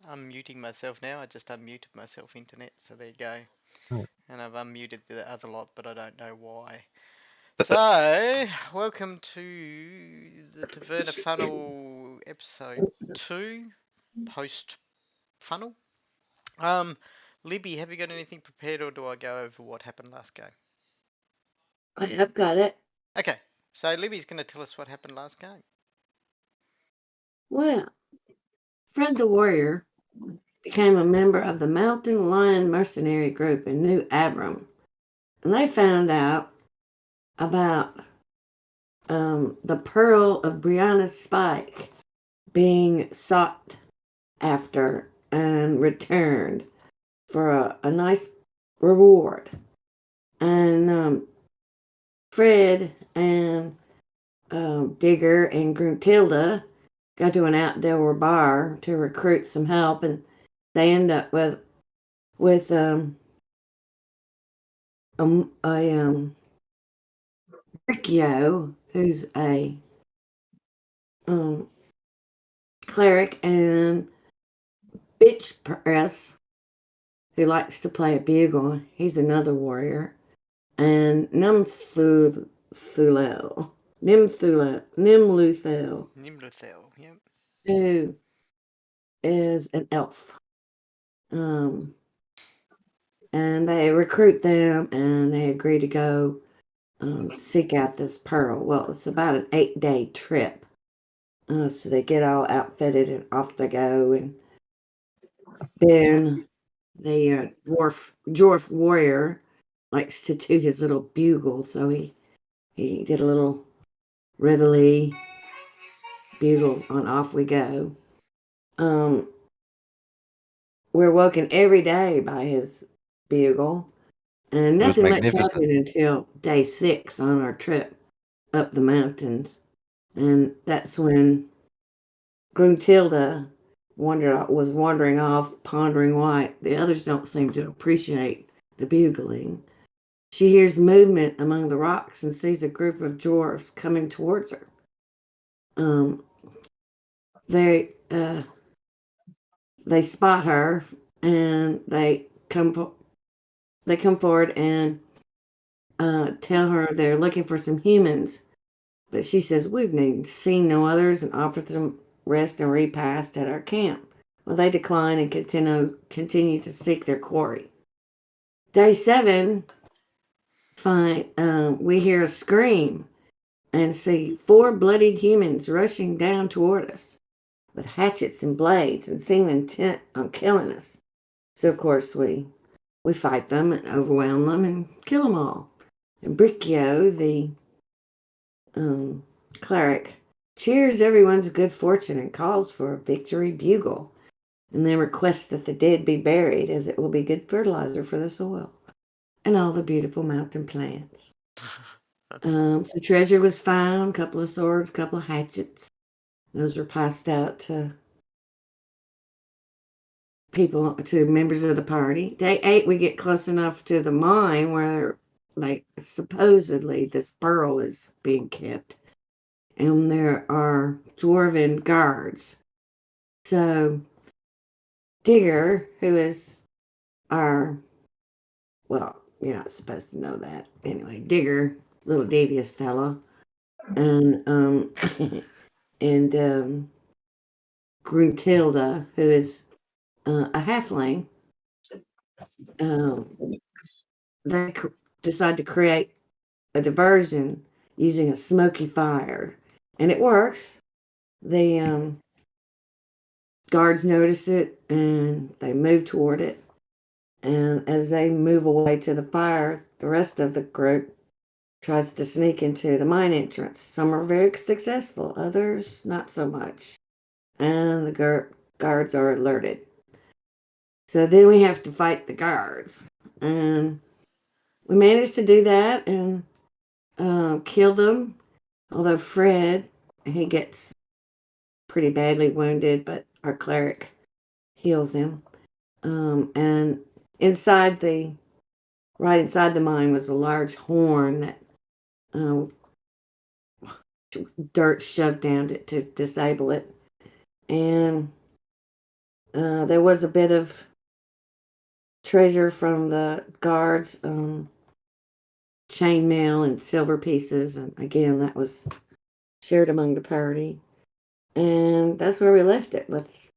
unmuting myself now. I just unmuted myself, internet, so there you go. Oh. And I've unmuted the other lot, but I don't know why. So, welcome to the Taverna Funnel episode 2, post funnel. Libby, have you got anything prepared, or do I go over what happened last game? I've got it. Okay, so Libby's going to tell us what happened last game. Well, Fred the Warrior became a member of the Mountain Lion Mercenary Group in New Abram. And they found out about the Pearl of Brianna's Spike being sought after and returned for a nice reward. And Fred and Digger and Gruntilda go to an outdoor bar to recruit some help, and they end up with Riccio, who's a cleric, and Bitch Press, who likes to play a bugle. He's another warrior, and Nimluthel, Yep. who is an elf. And they recruit them, and they agree to go seek out this pearl. Well, it's about an 8-day trip. So they get all outfitted and off they go. And then the dwarf warrior likes to toot his little bugle, so he did a little reveille bugle on off we go. We're woken every day by his bugle, and nothing much happened until day 6 on our trip up the mountains. And that's when Gruntilda was wandering off, pondering why the others don't seem to appreciate the bugling. She hears movement among the rocks and sees a group of dwarves coming towards her. They spot her, and they come forward and tell her they're looking for some humans. But she says, we've seen no others, and offered them rest and repast at our camp. Well, they decline and continue to seek their quarry. Day 7, we hear a scream and see 4 bloodied humans rushing down toward us with hatchets and blades and seem intent on killing us. So, of course, we fight them and overwhelm them and kill them all. And Bricchio, the cleric, cheers everyone's good fortune and calls for a victory bugle, and then requests that the dead be buried, as it will be good fertilizer for the soil and all the beautiful mountain plants. So treasure was found, a couple of swords, a couple of hatchets. Those were passed out to members of the party. Day 8, we get close enough to the mine where, supposedly this pearl is being kept. And there are dwarven guards. So Digger, who is you're not supposed to know that. Anyway, Digger, little devious fellow, and Gruntilda, who is a halfling, they decide to create a diversion using a smoky fire, and it works. The guards notice it, and they move toward it. And as they move away to the fire, the rest of the group tries to sneak into the mine entrance. Some are very successful, others not so much. And the guards are alerted. So then we have to fight the guards. And we managed to do that and kill them. Although Fred, he gets pretty badly wounded, but our cleric heals him. And right inside the mine was a large horn that dirt shoved down it to disable it. And There was a bit of treasure from the guards, chainmail and silver pieces, and again that was shared among the party. And that's where we left it, with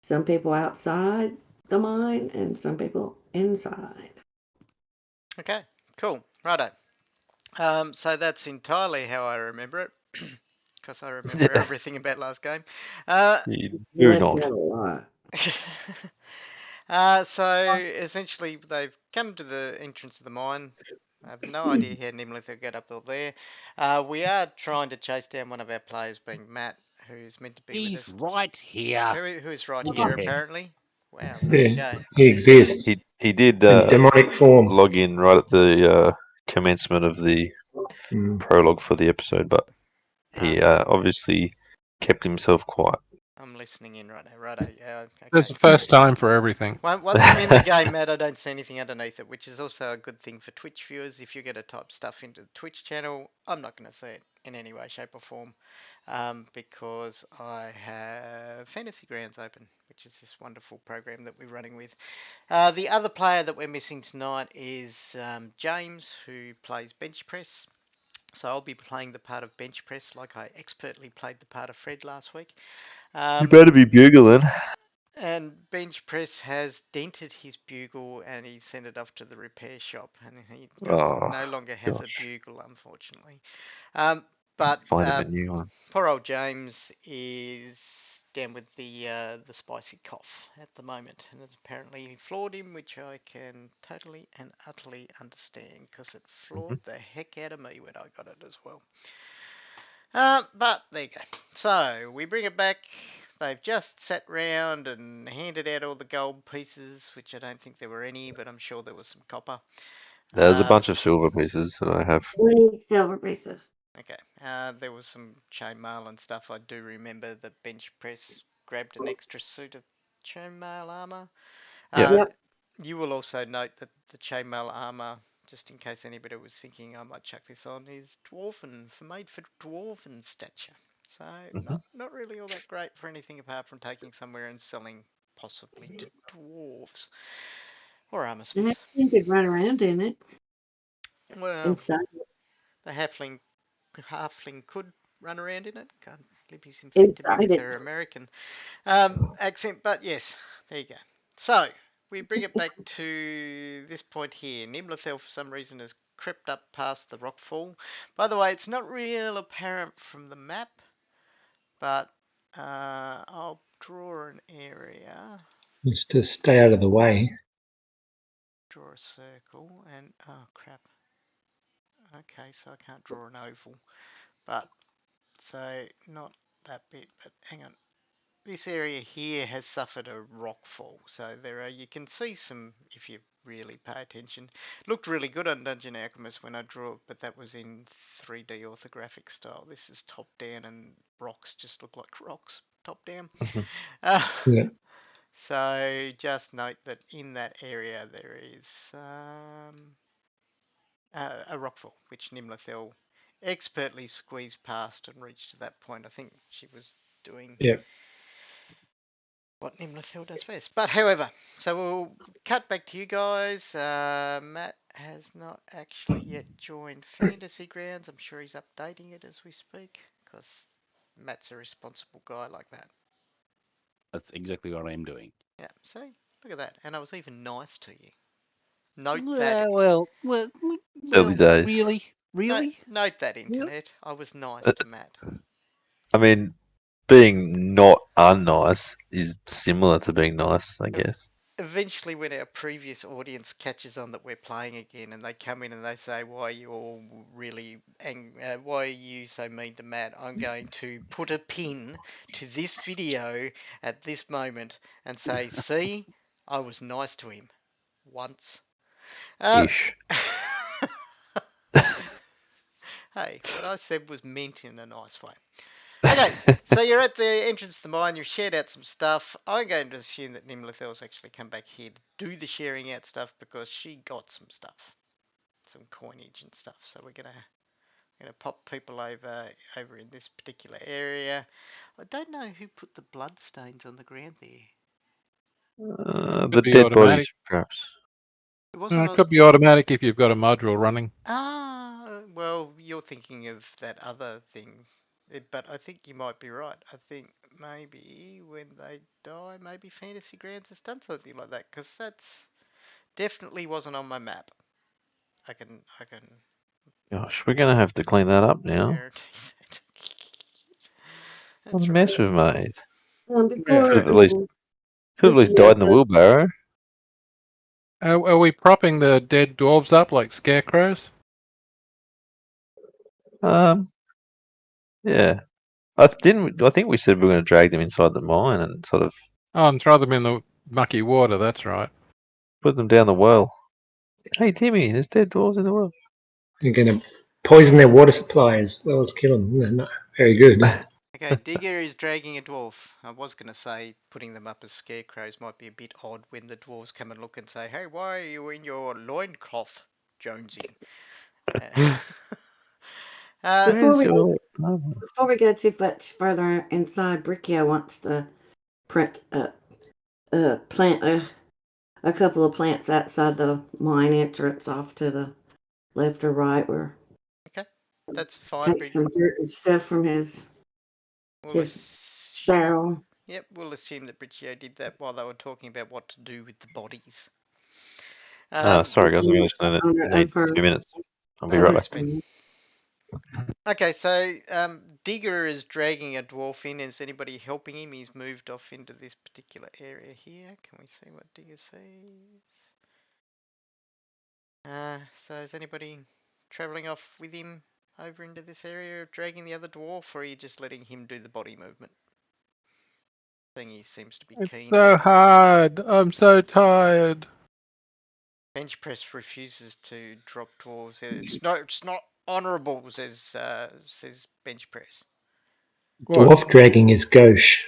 some people outside the mine and some people inside. Okay, cool. Righto. So that's entirely how I remember it, because I remember Yeah, everything about last game. Uh, you You do left not. out a lot. so essentially, they've come to the entrance of the mine. I have no idea how Nimlith will get up there. We are trying to chase down one of our players, being Matt, who's meant to be with He's us. right here. Who is right Look here, at him. apparently. Wow, there you Yeah, go. he exists He did in demonic form. log in right at the commencement of the Mm. prologue for the episode, but he Ah, obviously kept himself quiet. I'm listening in right now. Righto. Yeah, There's okay. a first time for everything. Once I'm in the game, Matt, I don't see anything underneath it, which is also a good thing for Twitch viewers. If you're going to type stuff into the Twitch channel, I'm not going to see it in any way, shape, or form, because I have Fantasy Grounds open, which is this wonderful program that we're running with. The other player that we're missing tonight is James, who plays bench press. So I'll be playing the part of bench press, like I expertly played the part of Fred last week. You Um, better be bugling. and bench press has dented his bugle and he sent it off to the repair shop, and he Oh, no longer has a gosh. bugle, unfortunately. Um, but Find him a new one. poor old James is down with the spicy cough at the moment, and it's apparently floored him, which I can totally and utterly understand, because it floored the heck out of me when I got it as well. But there you go. So we bring it back. They've just sat round and handed out all the gold pieces, which I don't think there were any, but I'm sure there was some copper. There's a Um, bunch of silver pieces that I have. 20 silver pieces. okay. There was some chainmail and stuff. I do remember the bench press grabbed an extra suit of chainmail armor. Yep. Uh, Yep. you will also note that the chainmail armor, just in case anybody was thinking I might chuck this on, is dwarven, made for dwarven stature. So Hmm. not really all that great for anything apart from taking somewhere and selling possibly to dwarves or armor And smiths. you could run around in it Well, inside. the halfling could run around in it. God, Libby's infected me Inside with it. her American accent, but yes, there you go. So we bring it back to this point here. Nimlathel, for some reason, has crept up past the rockfall. By the way, it's not real apparent from the map, but I'll draw an area, Just to stay out of the way. draw a circle, and oh crap. Okay, so I can't draw an oval, but so not that bit, but hang on. This area here has suffered a rockfall, so there are, you can see some, if you really pay attention. Looked really good on Dungeon Alchemist when I drew it, but that was in 3D orthographic style. This is top down, and rocks just look like rocks top down. Uh, Yeah. so just note that in that area there is a rockfall, which Nimlathel expertly squeezed past and reached to that point. I think she was doing Yeah. what Nimlathil does best. But however, so we'll cut back to you guys. Matt has not actually yet joined Fantasy Grounds. I'm sure he's updating it as we speak, because Matt's a responsible guy like that. That's exactly what I'm doing. Yeah, see? Look at that. And I was even nice to you. Note that. Early days. Really, really. Note that, Really? internet. I was nice Uh, to Matt. I mean, being not unnice is similar to being nice, I guess. Eventually, when our previous audience catches on that we're playing again, and they come in and they say, "Why are you all really why are you so mean to Matt?" I'm going to put a pin to this video at this moment and say, "See, I was nice to him once." Uh, Ish. hey, what I said was meant in a nice way. Okay, so you're at the entrance to the mine, you've shared out some stuff. I'm going to assume that Nimlathel's actually come back here to do the sharing out stuff, because she got some stuff, some coinage and stuff. So we're gonna pop people over in this particular area. I don't know who put the blood stains on the ground there. The be dead automatic. bodies, perhaps. It No, wasn't. it could be automatic if you've got a module running. Well, you're thinking of that other thing. But I think you might be right. I think maybe when they die, maybe Fantasy Grounds has done something like that, because that's definitely wasn't on my map. I can Gosh, we're going to have to clean that up now. guarantee that. What That's a right. mess we've made. Before, Could have at least Ricky, died in the wheelbarrow. Are we propping the dead dwarves up like scarecrows? Yeah. I think we said we were going to drag them inside the mine and sort of Oh, and throw them in the mucky water, that's right. put them down the well. Hey, Timmy, there's dead dwarves in the well. You're going to poison their water supply as well as kill them. No, very good. Okay, Digger is dragging a dwarf. I was going to say putting them up as scarecrows might be a bit odd when the dwarves come and look and say, hey, why are you in your loincloth, Jonesy? before we Oh, before we go too much further inside, Bricchio wants to plant a couple of plants outside the mine entrance off to the left or right, where Okay, that's fine. take some dirt and stuff from his We'll barrel. Yep, we'll assume that Briccio did that while they were talking about what to do with the bodies. sorry, guys. I'm going to Owner need of her 2 minutes. I'll be of right her back. That's Okay, so Digger is dragging a dwarf in. Is anybody helping him? He's moved off into this particular area here. Can we see what Digger sees? So is anybody travelling off with him over into this area, dragging the other dwarf, or are you just letting him do the body movement? Thing he seems to be It's keen so about. hard. I'm so tired. Bench press refuses to drop dwarves. It's not honourable, says bench press. What? Dwarf dragging is gauche.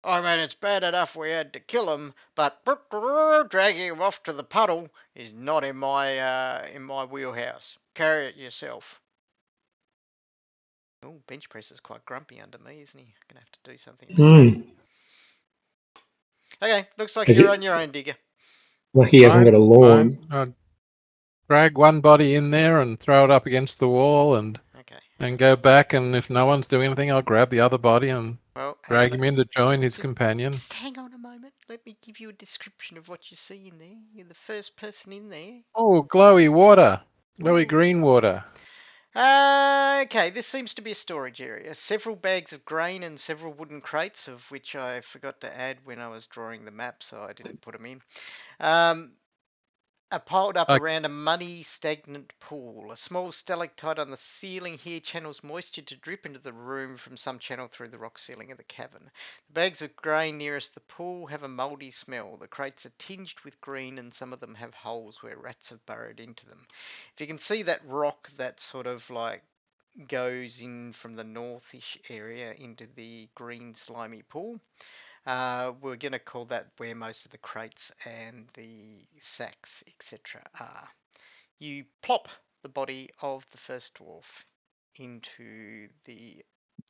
I mean, it's bad enough we had to kill him, but dragging him off to the puddle is not in my wheelhouse. Carry it yourself. Oh, bench press is quite grumpy under me, isn't he? I'm gonna have to do something about that. Okay, looks like Is you're it- on your own, Digger. Like he hasn't got a lawn. Fine. Drag one body in there and throw it up against the wall and Okay. go back, and if no one's doing anything, I'll grab the other body and Well, drag him in to join his just companion. Just hang on a moment. Let me give you a description of what you see in there. You're the first person in there. Oh, glowy water. Glowy Yeah. green water. Okay, this seems to be a storage area. Several bags of grain and several wooden crates, of which I forgot to add when I was drawing the map, so I didn't put them in. Are piled up Okay. around a muddy, stagnant pool. A small stalactite on the ceiling here channels moisture to drip into the room from some channel through the rock ceiling of the cavern. The bags of grain nearest the pool have a mouldy smell. The crates are tinged with green and some of them have holes where rats have burrowed into them. If you can see that rock that sort of like goes in from the northish area into the green slimy pool, we're going to call that where most of the crates and the sacks, etc. are. You plop the body of the first dwarf into the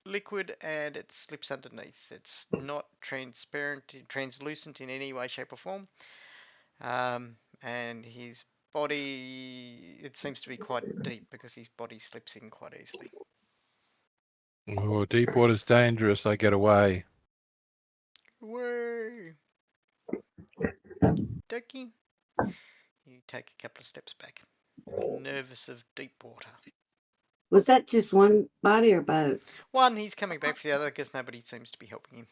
liquid and it slips underneath. It's not translucent in any way, shape, or form. And his body, it seems to be quite deep because his body slips in quite easily. Oh, deep water's dangerous. I get away. Whoa! Dokie. You take a couple of steps back. Nervous of deep water. Was that just one body or both? One, he's coming back for the other because nobody seems to be helping him.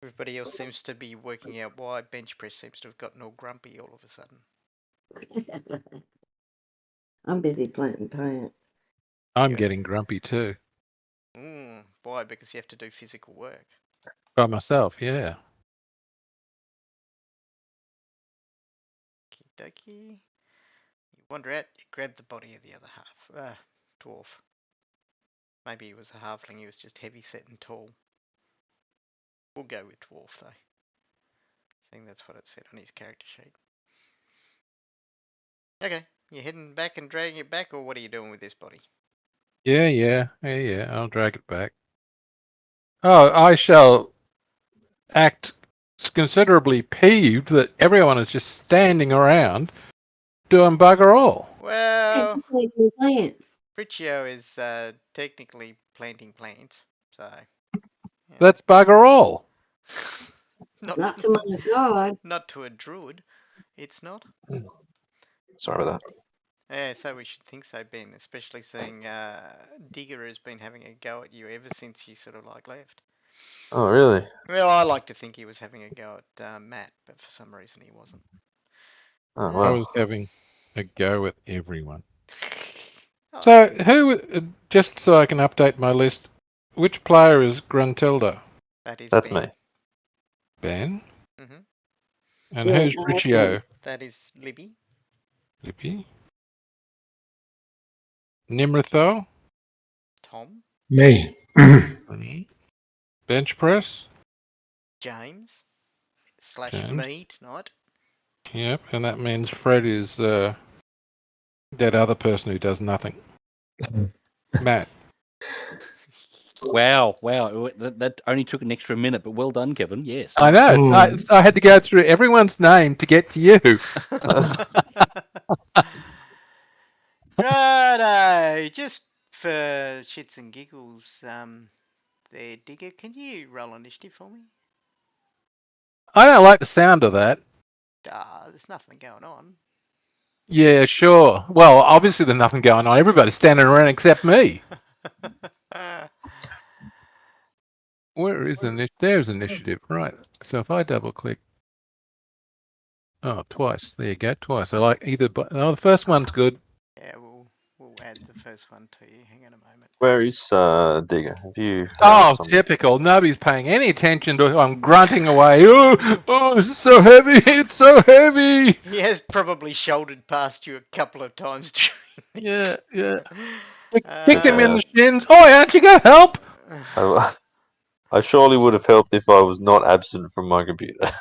Everybody else seems to be working out why bench press seems to have gotten all grumpy all of a sudden. I'm busy planting plants. I'm Yeah. getting grumpy too. Why? Because you have to do physical work. By myself, yeah. Okie dokie. You wander out, you grab the body of the other half. Dwarf. Maybe he was a halfling, he was just heavy set and tall. We'll go with dwarf though. I think that's what it said on his character sheet. Okay, you heading back and dragging it back, or what are you doing with this body? Yeah. I'll drag it back. Oh, I shall act considerably peeved that everyone is just standing around doing bugger all. Hey, Well, planting plants. Riccio is technically planting plants, so yeah. That's bugger all. Not to my God. not to a druid. It's not. Sorry about that. Yeah, so we should think so, Ben. Especially seeing Digger has been having a go at you ever since you sort of like left. Oh, really? Well, I like to think he was having a go at Matt, but for some reason he wasn't. Oh, I wow. was having a go at everyone. Oh, So, who, just so I can update my list, which player is Gruntilda? that is That's Ben. me. Ben? Hmm And Yeah, who's Riccio? That is Libby. Lippy? Nimritho? Tom. Me. Bench press? James / James? me tonight. Yep, and that means Fred is that other person who does nothing. Matt. Wow. That only took an extra minute, but well done, Kevin. Yes. I know. I had to go through everyone's name to get to you. Righto, just for shits and giggles, there, Digger, can you roll initiative for me? I don't like the sound of that. There's nothing going on. Yeah, sure. Well, obviously there's nothing going on. Everybody's standing around except me. Where is there's initiative, right? So if I double click, twice. There you go, twice. I like either, but the first one's good. Yeah, we'll add the first one to you. Hang on a moment. Where is Digger? Have you heard Oh, of someone? typical. Nobody's paying any attention to. I'm grunting away. Oh, this is so heavy. It's so heavy. He has probably shouldered past you a couple of times during this. Yeah. Kicked him in the shins. Oh, aren't you gonna help? I surely would have helped if I was not absent from my computer.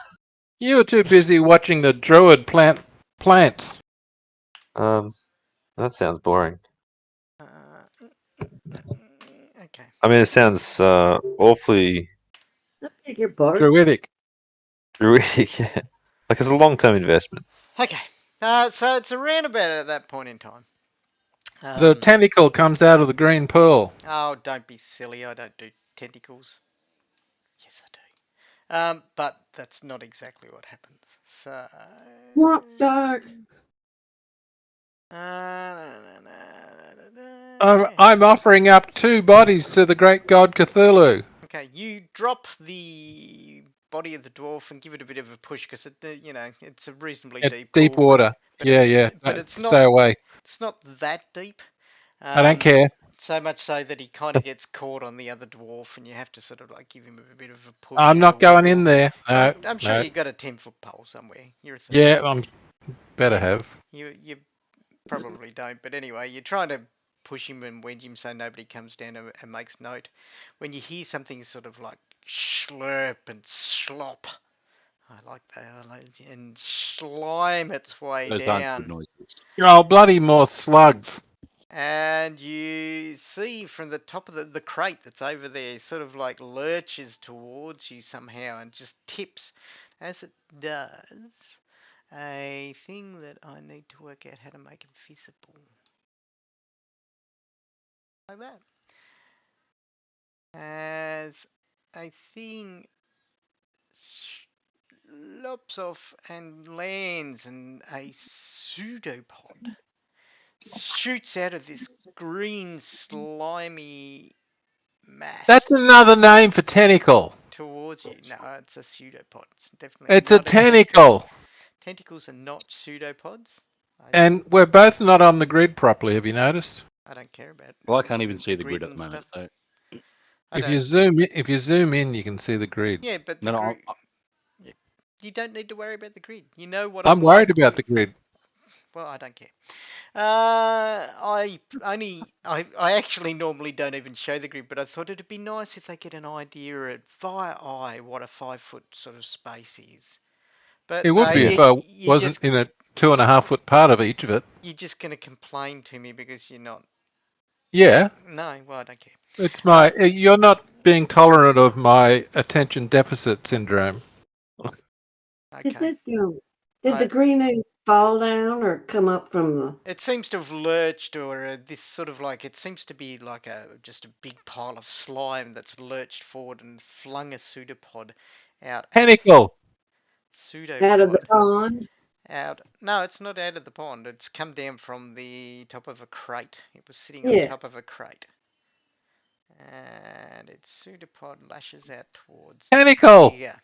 You were too busy watching the druid plant plants. That sounds boring. Okay. I mean, it sounds awfully I beg your pardon. Druidic. druidic. Yeah. Like it's a long-term investment. Okay. So it's around about at that point in time. The tentacle comes out of the green pearl. Oh, don't be silly. I don't do tentacles. Yes, I do. But that's not exactly what happens. So. Swamp shark. I'm offering up 2 bodies to the great god Cthulhu. Okay, you drop the body of the dwarf and give it a bit of a push because it's a reasonably deep Deep pool. water. But Yeah. But it's not. Stay away. It's not that deep. I don't care. So much so that he kind of gets caught on the other dwarf, and you have to sort of like give him a bit of a push. I'm not going in there. No. I'm sure no. you got a 10-foot pole somewhere. You're a thief. Yeah, I'm better have. You probably don't, but anyway, you're trying to push him and wedge him so nobody comes down and makes note. When you hear something sort of like slurp and slop, I like that, and slime its way Those aren't good down. noises. Oh, bloody more slugs. And you see from the top of the crate that's over there, sort of like lurches towards you somehow and just tips. As it does, a thing that I need to work out how to make it visible. Like that. As a thing lops off and lands, and a pseudopod shoots out of this green slimy mass. That's another name for tentacle. Towards you. No, it's a pseudopod. It's definitely It's a not tentacle. Tentacles are not pseudopods. And we're both not on the grid properly, have you noticed? I don't care about. Well, I can't even see the grid at and the moment. stuff. So. If you zoom in, you can see the grid. Yeah, but you don't need to worry about the grid. You know what I'm worried about the grid. Well, I don't care. I actually normally don't even show the grid, but I thought it'd be via if they get an idea via eye what a 5-foot sort of space is. But It would be if I wasn't in a 2.5 foot part of each of it. You're just going to complain to me because you're not Yeah, No, well, I don't care. it's my. You're not being tolerant of my attention deficit syndrome. Did Okay. did the green egg fall down or come up from the? It seems to have lurched, or this sort of like it seems to be like just a big pile of slime that's lurched forward and flung a pseudopod out. Tentacle. Out of the Pseudopod pond? out. No, it's not out of the pond. It's come down from the top of a crate. It was sitting on Yeah. top of a crate, and its pseudopod lashes out towards Tentacle. Digger.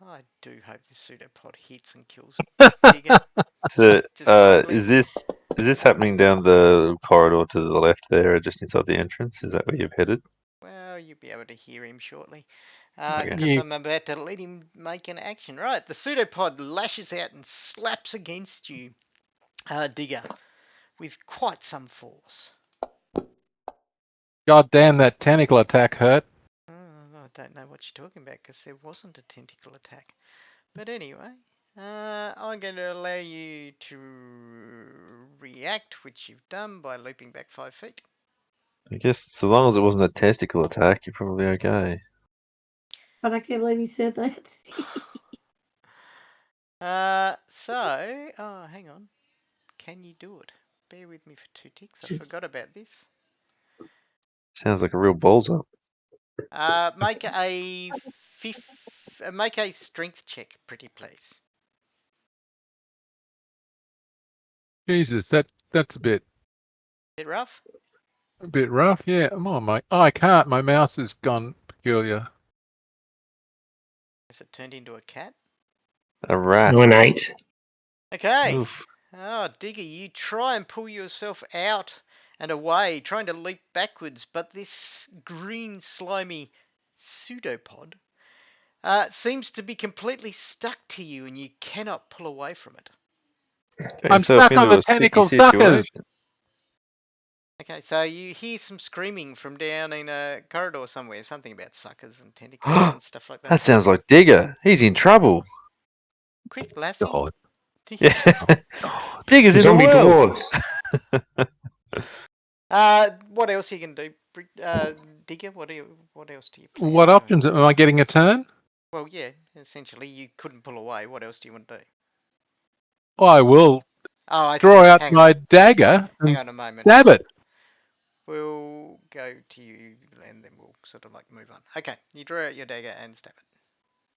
I do hope this pseudopod hits and kills Digger. So, Just quickly. is this happening down the corridor to the left there, just inside the entrance? Is that where you've headed? Well, you'll be able to hear him shortly. Okay. Because Yeah. I'm about to let him make an action. Right, the pseudopod lashes out and slaps against you, Digger, with quite some force. God damn, that tentacle attack hurt. I don't know what you're talking about because there wasn't a tentacle attack. But anyway, I'm going to allow you to react, which you've done by leaping back 5 feet. I guess so long as it wasn't a testicle attack, you're probably okay. But I can't believe you said that. Hang on. Can you do it? Bear with me for 2 ticks. I forgot about this. Sounds like a real balls up. Make a make a strength check, pretty please. Jesus, that's a bit Rough? rough. Yeah, come on, mate. Oh, I can't. My mouse has gone peculiar. Has it turned into a cat? A rat. No, an 8. Okay. Oof. Oh, Digger, you try and pull yourself out and away, trying to leap backwards, but this green, slimy pseudopod seems to be completely stuck to you and you cannot pull away from it. Got I'm yourself stuck on into the a sticky tentacle suckers. situation. Okay, so you hear some screaming from down in a corridor somewhere, something about suckers and tentacles and stuff like that. That sounds like Digger. He's in trouble. Quick, Lassie. God. Yeah. God. Digger's in the Zombie well. dwarves. What else you can do, Digger? What else do you plan What on doing? options? Am I getting a turn? Well, yeah, essentially you couldn't pull away. What else do you want to do? I will Oh, I draw see. out Hang my on. dagger Hang and on a moment. stab it. We'll go to you and then we'll sort of like move on. Okay, you draw out your dagger and stab it.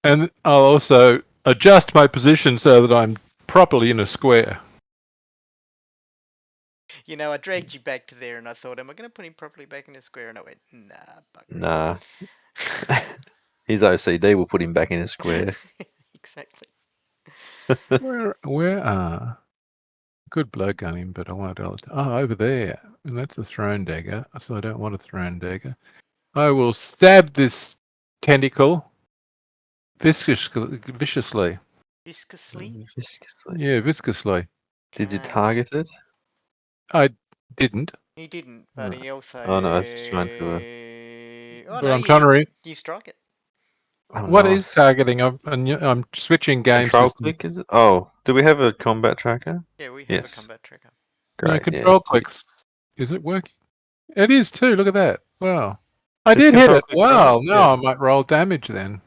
And I'll also adjust my position so that I'm properly in a square. You know, I dragged you back to there and I thought, am I going to put him properly back in the square? And I went, nah, bugger. Nah. His OCD will put him back in a square. Exactly. Where are? Could blowgun him, but I won't. Over there. And that's a thrown dagger, so I don't want a thrown dagger. I will stab this tentacle viciously. Viscously? Viscously. Yeah, viscously. Did you Okay. target it? I didn't, He didn't, but he also. Oh no, I was just trying to. Oh but no, I'm trying to. you strike it. Oh, What is nice. targeting? I'm switching game Control system. click is it? Oh, do we have a combat tracker? Yeah, we have a Yes. combat tracker. Yeah, Great. control sweet. clicks. Is it working? It is too. Look at that. Wow. I Just did hit control it. click, right? Wow. Now Yeah. I might roll damage then.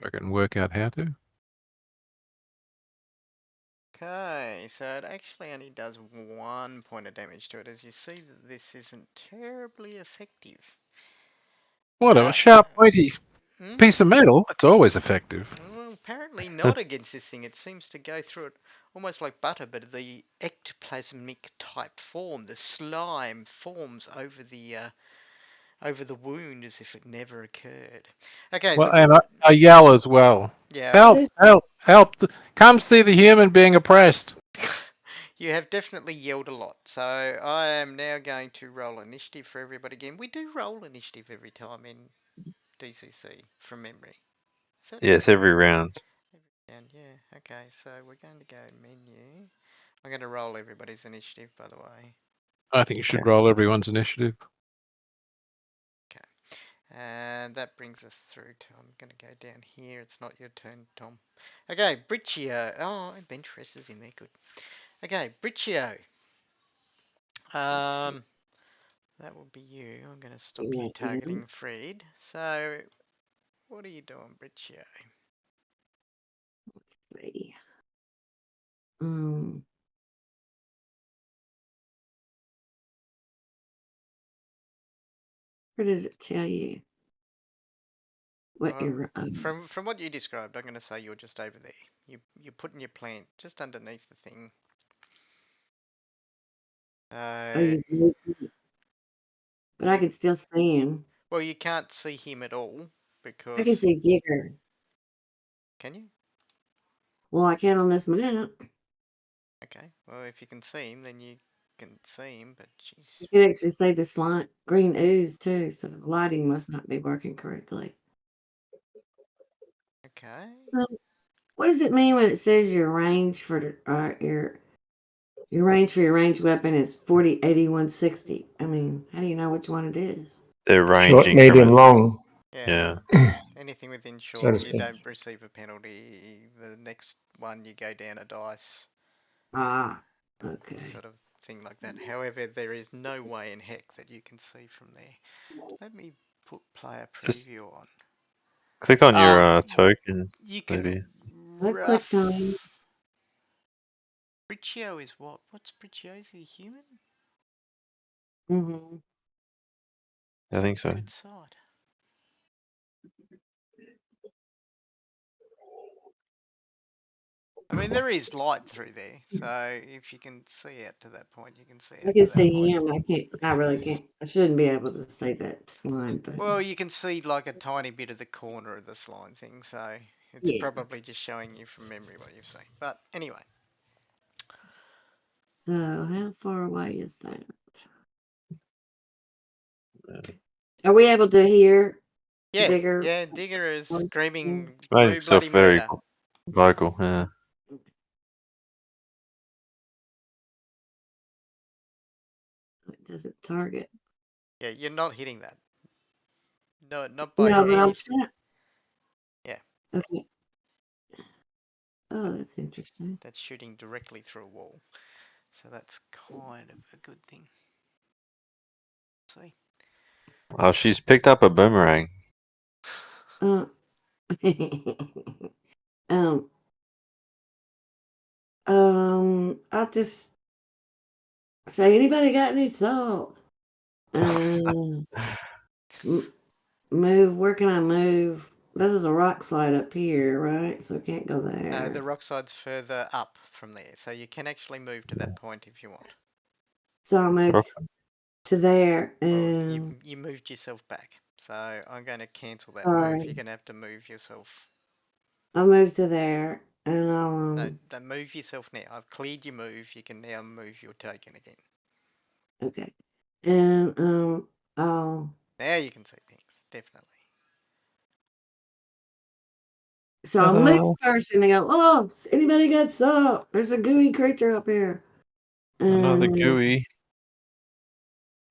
I can work out how to. Okay, so it actually only does 1 point of damage to it. As you see, that this isn't terribly effective. What a sharp, pointy Hmm? piece of metal. It's always effective. Well, apparently not against this thing. It seems to go through it almost like butter, but the ectoplasmic type form, the slime forms over the wound as if it never occurred. Okay, Well, and I yell as well. yeah, Help! Help! Help! Come see the human being oppressed. you have definitely yelled a lot. So I am now going to roll initiative for everybody again. We do roll initiative every time in DCC from memory. Is that Yes, every round. And yeah, okay, so we're going to go menu. I'm going to roll everybody's initiative, by the way. I think you should Okay. roll everyone's initiative. And that brings us through to, I'm going to go down here. It's not your turn, Tom. Okay, Briccio. Oh, bench rest is in there. Good. Okay, Briccio. That will be you. I'm going to stop you Right, targeting Fred. So, what are you doing, Briccio? ready. Um, where does it tell you what Well, you're? from what you described, I'm going to say you're just over there. You're putting your plant just underneath the thing. Oh, you moved it, but I can still see him. Well, you can't see him at all I can because see Digger. can you? Well, I can on this map. Okay. Well, if you can see him, then you can see him. But You jeez. can actually see the slime green ooze too. So the lighting must not be working correctly. Okay. What does it mean when it says your range for your range for your ranged weapon is 40, 80, 160? I mean, how do you know which one it is? They're Short, ranging from medium, it. long, Yeah. Yeah. Anything within so to short, you speak. don't receive a penalty. The next one, you go down a dice. Ah, okay. Sort of thing like that. However, there is no way in heck that you can see from there. Let me put player Just preview on. click on your Oh, token, you can maybe. I clicked on him. Briccio is what? What's Briccio? Is he human? Mm-hmm. I think so. Good side. I mean, there is light through there, so if you can see out to that point, you can see I out can to that see point. him. I can't. I really can't. I shouldn't be able to see that slime thing. Well, you can see like a tiny bit of the corner of the slime thing, so it's Yeah. probably just showing you from memory what you've seen. But anyway. So how far away is that? Are we able to hear Yeah, Digger? yeah, Digger is voice? screaming It's made blue bloody itself very murder. vocal. Yeah. Does it target? Yeah, you're not hitting that. No, not by No, but I'm any. saying. Yeah, Okay. Oh, that's interesting. that's shooting directly through a wall. So that's kind of a good thing. See? Oh, she's picked up a boomerang. Uh, um, I'll just say, anybody got any salt? Um, move. Where can I move? This is a rock slide up here, right? So I can't go No, there. the rock side's further up from there, so you can actually move to that point if you want. So I'll move Okay. to there, Well, and you moved yourself back, so I'm going to cancel that move. You're sorry, going to have to move yourself. I'll move to there, and I'll No, don't move yourself now. I've cleared your move. You can now move your token again. okay, and I'll. Now you can see things, definitely. So I'll move first, and they go, "Oh, anybody got salt? There's a gooey creature up here." Another And gooey.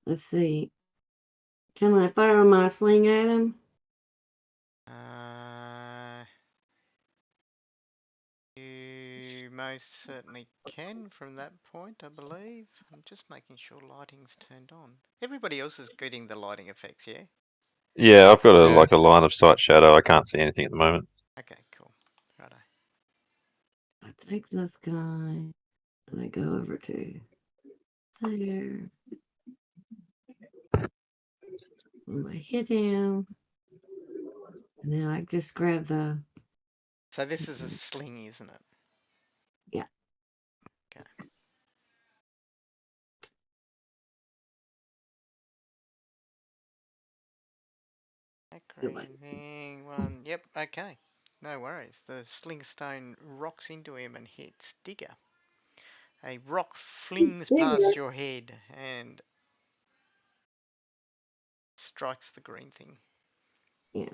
let's see, can I fire my sling at him? You most certainly can from that point, I believe. I'm just making sure lighting's turned on. Everybody else is getting the lighting effects, yeah? Yeah, I've got Yeah. like a line of sight shadow. I can't see anything at the moment. Okay, cool. Righto. I take this guy, and I go over to there. And I hit him, and then I just grab the. So this is a sling, isn't it? Yeah. Okay. That green thing, one. Yep, okay. No worries. The sling stone rocks into him and hits Digger. A rock flings past your head and strikes the green thing. Yeah.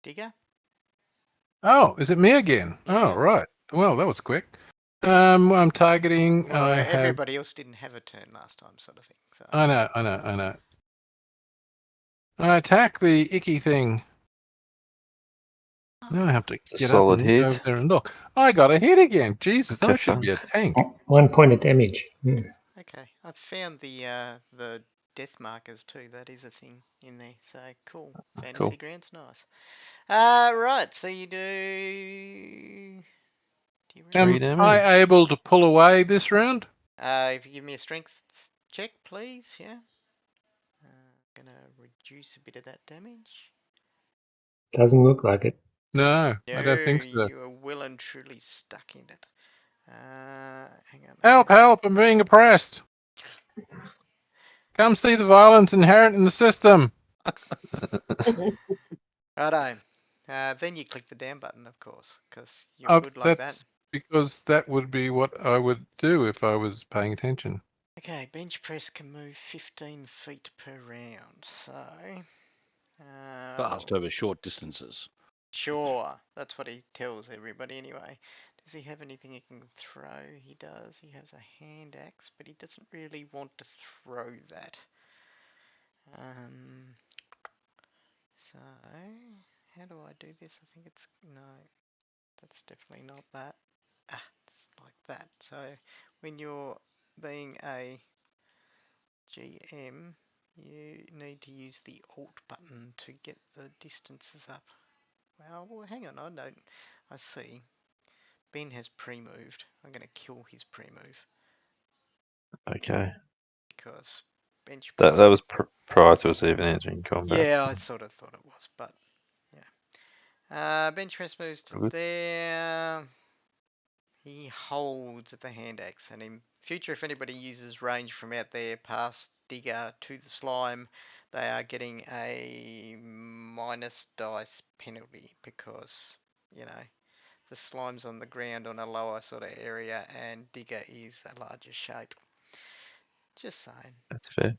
Digger? Oh, is it me again? Yeah. Oh, right. Well, that was quick. I'm targeting. Well, I have. everybody else didn't have a turn last time, sort of thing. So. I know. I attack the icky thing. Now I have to It's a get up solid and go hit. over there and look. I got a hit again. Jesus, I should Pepper. be a tank. 1 point of damage. Okay, I found the death markers too. That is a thing in there. So cool. Fantasy Cool. grounds, nice. Right. So you do. Do you Am Three damage. I able to pull away this round? If you give me a strength check, please. Yeah. Gonna reduce a bit of that damage. Doesn't look like it. No, No, I don't think so. you are well and truly stuck in it. Hang on. Help, help, I'm being oppressed. Come see the violence inherent in the system. Righto. Then you click the down button, of course, because you're good like that. That's because that would be what I would do if I was paying attention. Okay, bench press can move 15 feet per round, so. Fast over short distances. Sure, that's what he tells everybody anyway. Does he have anything he can throw? He does. He has a hand axe, but he doesn't really want to throw that. So, how do I do this? I think it's, no, that's definitely not that. It's like that. So, when you're being a GM, you need to use the Alt button to get the distances up. Well, hang on, I don't, I see. Ben has pre-moved. I'm going to kill his pre-move Okay. because bench press. That was prior to us even entering combat. Yeah, I sort of thought it was, but yeah. Bench press moves to Good. there. He holds at the hand axe, and in future, if anybody uses range from out there past Digger to the slime, they are getting a minus dice penalty because, you know, the slime's on the ground on a lower sort of area and Digger is a larger shape. Just saying. That's fair.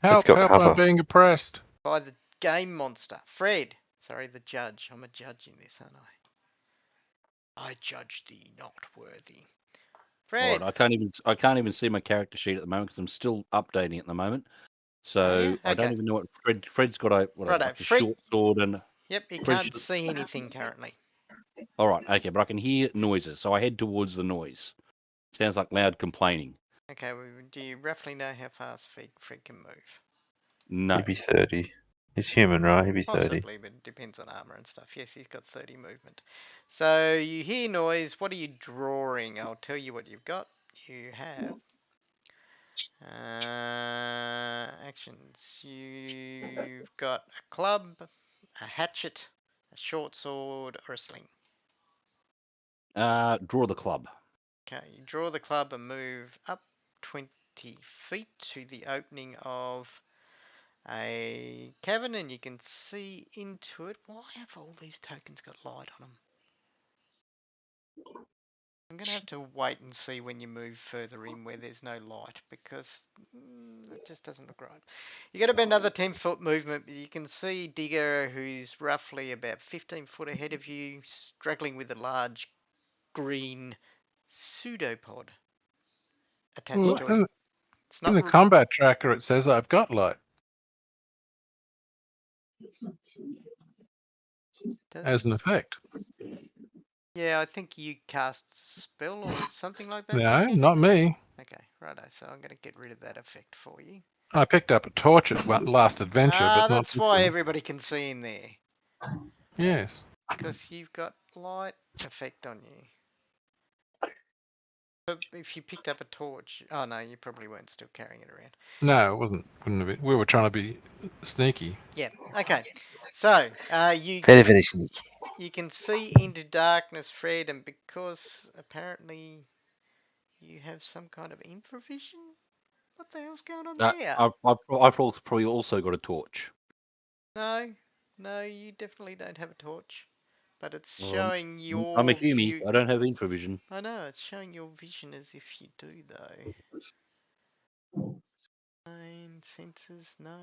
Help, got help, I'm cover. being oppressed. By the game monster. Fred. Sorry, the judge. I'm a judge in this, aren't I? I judge thee not worthy. Fred. Right, I can't even see my character sheet at the moment because I'm still updating it at the moment. So Oh, yeah? I don't Okay. even know what Fred's got Righto. like a Fred. short sword and Yep, he Fred's can't see anything currently. all right, okay, but I can hear noises, so I head towards the noise. Sounds like loud complaining. Okay, well, do you roughly know how fast Fred can move? No. He'd be 30. He's human, right? He'd be 30. Possibly, but it depends on armor and stuff. Yes, he's got 30 movement. So you hear noise. What are you drawing? I'll tell you what you've got. You have actions. You've got a club, a hatchet, a short sword, or a sling. Draw the club. Okay, you draw the club and move up 20 feet to the opening of a cavern, and you can see into it. Why have all these tokens got light on them? I'm going to have to wait and see when you move further in where there's no light because it just doesn't look right. You got about another 10-foot movement, but you can see Digger, who's roughly about 15 foot ahead of you, struggling with a large green pseudopod attached Well, to him. It's in not. the combat tracker, it says I've got light as an effect. Yeah, I think you cast a spell or something like that, No, didn't you? not me. Okay, righto. So I'm going to get rid of that effect for you. I picked up a torch at last adventure, but not That's this why one. everybody can see in there. Yes. Because you've got light effect on you. But if you picked up a torch, oh no, you probably weren't still carrying it around. No, it wasn't. Wouldn't have been. We were trying to be sneaky. Yeah. Okay. So Very sneaky. you can see into darkness, Fred, and because apparently you have some kind of infravision. What the hell's going on there? I've probably also got a torch. No, no, you definitely don't have a torch. But it's Um, showing I'm a your Humi. view. I don't have infravision. I know, it's showing your vision as if you do, though. Nine sensors, no.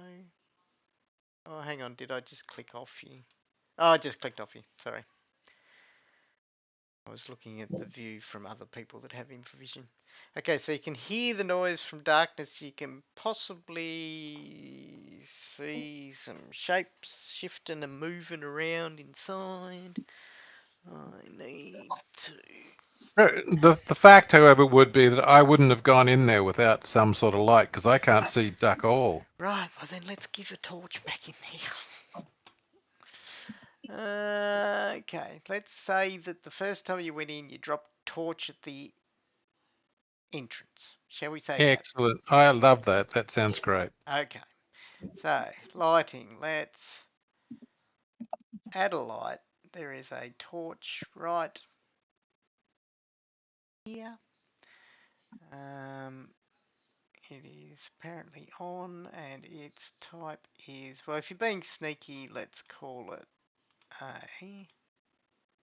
Oh, hang on, did I just click off you? Oh, I just clicked off you, sorry. I was looking at the view from other people that have infravision. Okay, so you can hear the noise from darkness. You can possibly see some shapes shifting and moving around inside. I need to... The fact, however, would be that I wouldn't have gone in there without some sort of light because I can't see duck all. Right, well then let's give a torch back in there. Okay, let's say that the first time you went in, you dropped torch at the entrance. Shall we say Excellent. I love that. That sounds great. that? Okay, so lighting. Let's add a light. There is a torch right here. It is apparently on, and its type is, well, if you're being sneaky, let's call it a...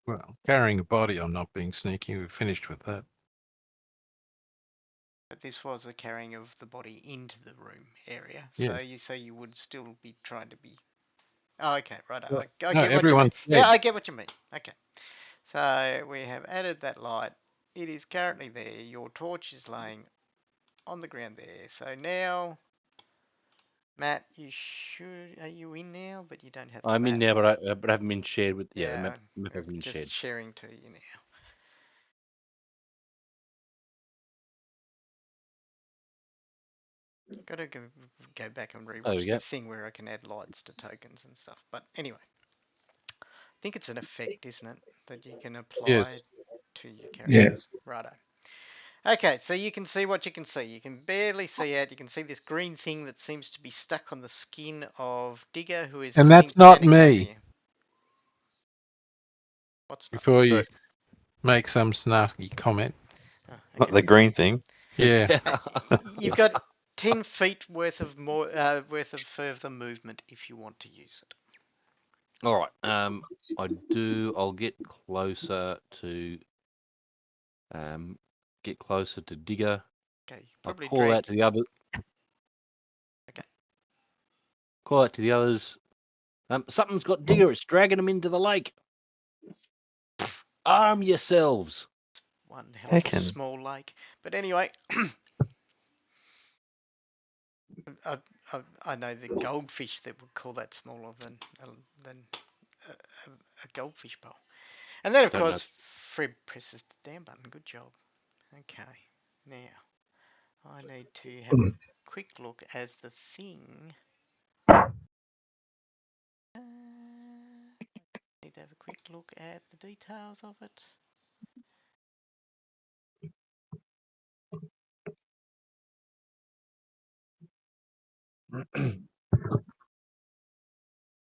Well, carrying a body, I'm not being sneaky. We've finished with that. But this was a carrying of the body into the room area, Yes. so you would still be trying to be... Oh, okay, right. Well, I no, get what you mean. everyone's Yeah, dead. I get what you mean. Okay. So we have added that light. It is currently there. Your torch is laying on the ground there. So now, Matt, you should... Are you in now? But you don't have the I'm in map. now, but I haven't been shared with. Yeah, the Yeah, map hasn't been just shared. sharing to you now. Gotta go back and There we rewatch go. the thing where I can add lights to tokens and stuff. But anyway, I think it's an effect, isn't it, that you can apply Yes. to your character. Yeah. Righto. Okay, so you can see what you can see. You can barely see out. You can see this green thing that seems to be stuck on the skin of Digger, who is, And I think, that's not standing over me. here. What's not? Before you Correct. make some snarky comment. Oh, Not okay. the green thing. Yeah. You've got 10 feet worth of further movement if you want to use it. All right. I do. I'll get closer to. Get closer to Digger. Okay, you I'll probably call drag. out to the other. Okay. Call out to the others. Something's got Digger. It's dragging him into the lake. Arm yourselves. One hell of a Heckin'. small lake. But anyway, I know the goldfish that would call that smaller than a goldfish bowl. And then, of Don't know. course, Fred presses the down button. Good job. Okay, now I need to have a quick look as the thing. Need to have a quick look at the details of it.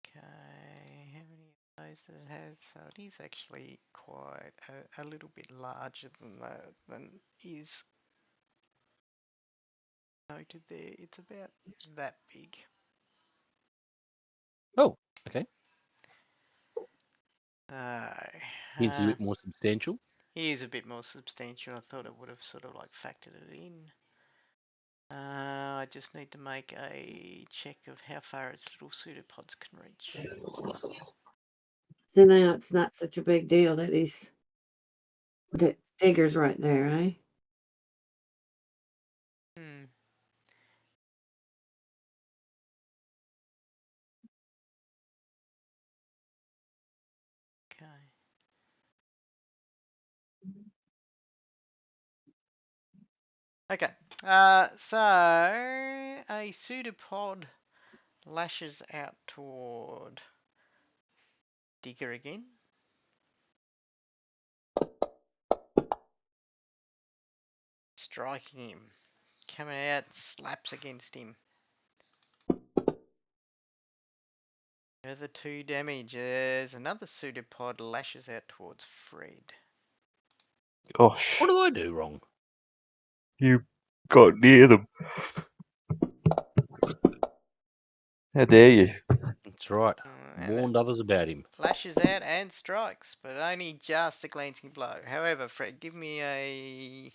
Okay, how many of those does it has? So it is actually quite a little bit larger than is noted there. It's about that big. Oh, okay. Here's Here's a bit more substantial. a bit more substantial. I thought it would have sort of like factored it in. I just need to make a check of how far its little pseudopods can reach. So now it's not such a big deal that that Digger's right there, eh? Hmm. Okay. Okay. So a pseudopod lashes out toward Digger again. Striking him. Coming out, slaps against him. Further 2 damage as another pseudopod lashes out towards Fred. Gosh, What did I do wrong? you got near them. How dare you? That's right. And Warned others about him. lashes out and strikes, but only just a glancing blow. However, Fred, give me a...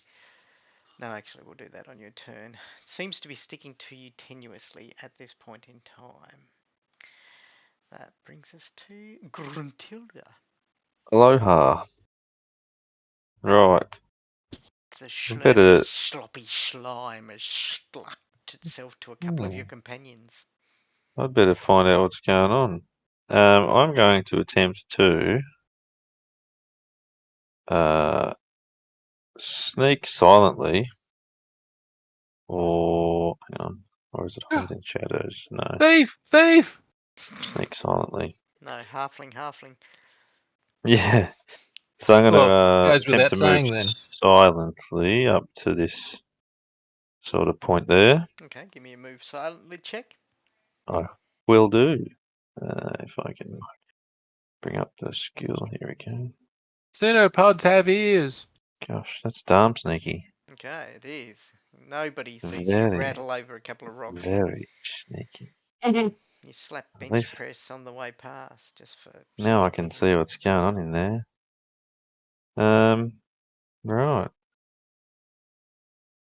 No, actually, we'll do that on your turn. It seems to be sticking to you tenuously at this point in time. That brings us to Gruntilda. Aloha. Right. The better- sloppy slime has slucked itself to a couple of your companions. I'd better find out what's going on. I'm going to attempt to sneak silently, or hang on, or is it hide in shadows? No, Thief! Thief! sneak silently. No, halfling. Yeah. So I'm going Well, to goes attempt without to move saying then. silently up to this sort of point there. Okay, give me a move silently check. I will do. If I can bring up the skill. Here we go. Pseudopods have ears. Gosh, that's darn sneaky. Okay, it is. Nobody sees you Very, rattle over a couple of rocks. very sneaky. You slap At bench least press on the way past, just for now I shits and can giggles. see what's going on in there. Right.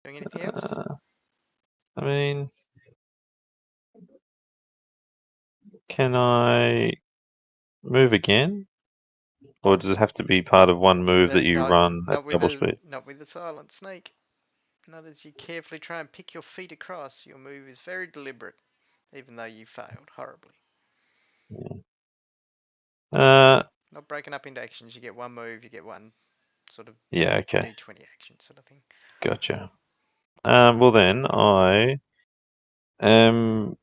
Doing anything else? I mean, can I move again? Or does it have to be part of one move that you run at double speed? Not with the silent snake. Not as you carefully try and pick your feet across. Your move is very deliberate, even though you failed horribly. Not breaking up into actions. You get one move, you get one sort of Yeah, okay. D20 action sort of thing. Gotcha. Well then, I am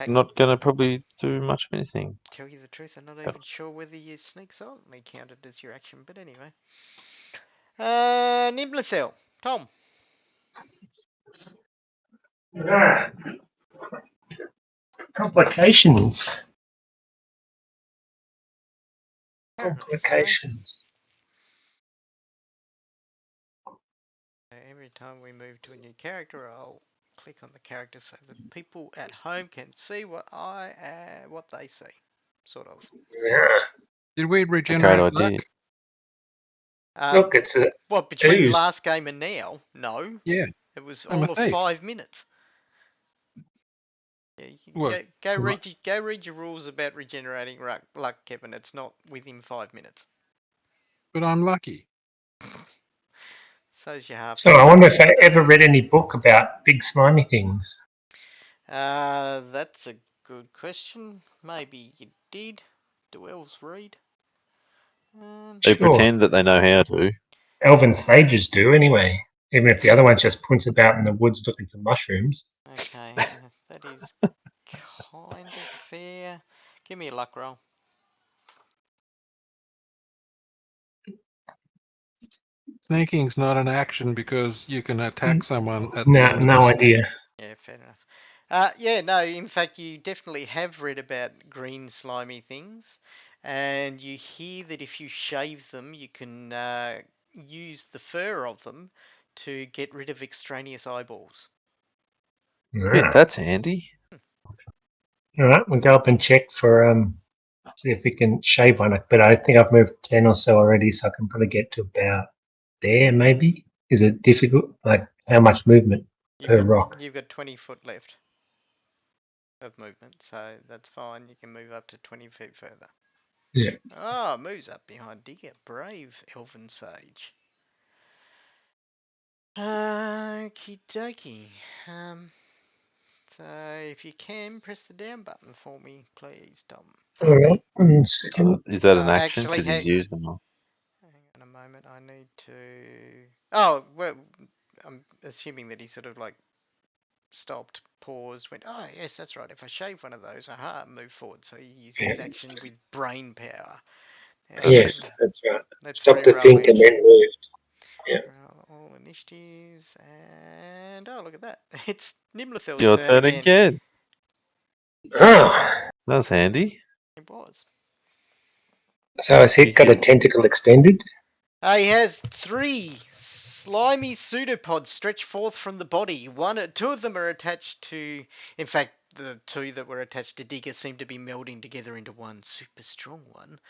not going to probably do much of anything. Tell you the truth, I'm not even sure whether your sneak silently counted as your action, but anyway. Nimblethil, Tom. Complications. Apparently Complications. so. Every time we move to a new character, I'll click on the character so that people at home can see what they see, sort of. Yeah. Did we A great regenerate luck? idea. Look, it's a What, between ooze. last game and now? No. Yeah. It was I'm a all of thief. 5 minutes. Yeah, Well, go read your rules about regenerating luck, Kevin. It's not within 5 minutes. but I'm lucky. So's your half. So I wonder if I ever read any book about big slimy things. That's a good question. Maybe you did. Do elves read? They Sure. pretend that they know how to. Elven sages do anyway. Even if the other one's just punts about in the woods looking for mushrooms. Okay, that is kind of fair. Give me a luck roll. Sneaking's not an action because you can attack someone at the No, end of no a idea. Yeah, fair enough. Yeah, no, in fact, you definitely have read about green slimy things, and you hear that if you shave them, you can use the fur of them to get rid of extraneous eyeballs. Yeah, that's handy. All right, we'll go up and check for see if we can shave one. But I think I've moved 10 or so already, so I can probably get to about there. Maybe is it difficult? Like how much movement per rock? You've got 20 foot left of movement, so that's fine. You can move up to 20 feet further. Yeah. Oh, moves up behind Digger. Brave Elven Sage. Okie dokie. So if you can, press the down button for me, please, Tom. All right. 1 second. Is that an action? Actually, Because he's used them all. hang on a moment. I need to. Oh, well, I'm assuming that he sort of like stopped, paused, went, oh, yes, that's right. If I shave one of those, move forward. So he used his action with brain power. Now, Yes, that's right. let's Stop to re-roll think and his then moved. Yeah. roll all initiatives, and oh, look at that. It's Nimblethil's Your turn turn again. again. Oh, That's handy. It was. so has he got a tentacle extended? He has 3 slimy pseudopods stretched forth from the body. Two of them are attached to. In fact, the 2 that were attached to Digger seem to be melding together into one super strong one.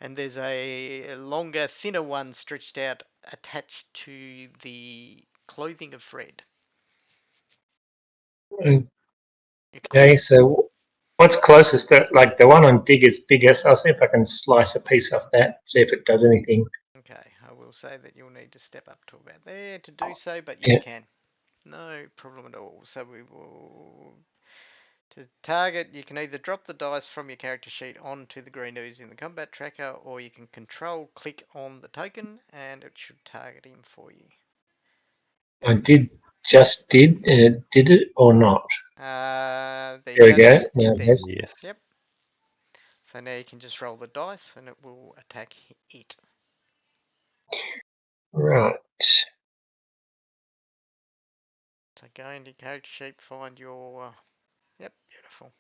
And there's a longer, thinner one stretched out, attached to the clothing of Fred. Okay, so what's closest to, like the one on Digger's biggest? I'll see if I can slice a piece off that, see if it does anything. Okay, I will will say that you'll need to step up to about there to do so, but you Yeah. can. No problem at all. So we will... To target, you can either drop the dice from your character sheet onto the green ooze in the combat tracker, or you can control click on the token and it should target him for you. I did it or not? There you There we go. go. Hit Now it there. has. Yes. Yep. So now you can just roll the dice and it will attack it. Right. So go into your character sheet, find your... Yep, beautiful.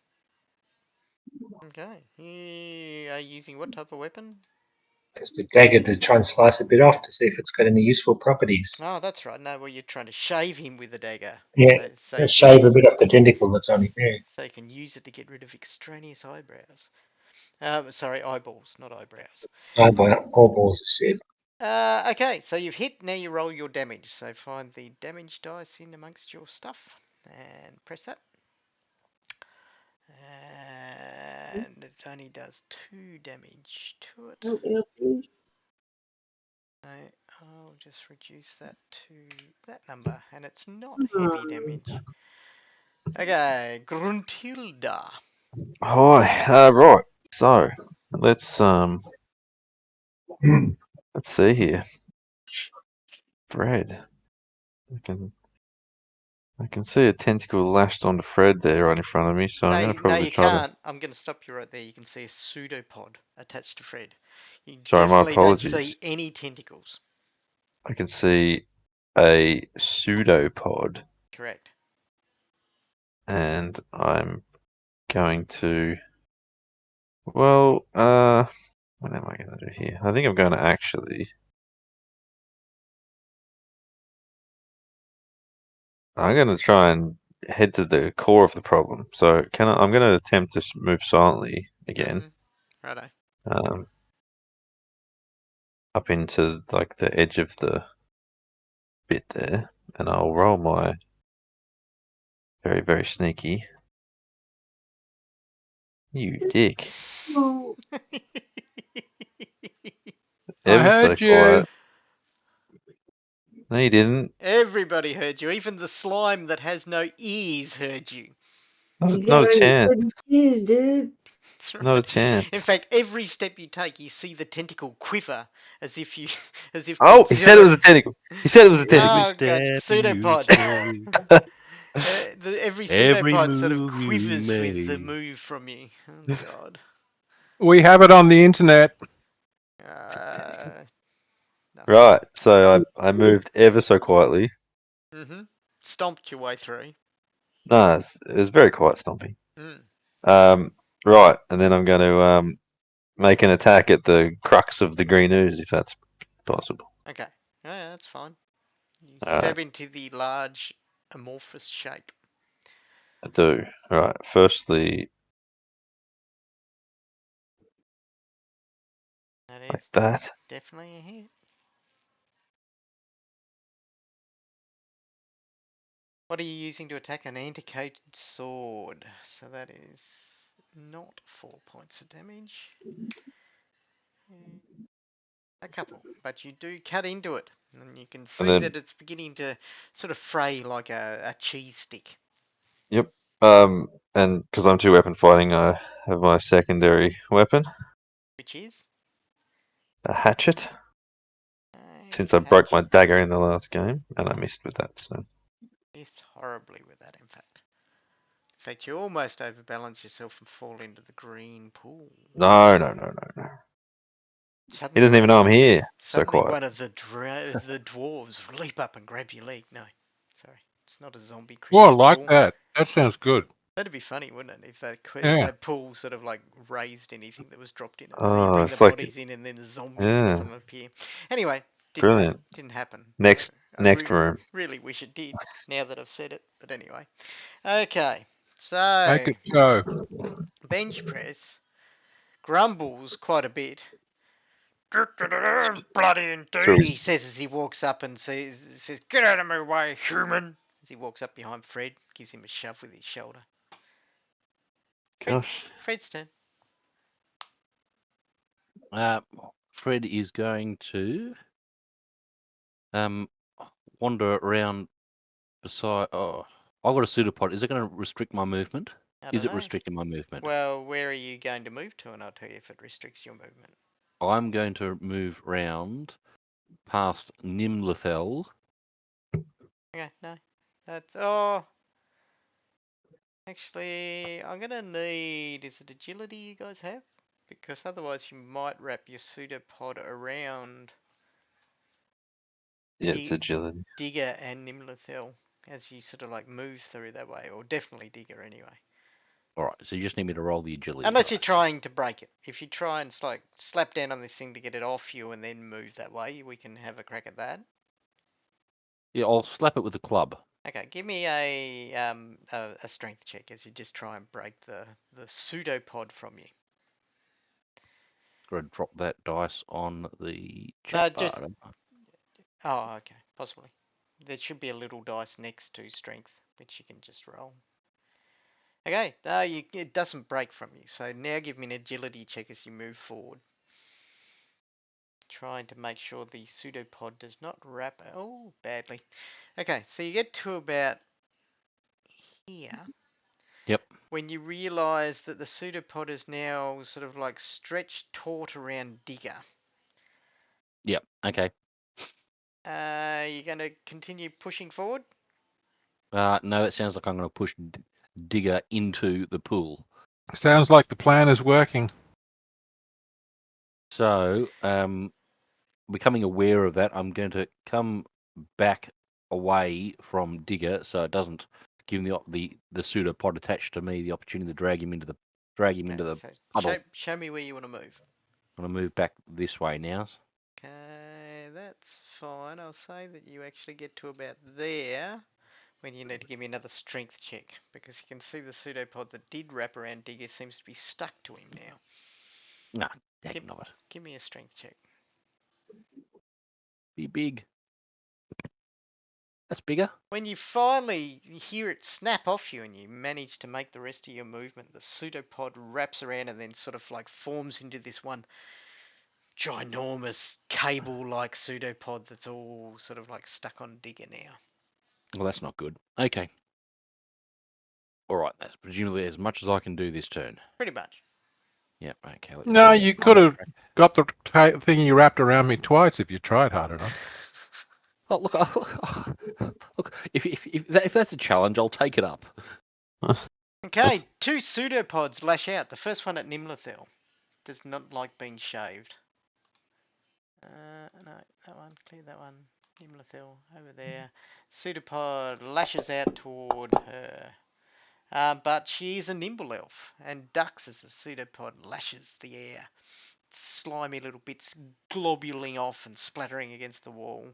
Okay. You are using what type of weapon? Just a dagger to try and slice a bit off to see if it's got any useful properties. Oh, that's right. No, well, you're trying to shave him with a dagger. Yeah. So you Just can shave a bit off the tentacle that's on his hair. so you can use it to get rid of extraneous eyebrows. Sorry, eyeballs, not eyebrows. Eyeballs have said. Okay, so you've hit. Now you roll your damage. So find the damage dice in amongst your stuff and press that. And it only does 2 damage to it. Oh, LP. I'll just reduce that to that number, and it's not heavy damage. Okay, Gruntilda. Hi. Right. So let's let's see here. Fred. I can see a tentacle lashed onto Fred there right in front of me, so I'm going to No, probably you try to. can't. I'm going to stop you right there. You can see a pseudopod attached to Fred. You Sorry, my definitely don't apologies. see any tentacles. I can see a pseudopod, Correct. and I'm going to. Well, what am I going to do here? I think I'm going to actually. I'm going to try and head to the core of the problem. So I'm going to attempt to move silently again. Righto. Um, up into like the edge of the bit there, and I'll roll my very, very sneaky. You dick. Oh, I Ever so heard you. quiet. No, you didn't. Everybody heard you. Even the slime that has no ears heard you. you Not got a on your chance. wooden shoes, dude. That's Not a right. chance. In fact, every step you take, you see the tentacle quiver as if you, as if Oh, the he said it was a tentacle. He said it was a tentacle. Oh god, Step you pseudopod. take, Every every pseudopod sort of move you quivers with the make. move from you. Oh god. We have it on the internet. Uh, nothing. Right, so I moved ever so quietly. Stomped your way through. No, it was very quiet stomping. Mm. Right, and then I'm going to make an attack at the crux of the green ooze, if that's possible. Okay. Yeah, that's fine. You All right, stab into the large amorphous shape. I do. All right, firstly, That like is that. definitely a hit. What are you using to attack? An antiquated sword. So that is not 4 points of damage. A couple, but you do cut into it, and you can And see then, that it's beginning to sort of fray like a cheese stick. yep. And because I'm two weapon fighting, I have my secondary weapon, Which is? a hatchet. A Since I broke my hatchet. dagger in the last game, and I missed with that, so. Missed horribly with that, in fact. In fact, you almost overbalance yourself and fall into the green pool. No. He Suddenly doesn't one even of know I'm here. So suddenly quiet. one of the dwarves leap up and grab your leg. No, sorry, it's not a zombie Oh, I creature like pool. that. That sounds good. That'd be funny, wouldn't it? If Yeah. that pool sort of like raised anything that was dropped in it. So you Oh, bring the it's like, bodies in, and then the zombies of yeah, them appear. Anyway, brilliant. didn't happen. Next I room. really wish it did. Now that I've said it, but anyway. Okay, Make so it so. bench press grumbles quite a bit. Bloody Through indeed, he says as he walks up and says, "Get out of my way, human!" As he walks up behind Fred, gives him a shove with his shoulder. gosh. Fred's turn. Fred is going to Wander around beside. Oh, I've got a pseudopod. Is it going to restrict my movement? I Is don't it know. restricting my movement? Well, where are you going to move to, and I'll tell you if it restricts your movement. I'm going to move round past Nimlethel. Okay, no, that's oh. Actually, I'm gonna need. Is it agility you guys have? Because otherwise, you might wrap your pseudopod around Yeah, it's agility. Digger and Nimlethel as you sort of like move through that way, or definitely Digger anyway. All right, so you just need me to roll the agility. Unless you're dice. trying to break it. If you try and like slap down on this thing to get it off you and then move that way, we can have a crack at that. Yeah, I'll slap it with the club. Okay, give me a strength check as you just try and break the pseudopod from you. Got to drop that dice on the No, chat just bar. oh, okay, possibly. There should be a little dice next to strength, which you can just roll. Okay, no, it doesn't break from you. So now give me an agility check as you move forward. Trying to make sure the pseudopod does not wrap. Oh, badly. Okay, so you get to about here. Yep. When you realise that the pseudopod is now sort of like stretched taut around Digger. Yep. Okay. You're going to continue pushing forward? No, that sounds like I'm going to push Digger into the pool. Sounds like the plan is working. So, becoming aware of that, I'm going to come back away from Digger, so it doesn't give him the pseudopod attached to me the opportunity to drag him into the So puddle. show me where you want to move. I'm going to move back this way now. Okay, that's fine. I'll say that you actually get to about there when you need to give me another strength check because you can see the pseudopod that did wrap around Digger seems to be stuck to him now. No, dang not. Give me a strength check. Be big. That's bigger. When you finally hear it snap off you and you manage to make the rest of your movement, the pseudopod wraps around and then sort of like forms into this one ginormous cable-like pseudopod that's all sort of like stuck on Digger now. Well, that's not good. Okay. All right, that's presumably as much as I can do this turn. Pretty much. Yep. Okay. Let's No, put you that could on have track. got the thingy wrapped around me twice if you tried hard enough. Oh, look! Look, if that's a challenge, I'll take it up. Okay, two pseudopods lash out. The first one at Nimlethel. Does not like being shaved. No, that one. Clear that one. Nimlethel, over there. Pseudopod lashes out toward her. But she is a nimble elf and ducks as the pseudopod lashes the air. Slimy little bits globuling off and splattering against the wall.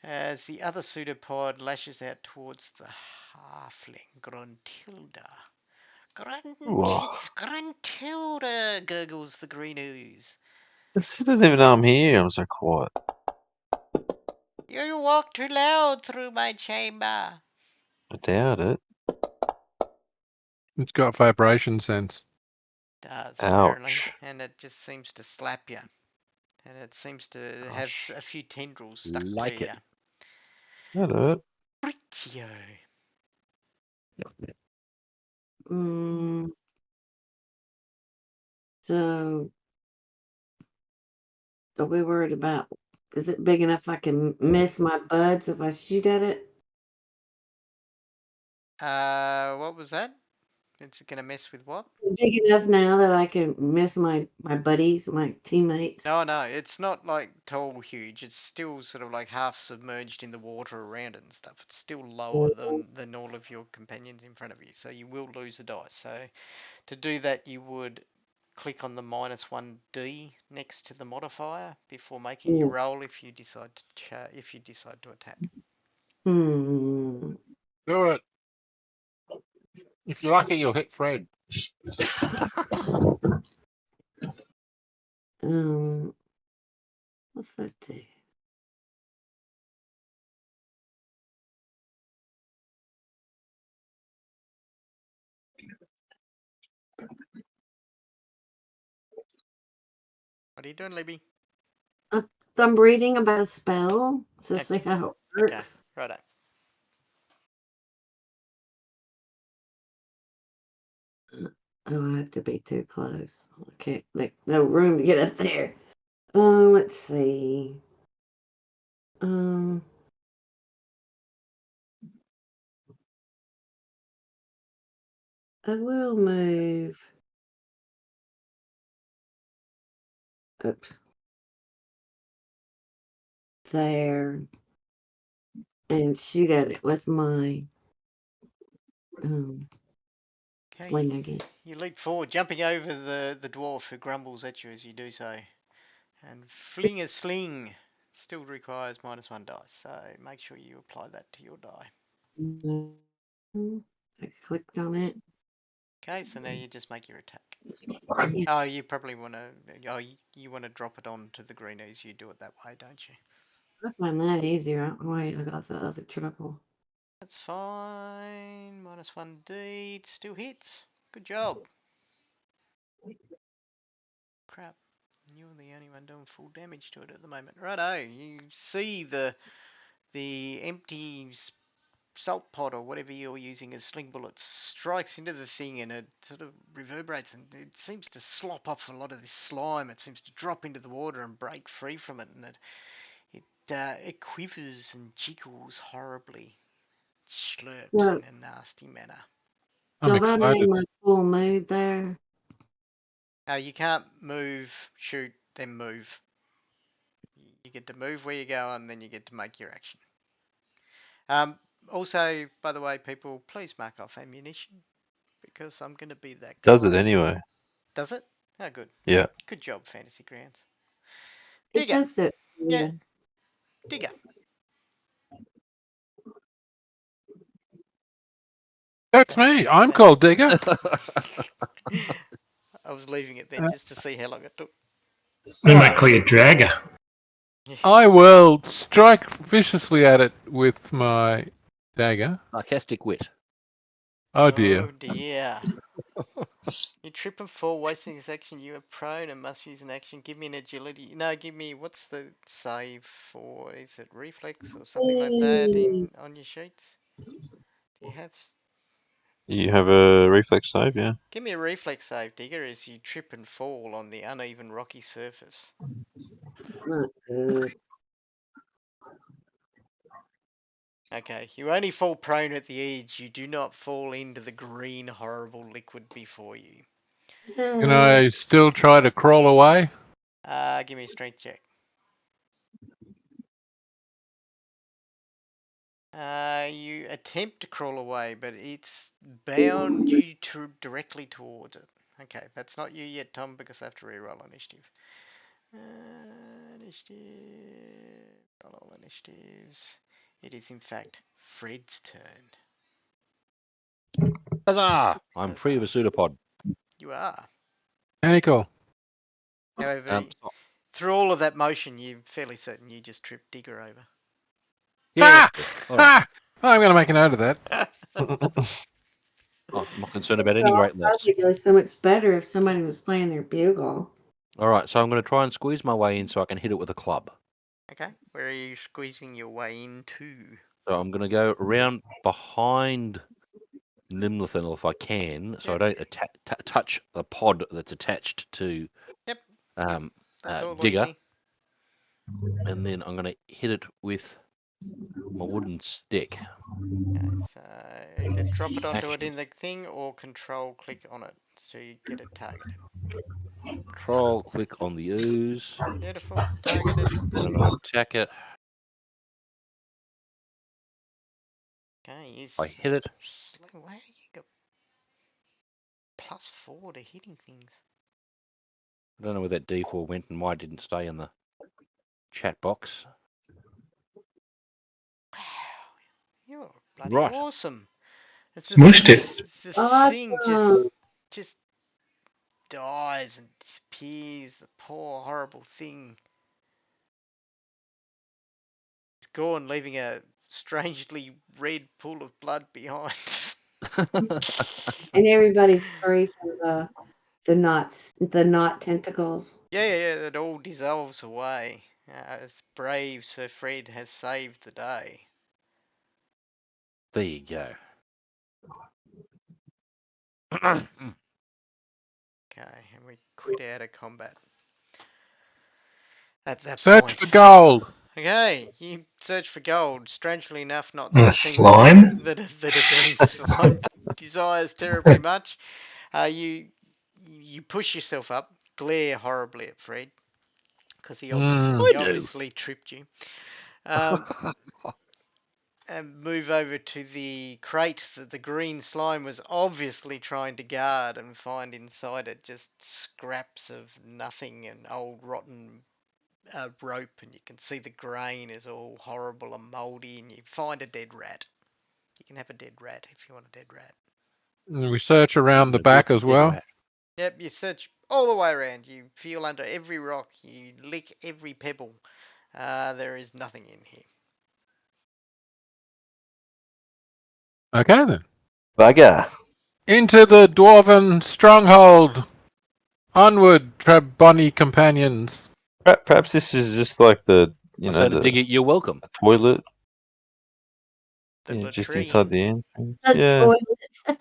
As the other pseudopod lashes out towards the halfling, Gruntilda. Whoa. Gruntilda, gurgles the green ooze. She doesn't even know I'm here. I'm so quiet. You walk too loud through my chamber. I doubt it. It's got vibration sense. Does, apparently. Ouch. And it just seems to slap you. And it seems to have Gosh. a few tendrils stuck Like to it. you. That hurt. Rizzio. Mm, so, don't be worried about. Is it big enough I can miss my buds if I shoot at it? What was that? It's gonna mess with what? Big enough now that I can miss my buddies, my teammates. No, it's not like tall, huge. It's still sort of like half submerged in the water around it and stuff. It's still lower than all of your companions in front of you, so you will lose a dice. So to do that, you would click on the -1d next to the modifier before making your roll if you decide to attack. Hmm. Do it. If you're lucky, you'll hit Fred. What's that do? What are you doing, Libby? So I'm reading about a spell to Okay. see how it Okay, works. righto. Oh, I have to be too close. Okay, like no room to get up there. Let's see. I will move. Oops. There. And shoot at it with my Okay, sling again. you leap forward, jumping over the dwarf who grumbles at you as you do so. And fling a sling still requires -1 dice, so make sure you apply that to your die. I clicked on it. Okay, so now you just make your attack. Yeah, Oh, you probably want to. Oh, you want to drop it onto the greenies. You do it that way, don't you? I find that easier. Wait, I got the other trouble. That's fine. -1d. It still hits. Good job. Crap. You're the only one doing full damage to it at the moment. Righto. You see the empty salt pot or whatever you're using as sling bullets strikes into the thing, and it sort of reverberates, and it seems to slop off a lot of this slime. It seems to drop into the water and break free from it, and it quivers and jiggles horribly, slurps So, in a nasty manner. I'm so if I made excited. my full move there, You can't move, shoot, then move. You get to move where you go, and then you get to make your action. Also, by the way, people, please mark off ammunition, because I'm going to be that guy. Does it anyway? Does it? Oh, good. Yeah. Good job, Fantasy Grounds. it Digger. does it. Yeah. Digger. That's me. I'm called Digger. I was leaving it then just to see how long it took. We might call you Dragger. I will strike viciously at it with my dagger. Sarcastic wit. Oh dear. Oh dear. You trip and fall, wasting this action. You are prone and must use an action. Give me an agility. No, give me, what's the save for? Is it reflex or something like that on your sheets? Do you have? You have a reflex save, yeah. Give me a reflex save, Digger, as you trip and fall on the uneven rocky surface. Not good. Okay, you only fall prone at the edge. You do not fall into the green, horrible liquid before you. Can I still try to crawl away? Give me a strength check. You attempt to crawl away, but it's bound you directly towards it. Okay, that's not you yet, Tom, because I have to reroll initiative. Initiative. Roll all initiatives. It is in fact Fred's turn. Huzzah! I'm free of a pseudopod. You are. Tentacle. However, through all of that motion, you're fairly certain you just tripped Digger over. Yeah. Ha! All right. Ha! I'm going to make a note of that. I'm not concerned about any great loss. Probably goes so much better if somebody was playing their bugle. All right, so I'm going to try and squeeze my way in so I can hit it with a club. Okay, where are you squeezing your way into? So I'm going to go around behind Nimlithanel if I can, so Yep. I don't touch the pod that's attached to Yep. That's all Digger. easy. And then I'm going to hit it with my wooden stick. Okay, so either drop it onto it in the thing or control click on it so you get it targeted. Control click on the ooze. Beautiful, targeted. Then I'm going to attack it. Okay, you I hit it. Why you got +4 to hitting things? I don't know where that D4 went and why it didn't stay in the chat box. Wow, you're bloody Right. awesome. Smushed it. The thing Awesome. just dies and disappears. The poor horrible thing is gone, leaving a strangely red pool of blood behind. And everybody's free from the knot tentacles. Yeah, it all dissolves away. As brave Sir Fred has saved the day. There you go. Okay, and we quit out of combat. At that Search point. for gold. Okay, you search for gold. Strangely enough, not something Slime? that a green slime desires terribly much. You push yourself up, glare horribly at Fred because he obviously tripped you. And move over to the crate that the green slime was obviously trying to guard and find inside it just scraps of nothing and old rotten rope, and you can see the grain is all horrible and mouldy, and you find a dead rat. You can have a dead rat if you want a dead rat. We search around the back as well. Yep, you search all the way around. You feel under every rock. You lick every pebble. There is nothing in here. Okay then. Bugger. Into the dwarven stronghold. Onward, Trebonny companions. Perhaps this is just like the, I say to dig the it, you're welcome. toilet. The Yeah, just latrine. inside the entrance. The Yeah. toilet. You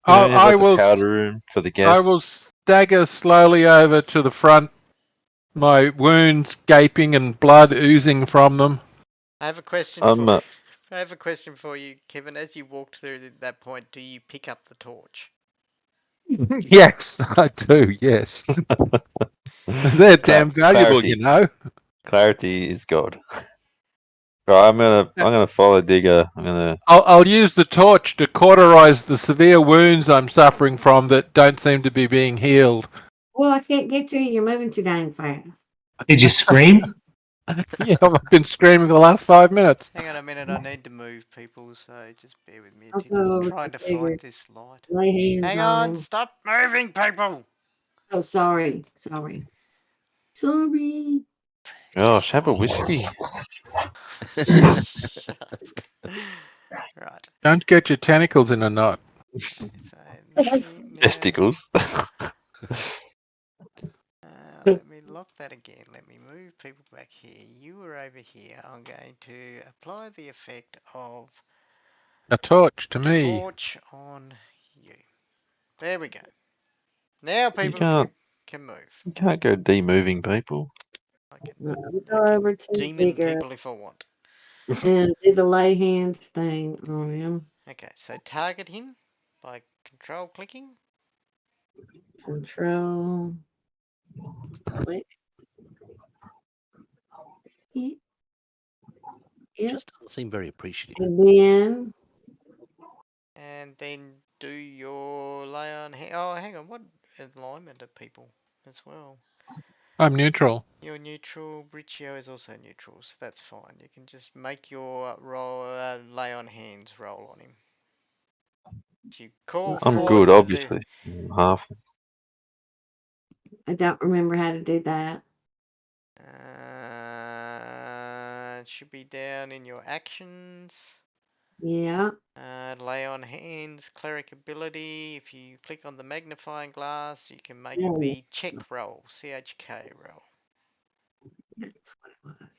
have I like the will. powder room for the I guests. will stagger slowly over to the front. My wounds gaping and blood oozing from them. I have a question I'm, for you, Kevin. As you walked through that point, do you pick up the torch? Yes, I do. Yes, they're damn valuable, clarity. Clarity is God. Right, I'm gonna follow Digger. I'll use the torch to cauterize the severe wounds I'm suffering from that don't seem to be being healed. Well, I can't get to you. You're moving too dang fast. Did you scream? Yeah, I've been screaming for the last 5 minutes. Hang on a minute, I need to move people, so just bear with me. I'll go over Trying to Digger, find this light. lay hands Hang on on, him. stop moving people! Oh, sorry. Gosh, have a whiskey. Right. Don't get your tentacles in a knot. So let me now, Testicles. let me lock that again. Let me move people back here. You were over here. I'm going to apply the effect of A torch to me. torch on you. There we go. Now people can move. You can't go demoving people. I can Go over to demon Digger people if I want. and do the lay hands thing on him. Okay, so target him by control clicking. Control. Click. Yeah. Just doesn't seem very appreciative. And then do your lay on hand. Oh, hang on. What alignment are people as well? I'm neutral. You're neutral. Briccio is also neutral, so that's fine. You can just make your roll, lay on hands roll on him. So you call I'm forth good, obviously. Half. I don't remember how to do that. It should be down in your actions. Yeah. Lay on hands, cleric ability. If you click on the magnifying glass, you can make Oh. the check roll, CHK roll. That's what it was.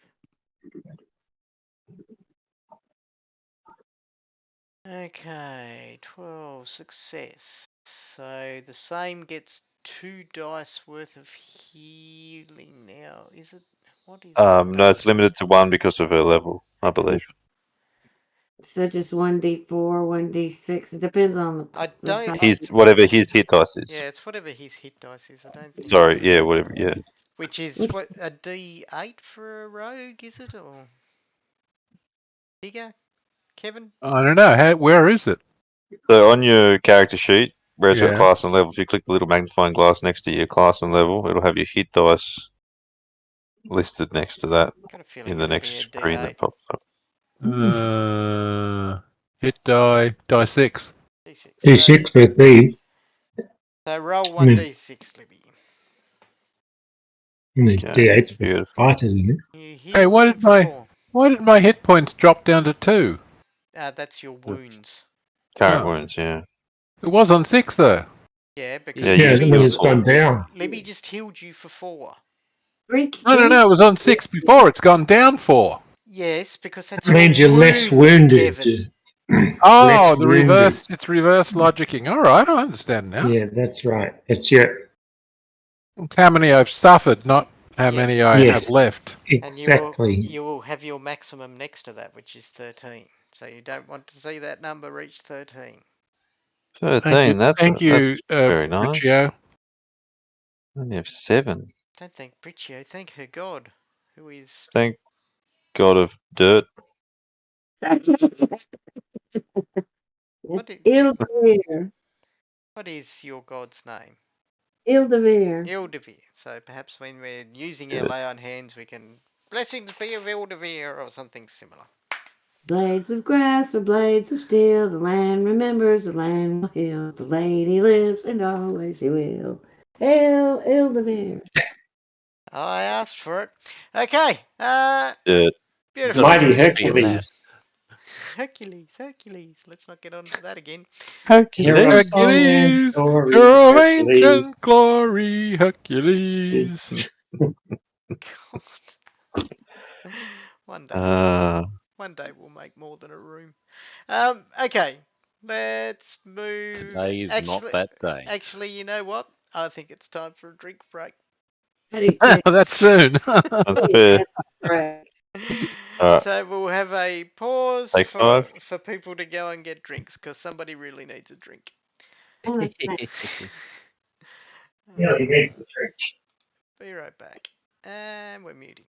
Okay, 12 success. So the same gets 2 dice worth of healing now. Is it? What is it? No, it's limited to 1 because of her level, I believe. So just 1d4, 1d6. It depends on the. I don't. Whatever his hit dice is. Yeah, it's whatever his hit dice is. I don't think. Sorry, yeah, whatever, yeah. Which is what, a D8 for a rogue, is it, or bigger, Kevin? I don't know. Where is it? So on your character sheet, where it's got Yeah. class and level, if you click the little magnifying glass next to your class and level, it'll have your hit dice listed next to that Got a feeling in the it'll next be a screen D8. that pops up. Hit die 6. D6. D6 for a thief. So roll 1d6, Libby. And the Okay, D8's for beautiful. fighters, isn't it? You heal Hey, why them did for 4. my hit points drop down to 2? That's your wounds. Current Oh. wounds, yeah. It was on 6 though. Yeah, because Yeah, Yeah, you that healed means it's four. gone down. Libby just healed you for 4. No. It was on 6 before. It's gone down 4. Yes, because that's That your means you're less movement, wounded. Kevin. Oh, Less the wounded. reverse. It's reverse logicking. All right, I understand now. Yeah, that's right. It's your It's how many I've suffered, not how Yeah. many I have yes, left. And exactly. you will have your maximum next to that, which is 13. So you don't want to see that number reach 13. 13. That's very nice. Riccio. I only have 7. Don't thank Briccio, thank her God, who is. Thank God of dirt. What is, Ildavir. what is your God's name? Ildavir. Ildavir. So perhaps when we're using our Dirt. lay on hands, we can. Blessings be of Ildavir or something similar. Blades of grass or blades of steel, the land remembers, the land will heal. The lady lives and always he will. Hail, Ildavir. I asked for it. Okay. Dirt. Beautiful. got a Mighty GP in that. Hercules. Hercules. Let's not get onto that again. Hero Hercules. song and Hercules, story. hero of Hercules. ancient glory, Hercules. God. One day. Uh, One day we'll make more than a room. Okay. Let's move. Today is not that day. Actually, you know what? I think it's time for a drink break. How do you say? That soon. that's fair. Right. Alright, So we'll have a pause take 5. for people to go and get drinks because somebody really needs a drink. Yeah, he makes the church. Be right back. And we're muting.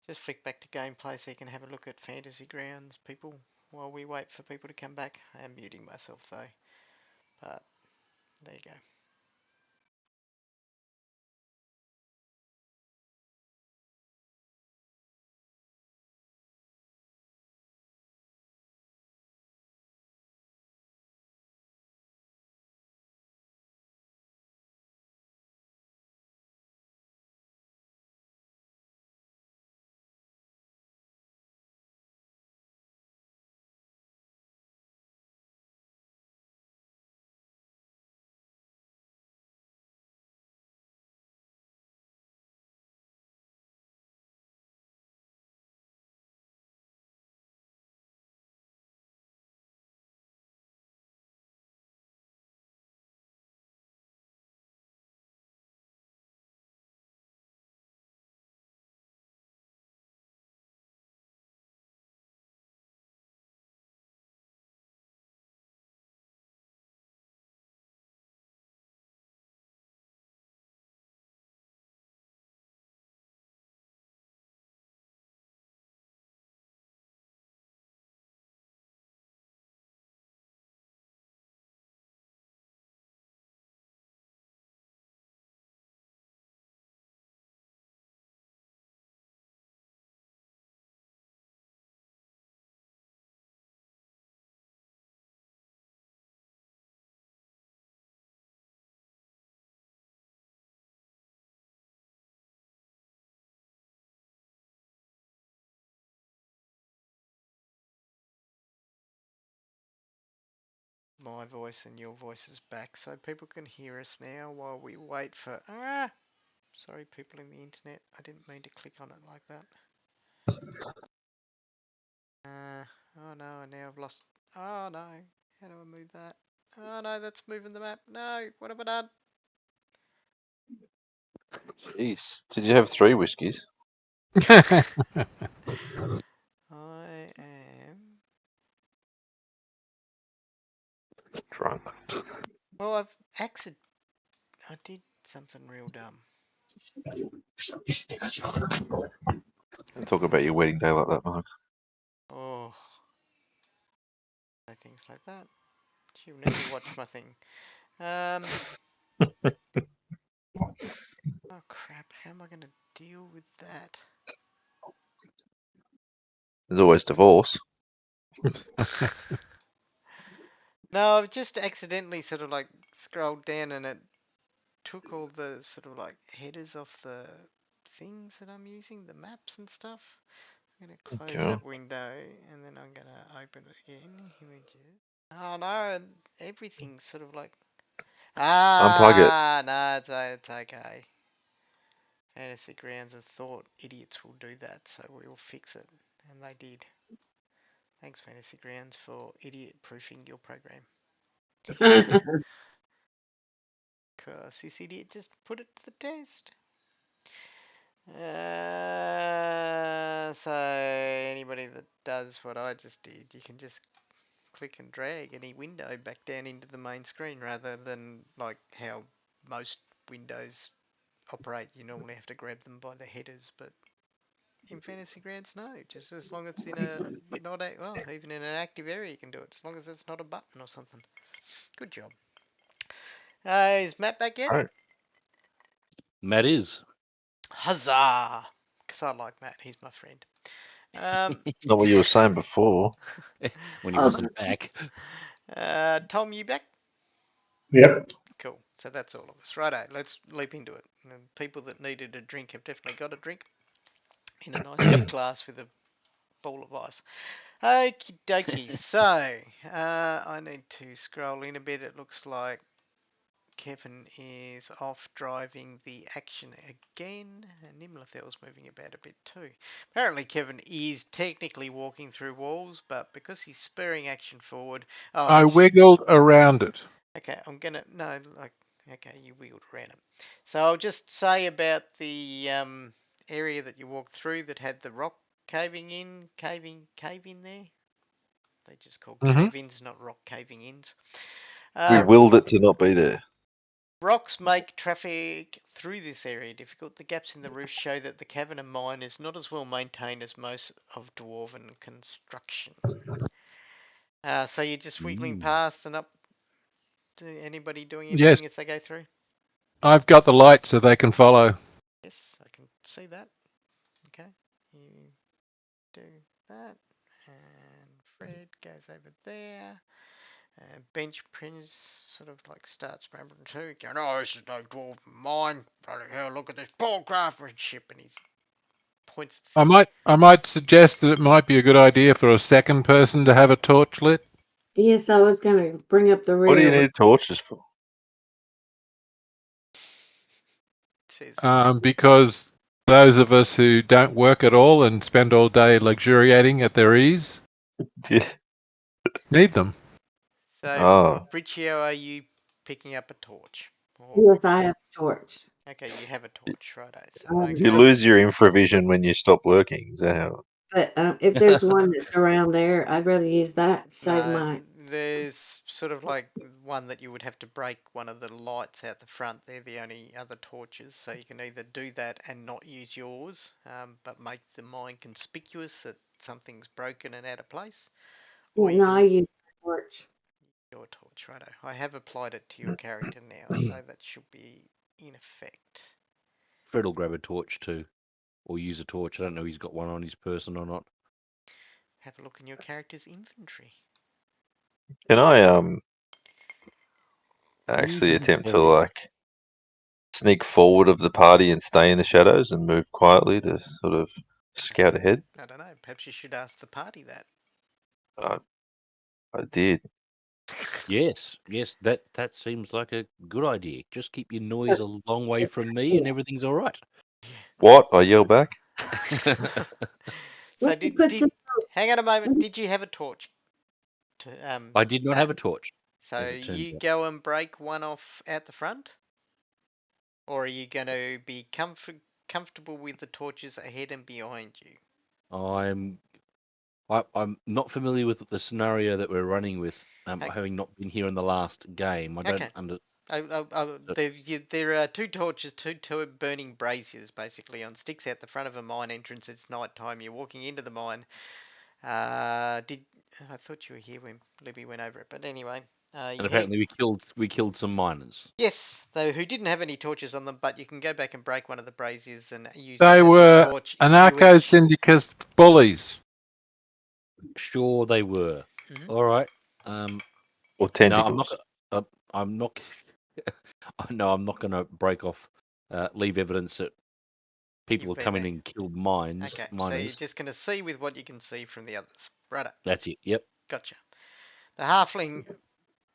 just flick back to gameplay so you can have a look at Fantasy Grounds, people, while we wait for people to come back. I am muting myself though, but there you go. My voice and your voice is back, so people can hear us now while we wait for. Sorry, people in the internet. I didn't mean to click on it like that. Oh no, now I've lost. Oh no, how do I move that? Oh no, that's moving the map. No, what have I done? Jeez, did you have 3 whiskies? I am. Drunk. Well, I did something real dumb. Don't talk about your wedding day like that, Mark. Oh, things like that. She'll never watch my thing. Oh crap! How am I gonna deal with that? There's always divorce. No, I've just accidentally sort of like scrolled down and it took all the sort of like headers off the things that I'm using, the maps and stuff. I'm gonna close Okay. that window and then I'm gonna open it again. Images. Oh no, everything's sort of like. Unplug it. No, it's okay. Fantasy Grounds have thought idiots will do that, so we will fix it, and they did. Thanks, Fantasy Grounds, for idiot-proofing your program. Cause this idiot just put it to the test. So anybody that does what I just did, you can just click and drag any window back down into the main screen rather than like how most windows operate. You normally have to grab them by the headers, but in Fantasy Grounds, no. Just as long as it's in a not a well, even in an active area, you can do it. As long as it's not a button or something. Good job. Is Matt back yet? Right. Matt is. Huzzah! Because I like Matt. He's my friend. It's not what you were saying before. When he wasn't back. Tom, you back? Yep. Cool. So that's all of us. Righto, let's leap into it. And people that needed a drink have definitely got a drink in a nice big glass with a ball of ice. Okie dokie. So, I need to scroll in a bit. It looks like Kevin is off driving the action again, and Nimlathel's moving about a bit too. Apparently Kevin is technically walking through walls, but because he's spurring action forward... Oh, I wiggled around it. okay, okay, you wiggled around it. So I'll just say about the area that you walked through that had the rock caving in there. They just call cave-ins, not rock caving ins. We willed it to not be there. Rocks make traffic through this area difficult. The gaps in the roof show that the Taverna mine is not as well maintained as most of dwarven construction. So you're just wiggling past and up. Anybody doing anything Yes, as they go through? I've got the light so they can follow. Yes, I can see that. Okay, you do that, and Fred goes over there. Bench Prince sort of like starts rambling too, going, "Oh, this is no dwarf mine. Bloody hell, look at this poor craftsmanship," and he points. I might suggest that it might be a good idea for a second person to have a torch lit. Yes, I was going to bring up the rear. What do you need torches for? Because those of us who don't work at all and spend all day luxuriating at their ease Yeah. need them. So, Oh. Briccio, are you picking up a torch? Yes, I have a torch. Okay, you have a torch, righto. So You lose your infravision when you stop working. Is that how? But if there's one that's around there, I'd rather use that to save my. There's sort of like one that you would have to break one of the lights out the front. They're the only other torches, so you can either do that and not use yours, but make the mine conspicuous that something's broken and out of place. Or you No, I can use the torch. your torch, righto. I have applied it to your character now, so that should be in effect. Fred will grab a torch too, or use a torch. I don't know if he's got one on his person or not. Have a look in your character's inventory. Can I actually attempt to like sneak forward of the party and stay in the shadows and move quietly to sort of scout ahead? I don't know. Perhaps you should ask the party that. I did. Yes, that seems like a good idea. Just keep your noise a long way from me, and everything's all right. What? I yell back. So Let me put did some- hang on a moment. Did you have a torch? I did not Matt? have a torch. So as it turns you out. go and break one off at the front, or are you going to be comfortable with the torches ahead and behind you? I'm not familiar with the scenario that we're running with. Okay. Having not been here in the last game, I don't Okay. There are two torches, two burning braziers, basically on sticks out the front of a mine entrance. It's night time. You're walking into the mine. I thought you were here when Libby went over it, but anyway. And apparently we killed some miners. Yes, though who didn't have any torches on them, but you can go back and break one of the braziers and use They it as a were torch. anarcho syndicate bullies. Sure, they were. Mhm. All right. Or No, I'm not. tentacles. I'm not. No, I'm not going to break off. Leave evidence that people You've have been come in there. and killed Okay, so you're miners. just going to see with what you can see from the others. Righto, That's it. Yep. gotcha. The halfling,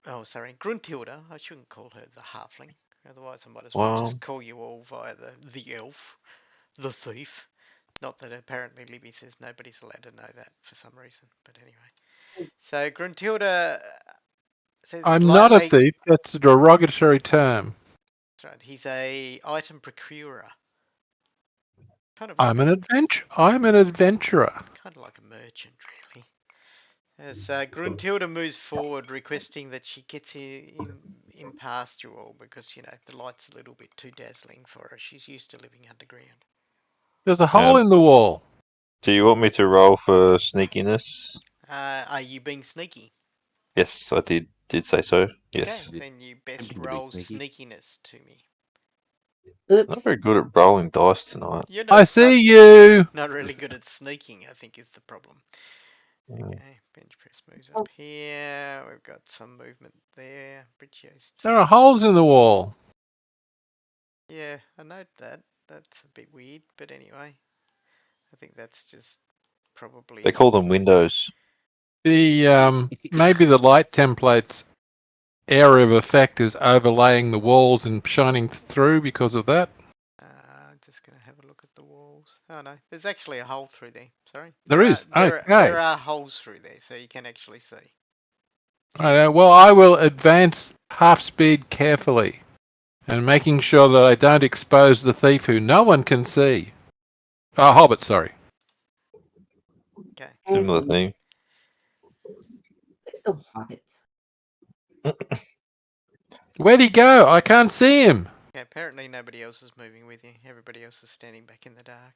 oh sorry, Gruntilda, I shouldn't call her the halfling, otherwise I might as well Wow. just call you all via the elf, the thief. Not that apparently Libby says nobody's allowed to know that for some reason, but anyway. So Gruntilda says I'm not a politely, thief. That's a derogatory term. that's right, he's a item procurer. Kind of like I'm an adventurer. kind of like a merchant, really. As Gruntilda moves forward, requesting that she gets in past you all because, you know, the light's a little bit too dazzling for her. She's used to living underground. There's a hole in the wall. Do you want me to roll for sneakiness? Are you being sneaky? Yes, I did say so. Yes. Okay, then you best Tempting to be roll sneaky. sneakiness to me. I'm Oops. not very good at rolling dice tonight. You're I not, see you. not really good at sneaking, I think is the problem. Okay, bench press moves up here. We've got some movement there. Bridgio's There are holes in the wall. Yeah, I note that. That's a bit weird, but anyway. I think that's just probably... They call them windows. The maybe the light template's area of effect is overlaying the walls and shining through because of that. Just going to have a look at the walls. Oh no, there's actually a hole through there. Sorry. There is. There Okay. are holes through there, so you can actually see. Well, I will advance half speed carefully and making sure that I don't expose the thief who no one can see. Oh, Hobbit, sorry. Okay. Similar thing. There's no hobbits. Where'd he go? I can't see him. Yeah, apparently nobody else is moving with you. Everybody else is standing back in the dark.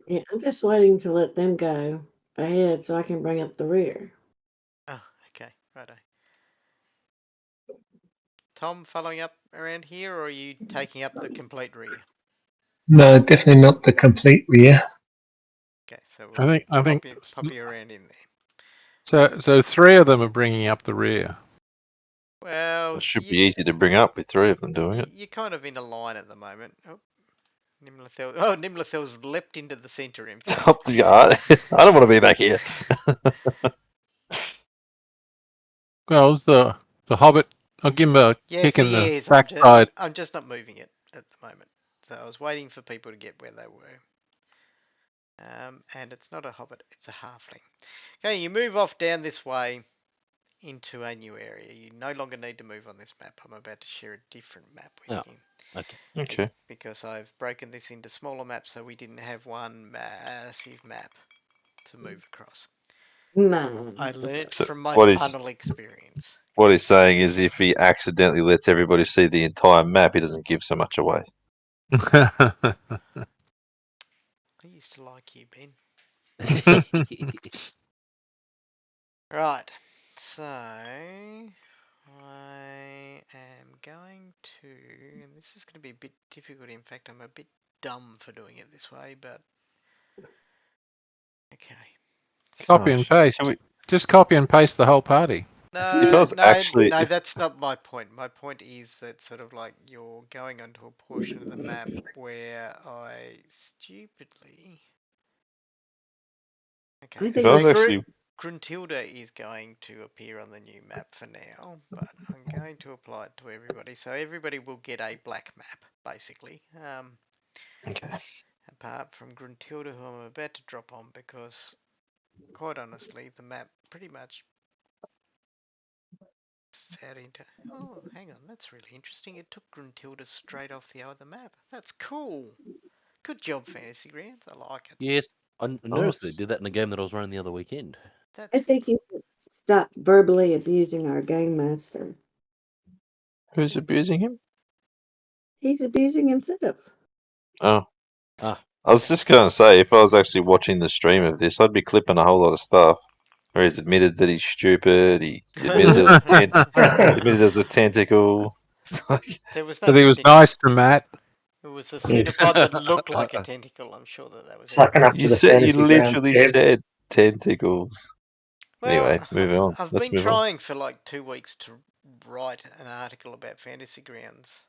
Yeah, I'm just waiting to let them go ahead so I can bring up the rear. Oh, okay, righto. Tom, following up around here, or are you taking up the complete rear? No, definitely not the complete rear. Okay, so I we'll think pop you around in there. so. 3 of them are bringing up the rear. Well, It should be easy to bring up with 3 of them doing it. you're kind of in a line at the moment. Oh, Nimlothel's leapt into the centre, in fact. I don't want to be back here. Well, it's the Hobbit. I'll give him a Yes, kick in he the is. backside. I'm just not moving it at the moment. So I was waiting for people to get where they were. And it's not a hobbit, it's a halfling. Okay, you move off down this way into a new area. You no longer need to move on this map. I'm about to share a different map with Oh. you. Okay. Okay. Because I've broken this into smaller maps so we didn't have one massive map to move across. I learnt So from my what is funnel experience. what he's saying is if he accidentally lets everybody see the entire map, he doesn't give so much away. I used to like you, Ben. Right, so I am going to, and this is going to be a bit difficult. In fact, I'm a bit dumb for doing it this way, but okay. Copy and Gosh. paste. Just copy and paste the whole party. If I was actually, No, if, that's not my point. My point is that sort of like you're going onto a portion of the map where I stupidly. Okay, I if I think was so actually, Gruntilda is going to appear on the new map for now, but I'm going to apply it to everybody. So everybody will get a black map, basically. okay. Apart from Gruntilda, who I'm about to drop on because, quite honestly, the map pretty much sat into. Oh, hang on, that's really interesting. It took Gruntilda straight off the other map. That's cool. Good job, Fantasy Grounds. I like it. Yes, I noticed they Nice. did that in a game that I was running the other weekend. That's I think you should stop verbally abusing our game master. Who's abusing him? He's abusing himself. Oh, Ah, I was just going to say, if I was actually watching the stream of this, I'd be clipping a whole lot of stuff. Where he's admitted that he's stupid. He admitted there was admitted there's a tentacle. It's like, There was no But he was tentacle. nice to Matt. It was a Yes. pseudopod that looked like a tentacle. I'm sure that was it. Sucking up to the you fantasy grounds, literally Kev. said tentacles. Well, Anyway, moving on. I've Let's been move on. trying for like 2 weeks to write an article about Fantasy Grounds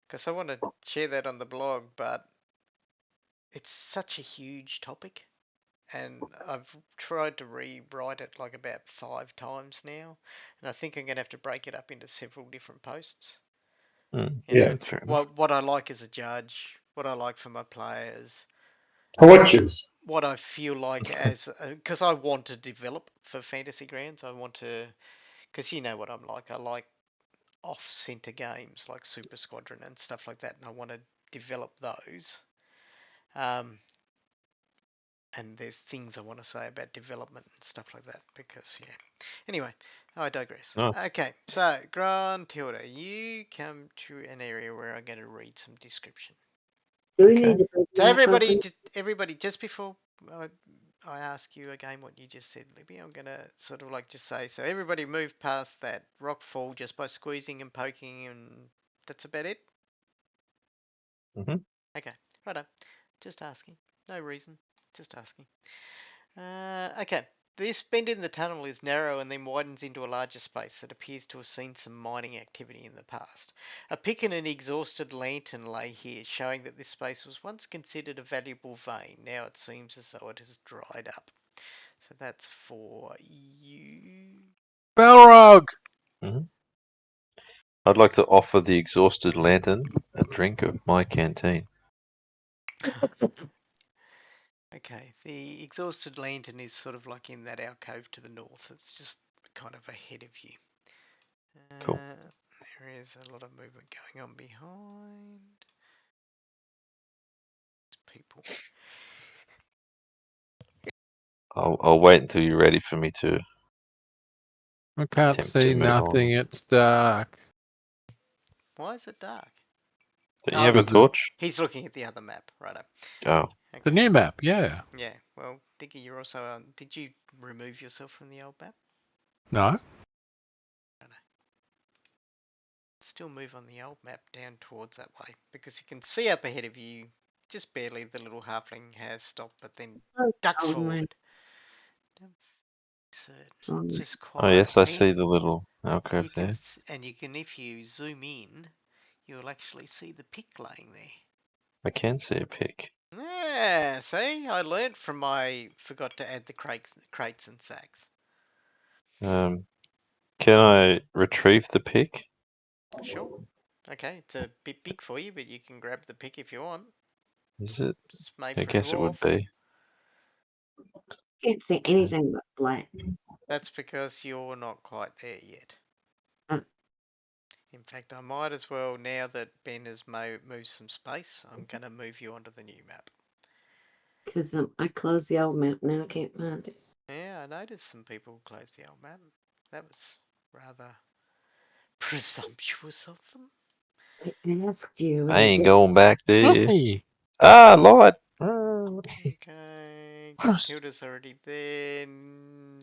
because I want to share that on the blog, but it's such a huge topic, and I've tried to rewrite it like about 5 times now, and I think I'm going to have to break it up into several different posts. Mm, You Yeah. know, fair enough. what I like as a judge, what I like for my players, Torches. what I feel like as because I want to develop for Fantasy Grounds. I want to because you know what I'm like. I like off-center games like Super Squadron and stuff like that, and I want to develop those. Um, and there's things I want to say about development and stuff like that because yeah. Anyway, I digress. Nice. Okay, so Gruntilda, you come to an area where I'm going to read some description. Do we Okay. need to break So the map open? everybody, just before I ask you again what you just said, Libby, I'm gonna sort of like just say, so everybody move past that rock fall just by squeezing and poking, and that's about it. Mhm. Okay, righto. Just asking. No reason. Just asking. Okay. This bend in the tunnel is narrow and then widens into a larger space that appears to have seen some mining activity in the past. A pick and an exhausted lantern lay here, showing that this space was once considered a valuable vein. Now it seems as though it has dried up. So that's for you. Balrog! I'd like to offer the exhausted lantern a drink of my canteen. Okay, the exhausted lantern is sort of like in that alcove to the north. It's just kind of ahead of you. Cool. There is a lot of movement going on behind people. I'll wait until you're ready for me to I can't attempt see to move nothing. on. It's dark. Why is it dark? Don't you have a Because it's- torch? He's looking at the other map, righto. Oh. The new map, yeah. Yeah, well, Diggy, you're also. Did you remove yourself from the old map? No? Still move on the old map down towards that way because you can see up ahead of you, just barely, the little halfling has stopped, but then ducks Oh, man. forward. Sorry. Just Oh yes, I quietly. see the little You alcove can, there. and you can, if you zoom in, you'll actually see the pick laying there. I can see a pick. Yeah, see, I learnt from my forgot to add the crates and sacks. Can I retrieve the pick? Sure. Okay, it's a bit big for you, but you can grab the pick if you want. Is it? It's made I for a guess it would dwarf. be. Can't see anything but black. That's because you're not quite there yet. Oh. In fact, I might as well, now that Ben has moved some space, I'm going to move you onto the new map. Because I closed the old map. Now I can't find it. Yeah, I noticed some people closed the old map. That was rather presumptuous of them. I asked you. I and ain't you going back there. Hey! Ah, light. Ah. Okay, Yes. Tilda's already there.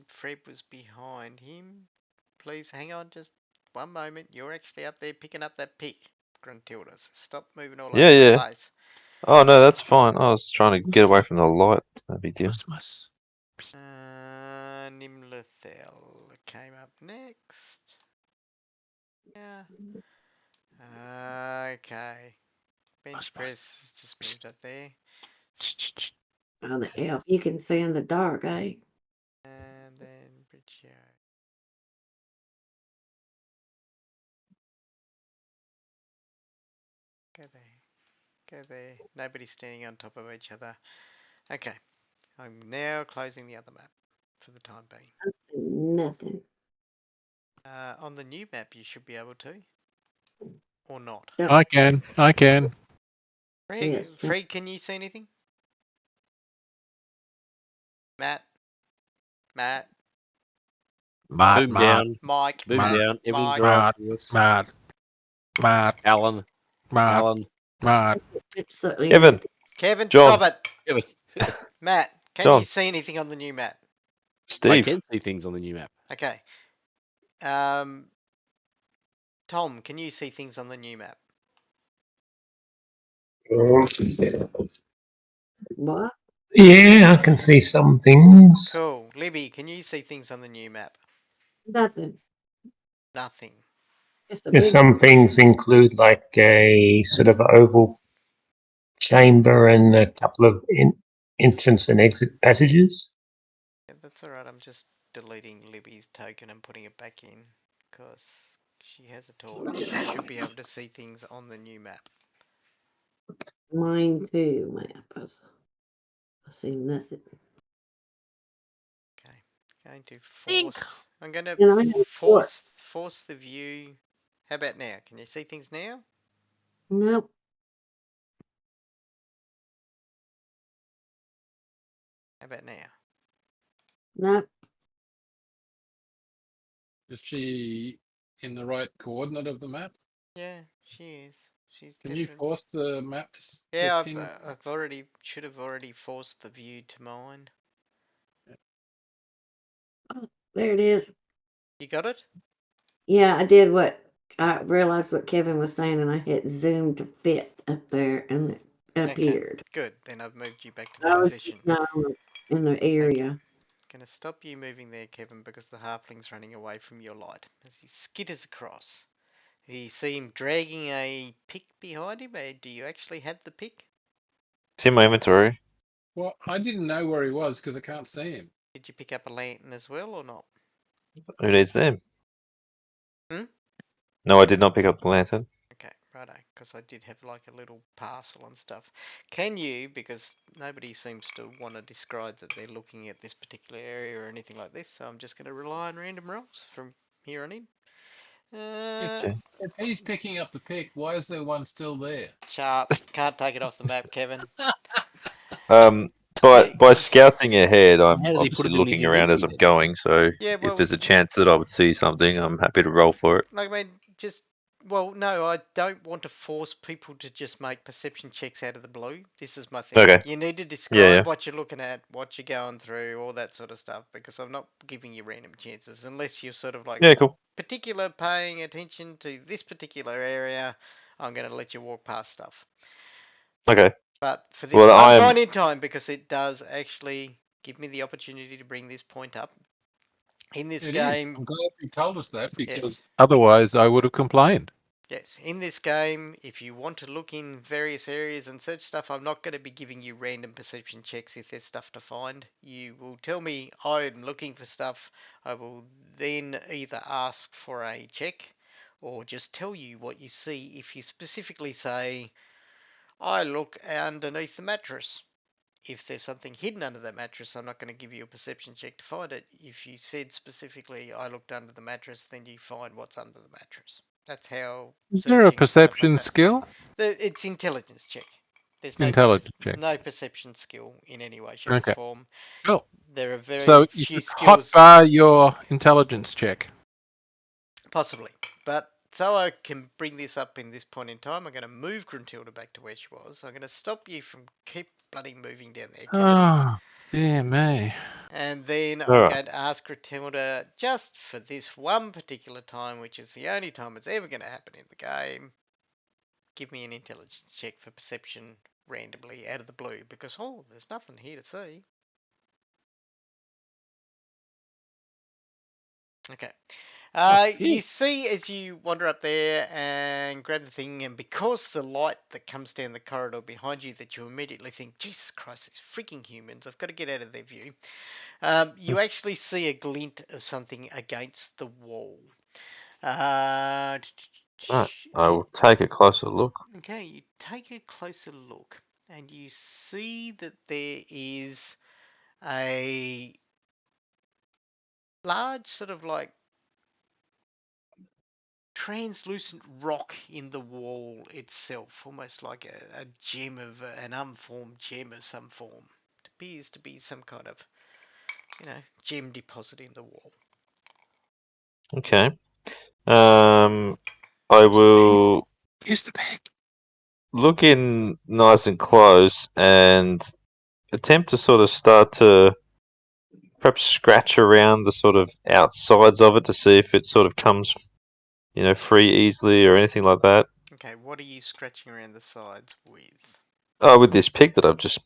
Fred was behind him. Please hang on just one moment. You're actually up there picking up that pick, Gruntilda. So stop moving all Yeah, over the yeah. place. Oh no, that's fine. I was trying to get away from the light. No big deal. Christmas. Nimlethel came up next. Yeah. Okay. Bench press just moved up there. Oh, the elf. You can see in the dark, eh? And then Briccio. Go there. Go there. Nobody's standing on top of each other. Okay. I'm now closing the other map for the time being. I see nothing. On the new map, you should be able to. Or not. I can. Yes. Fred, can you see anything? Matt? Mart, Boom Mart, down. Mike? Boom Matt? down. Everything's Mike? alright. Yes. Mart, Alan. Mart. Absolutely Kevin, nothing. Kevin, John. stop it! Yes. Matt, can John. you see anything on the new map? I Steve. can see things on the new map. Okay. Tom, can you see things on the new map? What? Yeah, I can see some things. Cool. Libby, can you see things on the new map? Nothing. Nothing. Just a There's big. some things include like a sort of oval chamber and a couple of entrance and exit passages. Yeah, that's alright. I'm just deleting Libby's token and putting it back in because she has a torch. She should be able to see things on the new map. Mine too, map. I see nothing. Okay. Going to force. I'm going to And I have force the view. How about now? Can you see things now? Nope. How about now? Nope. Is she in the right coordinate of the map? Yeah, she is. She's Can you definitely. force the map to Yeah, ping? I've already should have already forced the view to mine. Oh, there it is. You got it? Yeah, I did what I realized what Kevin was saying, and I hit zoom to fit up there, and it appeared. Good. Then I've moved you back to the I was position. just not in the area. Gonna stop you moving there, Kevin, because the halfling's running away from your light as he skitters across. You see him dragging a pick behind him. Do you actually have the pick? It's in my inventory. Well, I didn't know where he was because I can't see him. Did you pick up a lantern as well or not? Who needs them? Hmm? No, I did not pick up the lantern. Okay, righto, because I did have like a little parcel and stuff. Can you, because nobody seems to want to describe that they're looking at this particular area or anything like this, so I'm just going to rely on random rolls from here on in. Okay. If he's picking up the pick, why is there one still there? Sharp, can't take it off the map, Kevin. But by Yeah. scouting ahead, I'm How did he put obviously it in his looking around as inventory I'm then? going. So Yeah, if well, there's a chance that I would see something, I'm happy to roll for it. like, I mean, just Well, no, I don't want to force people to just make perception checks out of the blue. This is my thing. Okay. You need to Yeah, describe yeah. what you're looking at, what you're going through, all that sort of stuff, because I'm not giving you random chances unless you're sort of like Yeah, cool. particular paying attention to this particular area. I'm going to let you walk past stuff. Okay. But for this Well, one I am. point in time, because it does actually give me the opportunity to bring this point up in this It is. game. I'm glad you told us that Yes. because otherwise I would have complained. Yes, in this game, if you want to look in various areas and search stuff, I'm not going to be giving you random perception checks if there's stuff to find. You will tell me I'm looking for stuff. I will then either ask for a check or just tell you what you see. If you specifically say, I look underneath the mattress. If there's something hidden under that mattress, I'm not going to give you a perception check to find it. If you said specifically, I looked under the mattress, then you find what's under the mattress. That's how Is there a searching and stuff like perception that. skill? It's intelligence check. There's Intelligence check. no perception skill in any way, shape, or Okay. form. Cool. There are very So you few should skills, hotbar your intelligence check. possibly. But so I can bring this up in this point in time, I'm going to move Gruntilda back to where she was. I'm going to stop you from keep bloody moving down there, Kenneth. Oh, dear me. And then I'm Alright. going to ask Gruntilda, just for this one particular time, which is the only time it's ever going to happen in the game, give me an intelligence check for perception randomly out of the blue, because, oh, there's nothing here to see. Okay. You see as you wander up there and grab the thing, and because the light that comes down the corridor behind you, that you immediately think, Jesus Christ, it's freaking humans, I've got to get out of their view. You actually see a glint of something against the wall. Right. I will take a closer look. Okay, you take a closer look, and you see that there is a large sort of like translucent rock in the wall itself, almost like a gem of an unformed gem of some form. It appears to be some kind of, gem deposit in the wall. Okay. I will Use the bag. look in nice and close and attempt to sort of start to perhaps scratch around the sort of outsides of it to see if it sort of comes, free easily or anything like that. Okay, what are you scratching around the sides with? Oh, with this pick that I've just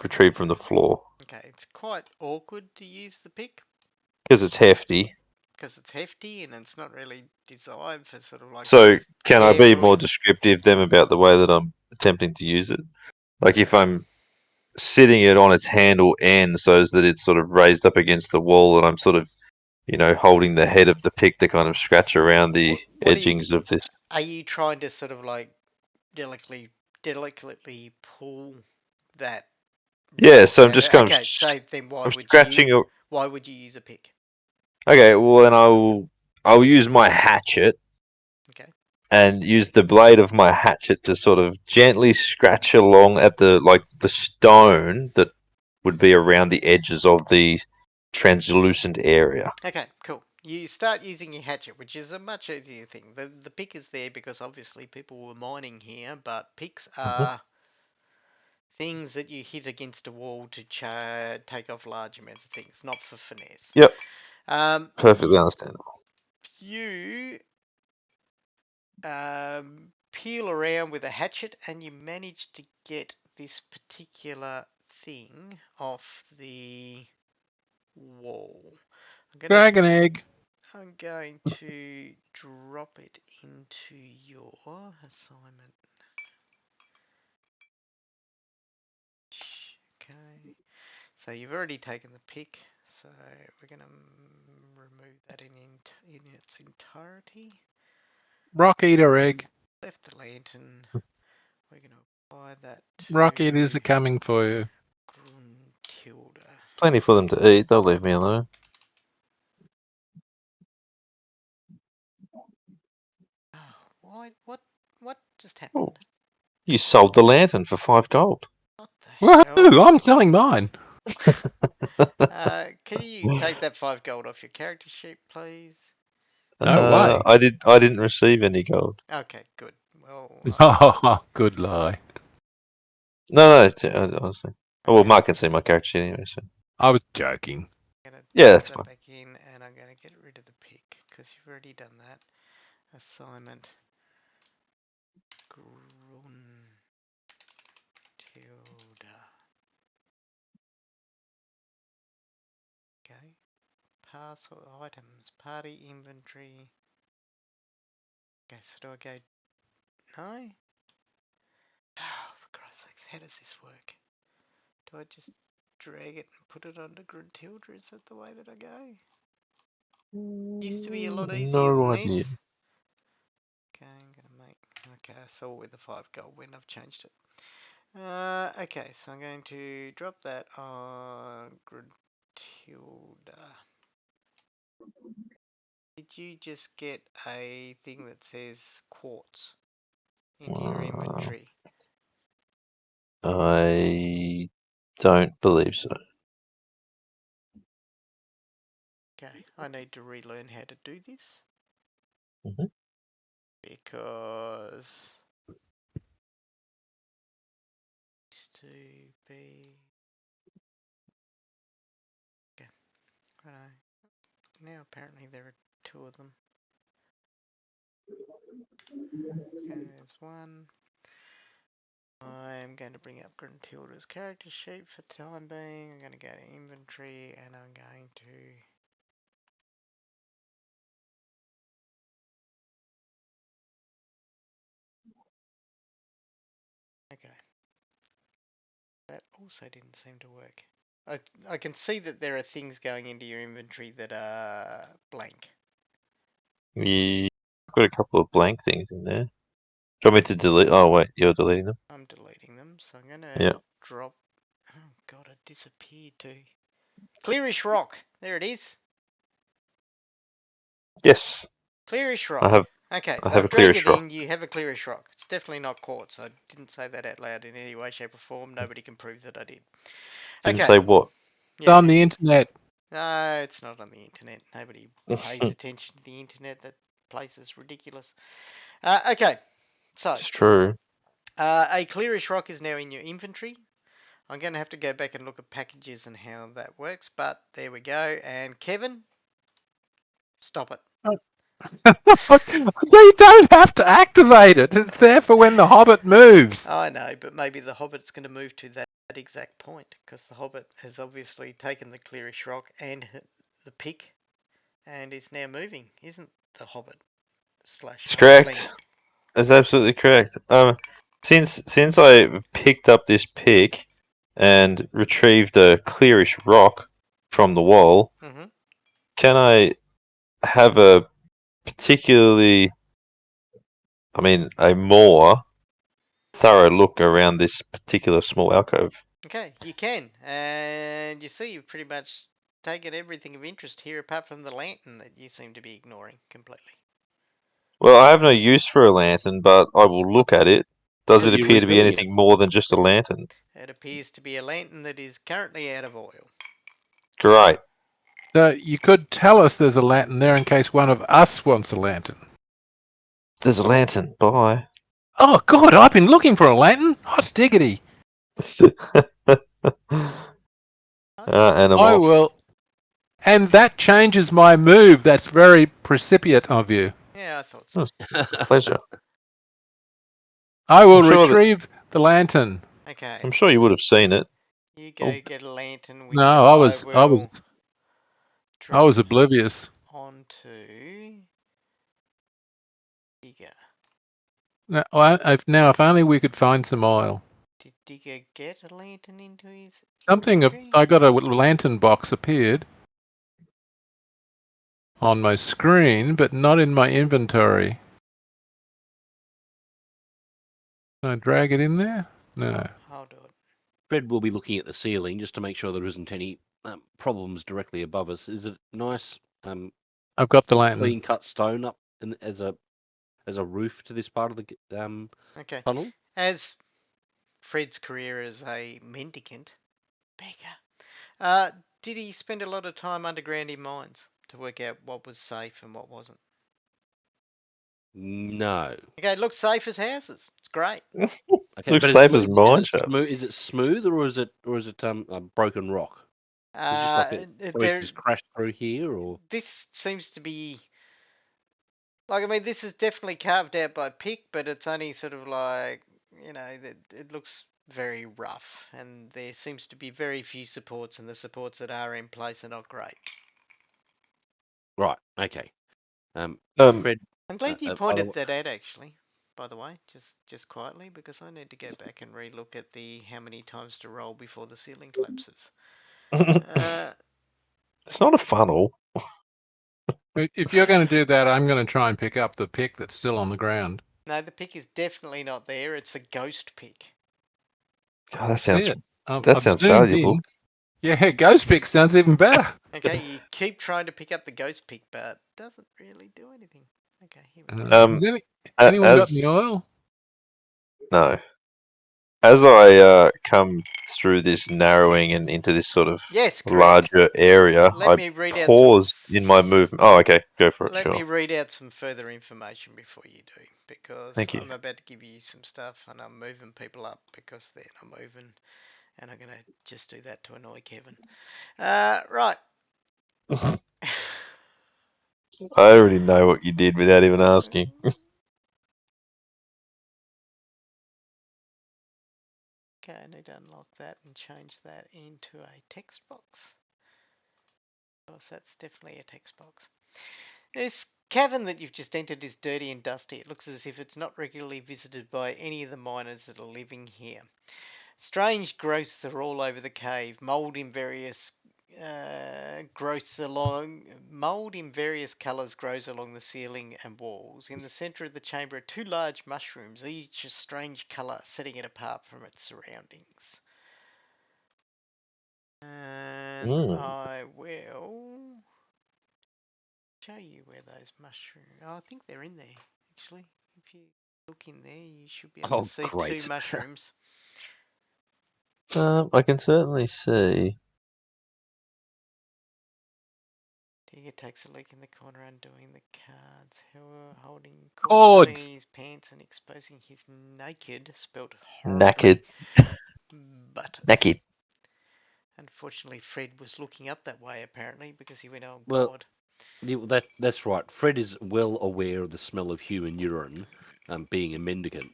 retrieved from the floor Okay, it's quite awkward to use the pick because it's hefty. because it's hefty and it's not really designed for sort of like So just can I be more carefully. descriptive then about the way that I'm attempting to use it? Like if I'm sitting it on its handle end so that it's sort of raised up against the wall and I'm sort of, holding the head of the pick to kind of scratch around the What do you, edgings of this. are you trying to sort of like delicately pull that Yeah, rock so I'm out? just kind of Okay, so then I'm scratching it. why would you use a pick? Okay, well then I'll use my hatchet Okay. and use the blade of my hatchet to sort of gently scratch along at the stone that would be around the edges of the translucent area. Okay, cool. You start using your hatchet, which is a much easier thing. The pick is there because obviously people were mining here, but picks are things that you hit against a wall to take off large amounts of things, not for finesse. Yep, Um, perfectly understandable. you peel around with a hatchet and you manage to get this particular thing off the wall. Dragon egg. I'm going to drop it into your assignment. Okay. So you've already taken the pick, so we're going to remove that in its entirety. Rock eater egg. Left the lantern. We're going to apply that to Rock eaters are coming for you. Gruntilda. Plenty for them to eat. They'll leave me alone. Oh, what just Oh, happened? you sold the lantern for 5 gold. What the hell? Woohoo! I'm selling mine. Can you take that 5 gold off your character sheet, please? No way. I didn't receive any gold. Okay, good. Well, Oh, good lie. No, honestly. Oh, well, okay. Mark can see my character sheet anyway. So I was joking. I'm gonna yeah, drop that's that fine. back in, and I'm gonna get rid of the pick because you've already done that assignment. Gruntilda. Okay. Parcel items, party inventory. Okay, so do I go? No. Oh, for Christ's sakes, how does this work? Do I just drag it and put it under Gruntilda? Is that the way that I go? Used to be a lot easier than No idea. this. Okay, I'm gonna make. Okay, I saw where the 5 gold went. I've changed it. Okay, so I'm going to drop that on Gruntilda. Did you just get a thing that says quartz into your inventory? I don't believe so. Okay, I need to relearn how to do this Mhm. because used to be. Okay, right. Now apparently there are 2 of them. Okay, there's one. I'm going to bring up Gruntilda's character sheet for time being. I'm going to go to inventory and I'm going to. Okay. That also didn't seem to work. I can see that there are things going into your inventory that are blank. Yeah, I've got a couple of blank things in there. Do you want me to delete? Oh wait, you're deleting them. I'm deleting them, so I'm going Yeah. to drop. Oh god, it disappeared too. Clearish rock. There it is. Yes, Clearish I rock. have. Okay, I so have a I've dragged clearish it rock. in. You have a clearish rock. It's definitely not quartz. I didn't say that out loud in any way, shape, or form. Nobody can prove that I did. Didn't Okay. say what. It's Yeah. on the internet. No, it's not on the internet. Nobody pays attention to the internet. That place is ridiculous. Okay, so It's true. a clearish rock is now in your inventory. I'm going to have to go back and look at packages and how that works, but there we go. And Kevin, stop it. So you don't have to activate it. It's there for when the hobbit moves. I know, but maybe the Hobbit's going to move to that exact point because the Hobbit has obviously taken the clearish rock and the pick and is now moving, isn't the Hobbit slash It's Hobbitling? correct. That's absolutely correct. Since I picked up this pick and retrieved a clearish rock from the wall, Mm-hmm. can I have a particularly, I mean, a more thorough look around this particular small alcove? Okay, you can. And you see, you've pretty much taken everything of interest here apart from the lantern that you seem to be ignoring completely. Well, I have no use for a lantern, but I will look at it. Does Are it you appear to be refilling it? anything more than just a lantern? It appears to be a lantern that is currently out of oil. Great. So you could tell us there's a lantern there in case one of us wants a lantern. There's a lantern. Bye. Oh, God, I've been looking for a lantern. Hot diggity. And I'm I off. will. And that changes my move. That's very precipitate of you. Yeah, I thought so. Pleasure. I will I'm sure that retrieve the lantern. Okay, I'm sure you would have seen it. you Oh, go get a lantern, which No, I I will was drop oblivious. onto Digger. Now, if only we could find some oil. Did Digger get a lantern into his Something. inventory? I got a lantern box appeared on my screen, but not in my inventory. Can I drag it in there? No. I'll do it. Fred will be looking at the ceiling just to make sure there isn't any problems directly above us. Is it nice, I've got the lantern. clean cut stone up as a roof to this part of the Okay. tunnel? As Fred's career as a mendicant, beggar, did he spend a lot of time underground in mines to work out what was safe and what wasn't? No. Okay, it looks safe as houses. It's great. Okay, Looks but safe as mine shaft. is it smooth or is it a broken rock? It's just like somebody's There, just crashed through here, or this seems to be like, I mean, this is definitely carved out by pick, but it's only sort of like, it looks very rough, and there seems to be very few supports, and the supports that are in place are not great. right? Okay. Um, Fred, I'm glad you by the pointed way- that out, actually. By the way, just quietly, because I need to go back and relook at the how many times to roll before the ceiling collapses. Uh, it's not a funnel. If you're going to do that, I'm going to try and pick up the pick that's still on the ground. no, the pick is definitely not there. It's a ghost pick. Oh, I see it. that I've sounds zoomed valuable. in. Yeah, ghost pick sounds even better. Okay, you keep trying to pick up the ghost pick, but it doesn't really do anything. Okay, here we go. Um, Has anyone got any as oil? no, as I come through this narrowing and into this sort of Yes, correct. larger area, Let I me read out some. pause in my movement. Oh, okay, go for it. Let me Sure. read out some further information before you do, because Thank you. I'm about to give you some stuff, and I'm moving people up because they're not moving, and I'm gonna just do that to annoy Kevin. Right. I already know what you did without even asking. Okay, I need to unlock that and change that into a text box. Because that's definitely a text box. This cavern that you've just entered is dirty and dusty. It looks as if it's not regularly visited by any of the miners that are living here. Strange growths are all over the cave. Mold in various colours grows along the ceiling and walls. In the centre of the chamber are two large mushrooms, each a strange colour, setting it apart from its surroundings. And I will show you where those mushrooms. Oh, I think they're in there actually. If you look in there, you should be able to oh, see two great. mushrooms. I can certainly see. Digger takes a leak in the corner, undoing the cards. Holding Cords. his pants and exposing his naked, spelt Knackered. horribly, buttocks. Naked. Unfortunately, Fred was looking up that way apparently because he went, "Oh Well, God." that's right. Fred is well aware of the smell of human urine, being a mendicant.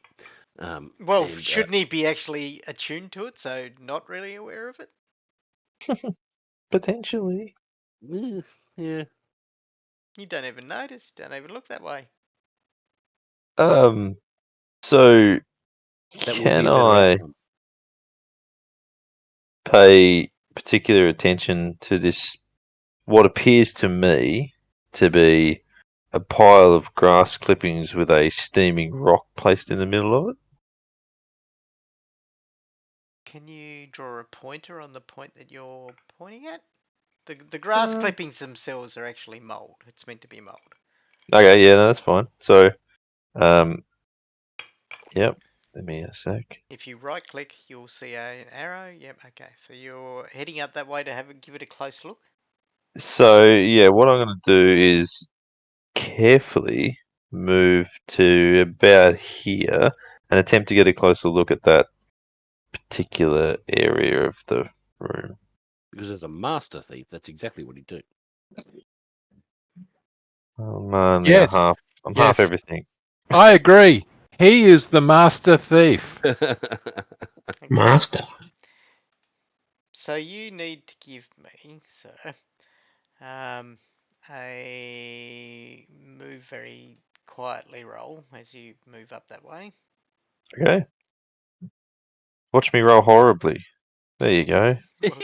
Well, And shouldn't he be actually attuned to it, so not really aware of it? Potentially. yeah, You don't even notice. You don't even look that way. So that would be can a better I outcome. pay particular attention to this, what appears to me to be a pile of grass clippings with a steaming rock placed in the middle of it? Can you draw a pointer on the point that you're pointing at? The grass Um, clippings themselves are actually mold. It's meant to be mold. Okay, yeah, no, that's fine. So, yep. Give me a sec. If you right click, you'll see an arrow. Yep, okay. So you're heading up that way to give it a close look. So, yeah, what I'm going to do is carefully move to about here and attempt to get a closer look at that particular area of the room. Because as a master thief, that's exactly what he'd do. I'm only a Yes. half. I'm half Yes. everything. I agree. He is the master thief. Okay. Master. So you need to give me, sir, a move very quietly roll as you move up that way. Okay. Watch me roll horribly. There you go. Well,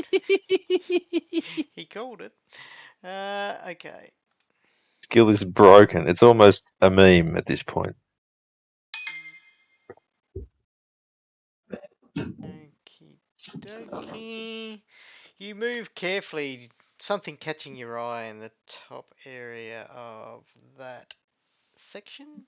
he called it. Okay. Skill is broken. It's almost a meme at this point. Okie dokie. You move carefully, something catching your eye in the top area of that section.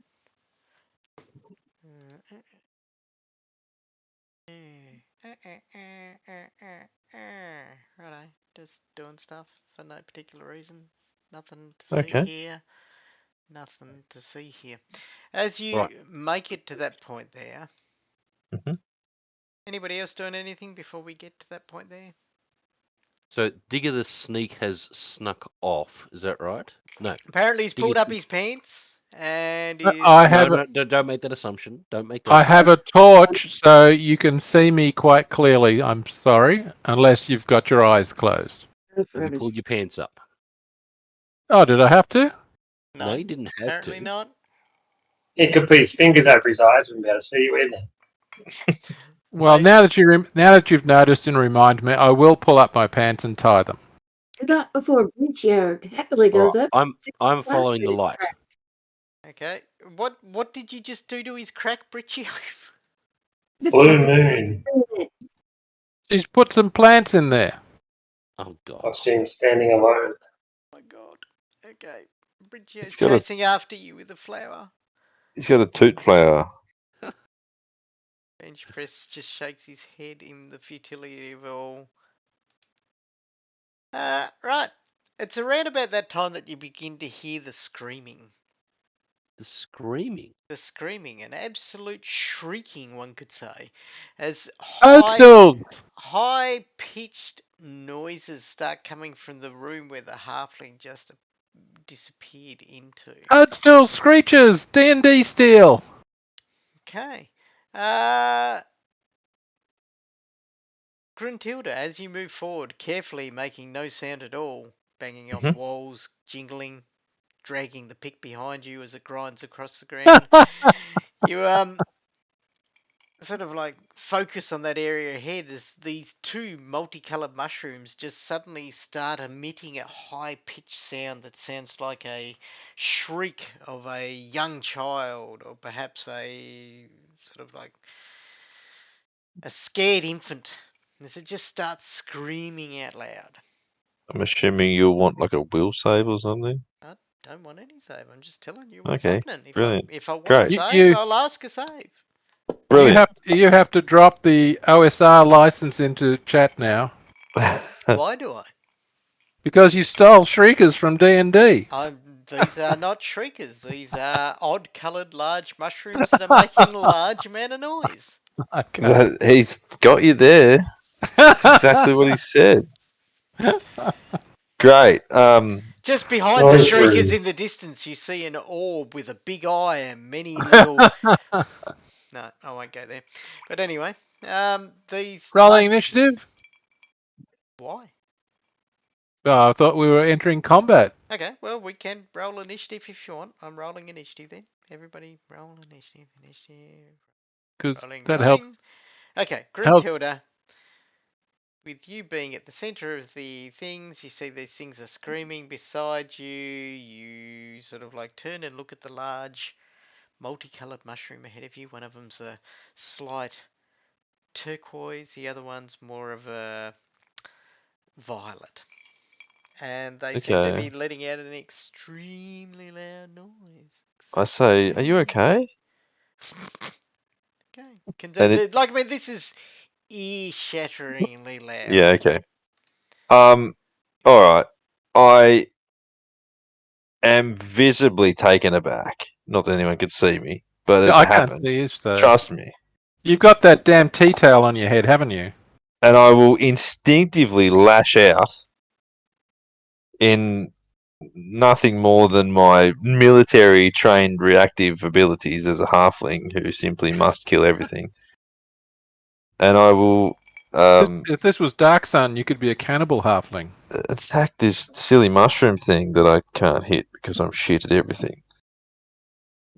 Righto, just doing stuff for no particular reason. Nothing to see Okay. here. Nothing to see here. As you Right. make it to that point there, Mhm. anybody else doing anything before we get to that point there? So Digger the Sneak has snuck off. Is that right? No. Apparently, he's Digger pulled up the- his pants and I is. have No, don't make that assumption. Don't make that I have assumption. a torch, so you can see me quite clearly. I'm sorry, unless you've got your eyes closed. Have you pulled your pants up? Oh, did I have to? No, No, you didn't have apparently to. not. He could put his fingers over his eyes and be able to see you in there. Well, now that you've noticed and remind me, I will pull up my pants and tie them. Not before Briccio happily All goes right. up. I'm following the light. Okay. What did you just do to his crack, Britchie? Blue moon. She's put some plants in there. Oh God. Watched him standing alone. Oh my god. Okay. Britchio's He's got a- chasing after you with a flower. He's got a toot flower. Bench press just shakes his head in the futility of it all. Right. It's around about that time that you begin to hear the screaming. The screaming. The screaming, an absolute shrieking, one could say, as Toadstools! high-pitched noises start coming from the room where the halfling just disappeared into. Toadstool screeches! D&D steel! Okay. Gruntilda, as you move forward, carefully making no sound at all, banging off Mhm. walls, jingling, dragging the pick behind you as it grinds across the ground. You sort of like focus on that area ahead as these two multicolored mushrooms just suddenly start emitting a high pitched sound that sounds like a shriek of a young child or perhaps a sort of like a scared infant as it just starts screaming out loud. I'm assuming you'll want like a will save or something. I don't want any save. I'm just telling you what's Okay, happening. brilliant. If I want a Great. save, I'll ask a save. Brilliant. You have to drop the OSR license into chat now Why do I? because you stole shriekers from D&D. These are not shriekers. These are odd-coloured large mushrooms that are making a large amount of noise. Okay. He's got you there. That's exactly what he said. Great. Just behind the Noise shriekers room. in the distance, you see an orb with a big eye and many little. No, I won't go there. But anyway, these. Rolling initiative? Why? Oh, I thought we were entering combat. Okay, well, we can roll initiative if you want. I'm rolling initiative then. Everybody roll initiative. Because Rolling, that helps. rolling. Okay, Helps. Gruntilda. With you being at the center of the things, you see these things are screaming beside you. You sort of like turn and look at the large multicolored mushroom ahead of you. One of them's a slight turquoise, the other one's more of a violet. And they seem to be Okay. letting out an extremely loud noise. I say, are you okay? Okay. And it, Like, I mean, this is ear-shatteringly loud. yeah, okay. All right. I am visibly taken aback. Not that anyone could see me, but Yeah, it I can't happened. see you, so. Trust me. You've got that damn tea towel on your head, haven't you? And I will instinctively lash out in nothing more than my military trained reactive abilities as a halfling who simply must kill everything. And I will If this was Dark Sun, you could be a cannibal halfling. attack this silly mushroom thing that I can't hit because I'm shit at everything,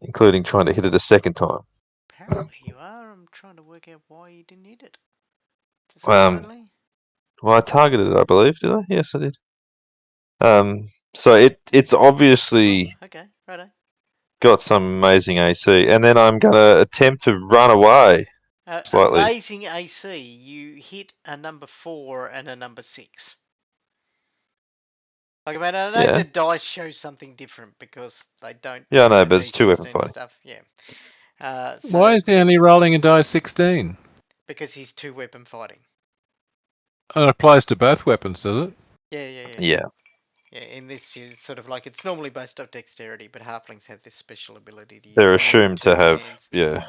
including trying to hit it a second time. Apparently you are. I'm trying to work out why you didn't hit it. Just Um, currently? well, I targeted it, I believe. Did I? Yes, I did. So it's obviously Okay, righto. got some amazing AC, and then I'm gonna attempt to run away slightly. Amazing AC. You hit a number 4 and a number 6. Like, I mean, I know Yeah, the dice show something different because they don't yeah, I have know, a but it's two weapon D16 fighting. stuff. Yeah. Why is he only rolling a die 16? Because he's 2-weapon fighting. It applies to both weapons, does it? Yeah. Yeah. Yeah, in this, you sort of like it's normally based off dexterity, but halflings have this special ability to use They're one of their assumed to two have hands.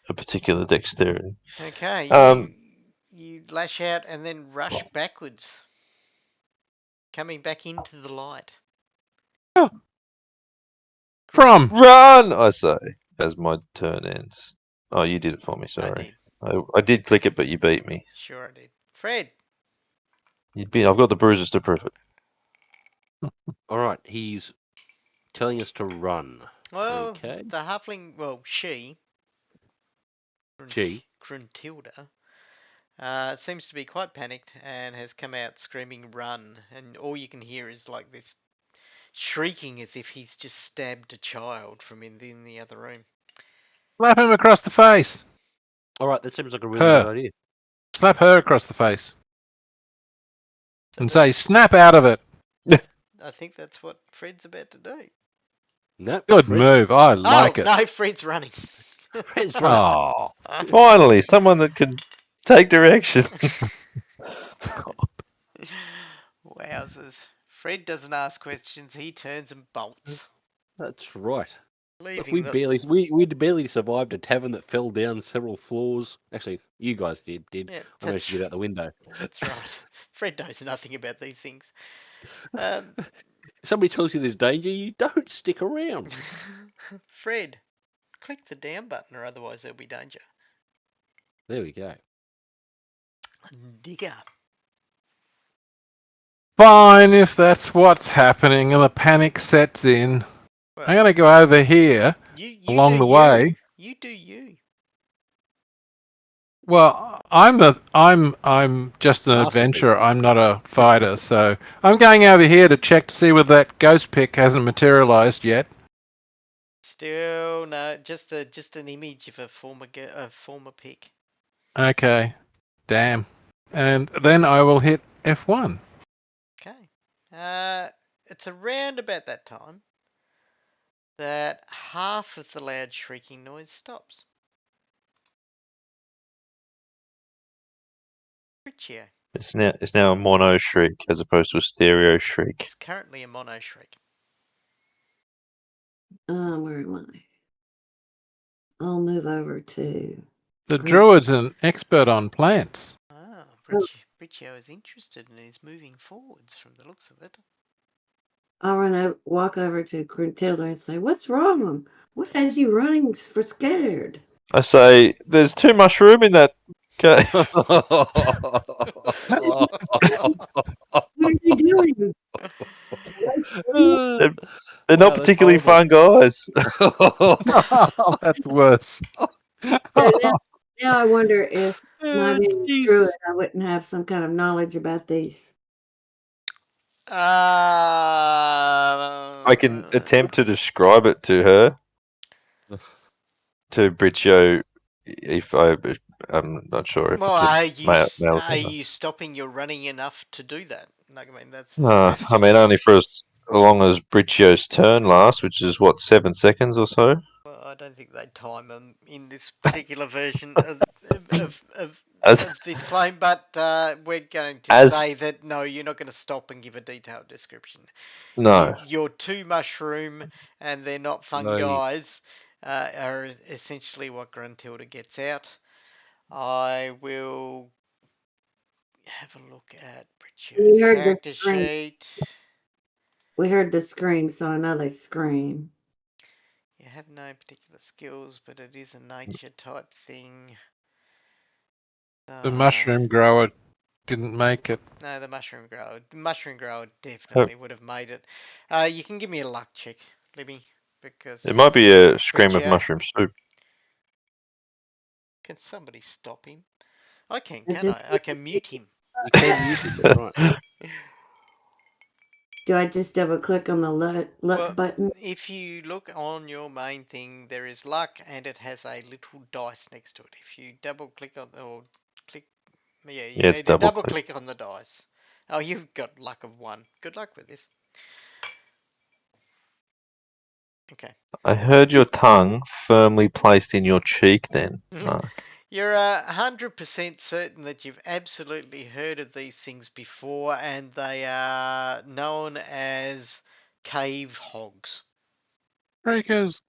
a particular dexterity. Okay, Um, you lash out and then rush backwards, coming back into the light. From Run, I say, as my turn ends. Oh, you did it for me. I Sorry, did. I did click it, but you beat me. Sure, I did. Fred. You beat. I've got the bruises to prove it. All right, he's telling us to run. Well, Okay. the halfling, well, she, She. Gruntilda, seems to be quite panicked and has come out screaming "run," and all you can hear is like this shrieking as if he's just stabbed a child from in the other room. slap him across the face. All right, that seems like a really Her. good idea. Slap her across the face So and say, "Snap out of it." I think that's what Fred's about to do. No, Good Fred, move. I like Oh, it. no, Fred's running. Fred's running. Oh, Finally, someone that can take direction. Wowzers. Fred doesn't ask questions, he turns and bolts, That's right. Look, leaving we the... barely survived a tavern that fell down several floors. Actually, you guys did. Yeah, I managed to get out the window. that's right. Fred knows nothing about these things. Um, If somebody tells you there's danger, you don't stick around. Fred, click the down button or otherwise there'll be danger. There we go. Digger. fine if that's what's happening and the panic sets in. Well, I'm going to go over here you along do the you. way. You do you. Well, I'm just an Masterpiece. adventurer. I'm not a fighter, so I'm going over here to check to see whether that ghost pick hasn't materialized yet. Still no, just an image of a former pick. Okay, damn. And then I will hit F1. Okay. It's around about that time that half of the loud shrieking noise stops. Riccio. It's now a mono shriek as opposed to a stereo shriek. It's currently a mono shriek. Where am I? I'll move over to. The Great. druid's an expert on plants. Ah, Riccio is interested and is moving forwards from the looks of it. I'll walk over to Gruntilda and say, "What's wrong? What has you running for scared?" I say, there's too much room in that cave. What are you doing? They're, they're not Wow, that's particularly horrible. fun guys. That's worse. So now I wonder if my being a druid, Jeez. I wouldn't have some kind of knowledge about these. I can attempt to describe it to her, to Briccio, if I'm not sure if Well, it's a male or are female. you stopping your running enough to do that? Like, I mean, that's the I question. mean, only for as long as Briccio's turn lasts, which is what, 7 seconds or so. Well, I don't think they time them in this particular version As of this claim, but we're going to as say that no, you're not going to stop and give a detailed description. no, Your two mushroom and they're not fun No. guys are essentially what Gruntilda gets out. I will have a look at Briccio's We heard the character scream. sheet. We heard the scream, so I know they scream. You have no particular skills, but it is a nature type thing. The mushroom grower didn't make it. No, the mushroom grower definitely would have made it. You can give me a luck check, Libby, because it might be a scream of Briccio, mushroom soup. can somebody stop him? I can I just- I? I can mute him. You can mute it, that's right. Do I just double click on the luck Well, button? if you look on your main thing, there is luck, and it has a little dice next to it. If you double click on or click, yeah, you Yeah, it's need to double double click. click on the dice. Oh, you've got luck of 1. Good luck with this. Okay. I heard your tongue firmly placed in your cheek then, Mark. You're 100% certain that you've absolutely heard of these things before, and they are known as cave hogs. Breakers.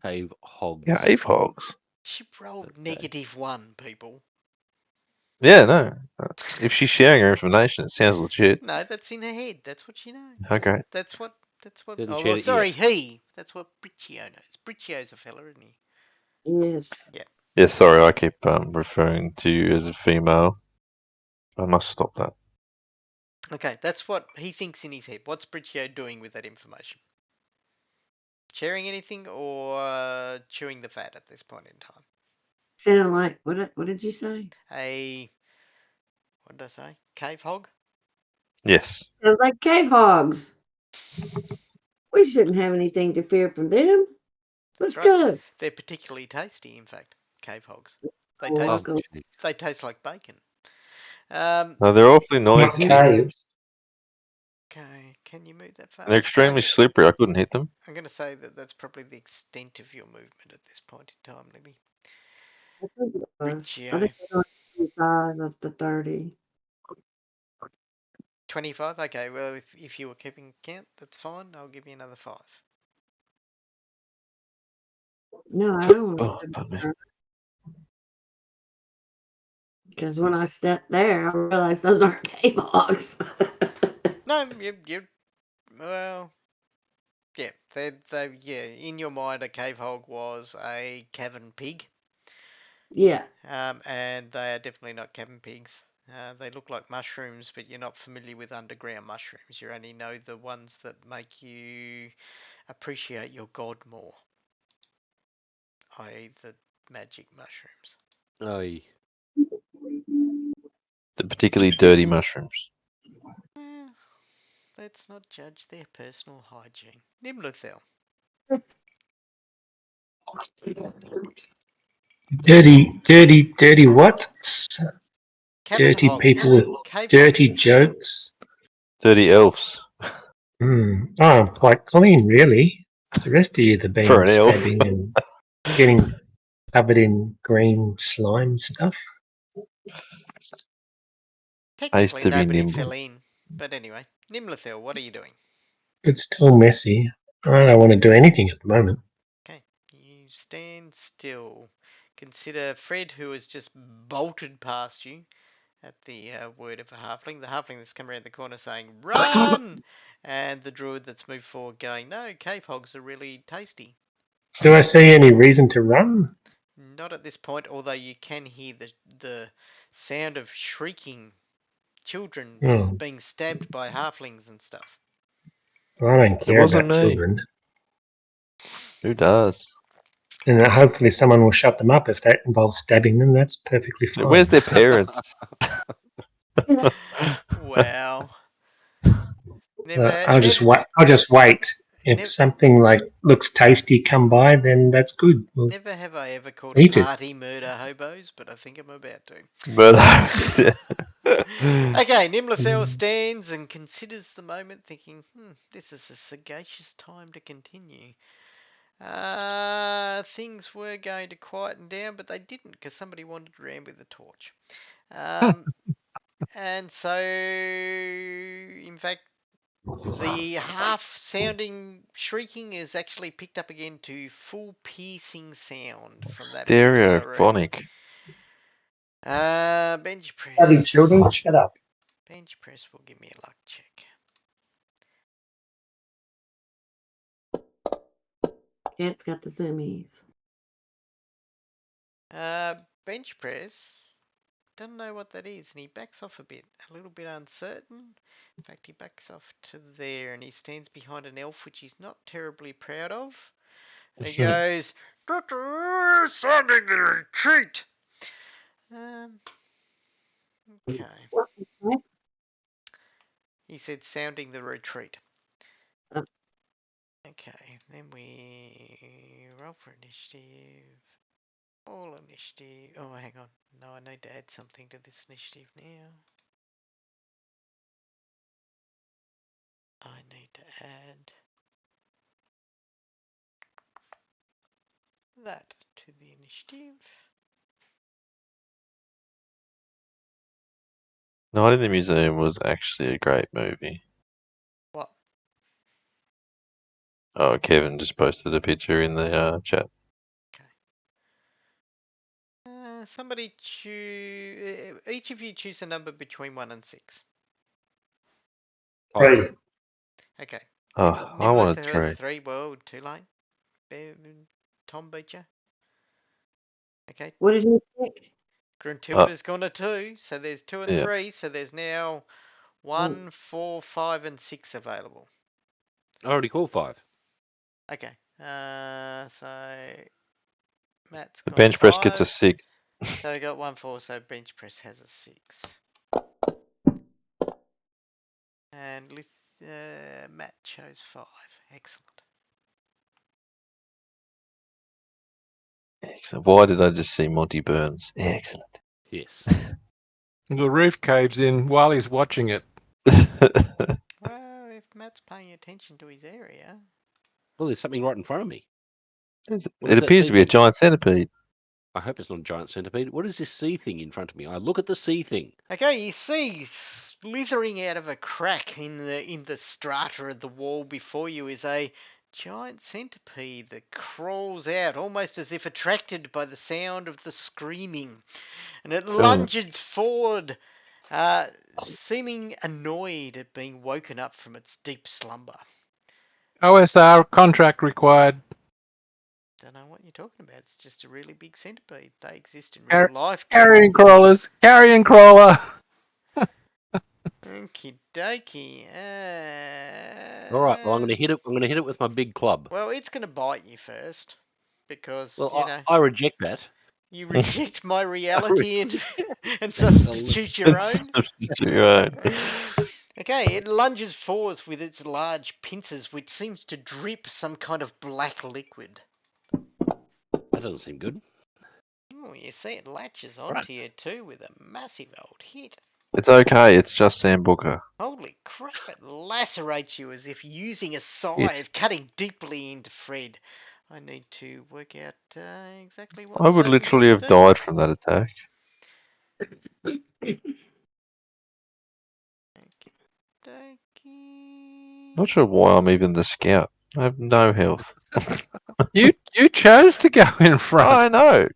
Cave hogs. Cave hogs. She rolled Okay. -1, people. Yeah, no. If she's sharing her information, it sounds legit. No, that's in her head. That's what she knows. Okay. That's what. That's what. Didn't Oh share well, it sorry, yet. he. That's what Briccio knows. Briccio's a fella, isn't he? Yes. Yeah, sorry, I keep referring to you as a female. I must stop that. Okay, that's what he thinks in his head. What's Briccio doing with that information? Sharing anything or chewing the fat at this point in time? Sounded like what did you say? What did I say? Cave hog? Yes. Sounds like cave hogs. We shouldn't have anything to fear from them. That's Let's right. go. They're particularly tasty, in fact. Cave hogs. They Oh, I'll taste. go. gee. They taste like bacon. No, they're awfully Not noisy. caves. Okay, can you move that far? They're extremely slippery. I couldn't hit them. I'm going to say that that's probably the extent of your movement at this point in time, Libby. I think it was. I Briccio. think we're going 25 of the 30. 25? Okay, well, if you were keeping count, that's fine. I'll give you another 5. No, I don't want Oh, to. pardon me. Because when I stepped there, I realized those aren't cave hogs. No, well, yeah, yeah, in your mind, a cave hog was a cavern pig. Yeah. And they are definitely not cavern pigs. They look like mushrooms, but you're not familiar with underground mushrooms. You only know the ones that make you appreciate your god more, i.e., the magic mushrooms. Aye. The particularly dirty mushrooms. Eh, let's not judge their personal hygiene. Nimlothel. Dirty what? Cavern Dirty hog. people with Cave hog. dirty jokes. Dirty elves. Oh, I'm quite clean, really. The rest of you, the For been an elf. stabbing and getting covered in green slime stuff. I used Technically, to be nobody fell nimble. in. But anyway, Nimlothel, what are you doing? But still messy. I don't want to do anything at the moment. Okay, you stand still. Consider Fred, who has just bolted past you at the word of a halfling. The halfling that's come around the corner saying, "Run!" And the druid that's moved forward going, "No, cave hogs are really tasty." Do I see any reason to run? Not at this point, although you can hear the sound of shrieking children Oh, being stabbed by halflings and stuff. I don't It care wasn't about me. children. Who does? And hopefully someone will shut them up if that involves stabbing them. That's perfectly fine. Where's their parents? Wow. Never, I'll never, just wait. If never, something like looks tasty come by, then that's good. We'll never have I ever called a eat it. party murder hobos, but I think I'm about to. But Okay, Nimlothel stands and considers the moment, thinking, this is a sagacious time to continue. Things were going to quieten down, but they didn't because somebody wandered around with a torch. And so, in fact, the half-sounding shrieking is actually picked up again to full piercing sound from that particular room. stereophonic. Bench press. Bloody children, shut up. Bench press will give me a luck check. Cat's got the zoomies. Bench press. Doesn't know what that is, and he backs off a little bit uncertain. In fact, he backs off to there, and he stands behind an elf, which he's not terribly proud of. And he goes, "Sounding the retreat." Okay. He said, "Sounding the retreat." Oh. Okay, then we roll for initiative. All initiative. Oh, hang on. No, I need to add something to this initiative now. I need to add that to the initiative. Night in the Museum was actually a great movie. What? Oh, Kevin just posted a picture in the chat. Somebody choose. Each of you choose a number between 1 and 6. Three. Okay. Oh, I Nimbler wanted for 3. 3. Well, too late. Tom beat you. Okay. What did you pick? Gruntilda's gone to 2, so there's 2 and Yeah. 3, so there's now 1, 4, 5, and 6 available. I already called 5. Okay. So Matt's The gone bench press gets a 5. 6. So we got 1, 4, so bench press has a 6. And Matt chose 5. Excellent. Excellent. Why did I just see Monty Burns? Excellent. Yes. The roof caves in while he's watching it. Well, if Matt's paying attention to his area. Well, there's something right in front of me. What It is that appears sea to be a thing? giant centipede. I hope it's not a giant centipede. What is this sea thing in front of me? I look at the sea thing. Okay, you see, slithering out of a crack in the strata of the wall before you is a giant centipede that crawls out, almost as if attracted by the sound of the screaming, and it lunges forward, seeming annoyed at being woken up from its deep slumber. OSR contract required. Don't know what you're talking about. It's just a really big centipede. They exist in Car- real life. Carrion crawlers. Carrion crawler. Okie dokie. All right. Well, I'm going to hit it. I'm going to hit it with my big club. Well, it's going to bite you first because, Well, I reject that. you reject my I reality and substitute your own. Substitute your own. Okay, it lunges forwards with its large pincers, which seems to drip some kind of black liquid. That doesn't seem good. Oh, you see, it latches Right. onto you too with a massive old hit. It's okay. It's just Sam Booker. Holy crap, it lacerates you as if using a scythe, cutting deeply into Fred. I need to work out exactly what I the would saving literally throws have do. died from that attack. Okey-dokey. Not sure why I'm even the scout. I have no health. You chose to go in front. I know.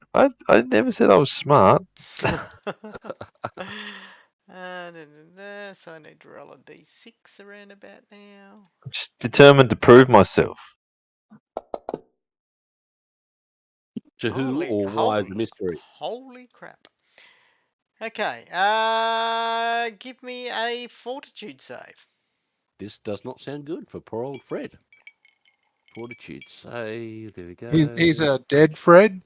I never said I was smart. So I need to roll a d6 around about now. I'm just determined to prove myself. To who or why is a mystery. Holy crap. Okay, give me a fortitude save. This does not sound good for poor old Fred. Fortitude save. There we go. He's a dead Fred,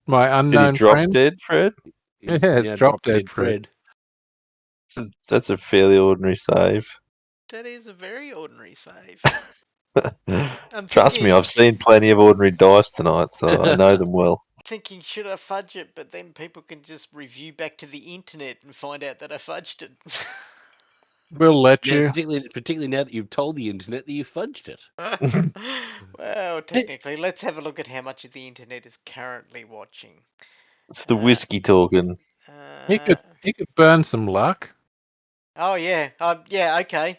my Did he unknown drop friend. dead, Fred? He's Yeah, it's now drop dead dead Fred. That's a fairly ordinary save. That is a very ordinary save. I'm Trust me, thinking, I've seen plenty of ordinary dice tonight, so I know them well. thinking should I fudge it, but then people can just review back to the internet and find out that I fudged it. We'll let Yeah, you. particularly now that you've told the internet that you fudged it. Well, technically, let's have a look at how much of the internet is currently watching. It's the whiskey talking. He could burn some luck. Oh yeah, yeah, okay.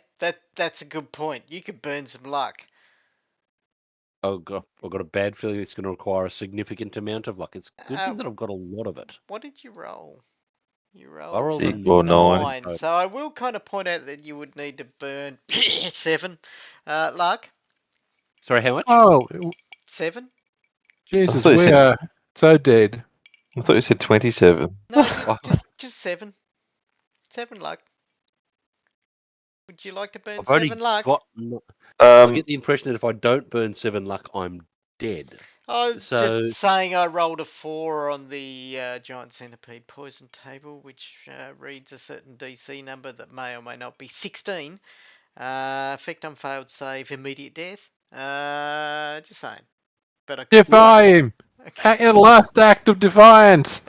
That's a good point. You could burn some luck. Oh god, I've got a bad feeling it's going to require a significant amount of luck. It's a good thing that I've got a lot of it. What did you roll? You I rolled a 6 or 9. 9. So I will kind of point out that you would need to burn 7 luck. Sorry, how much? Oh, 7? Jesus, thought you we said- are so dead. I thought you said 27. No, just 7. 7 luck. Would you like to burn I've only 7 luck? I get the impression that if I don't burn 7 luck, I'm dead. I'm So- just saying I rolled a 4 on the giant centipede poison table, which reads a certain DC number that may or may not be 16. Effect on failed save, immediate death. Just saying. But I could Defy him. A last act of defiance.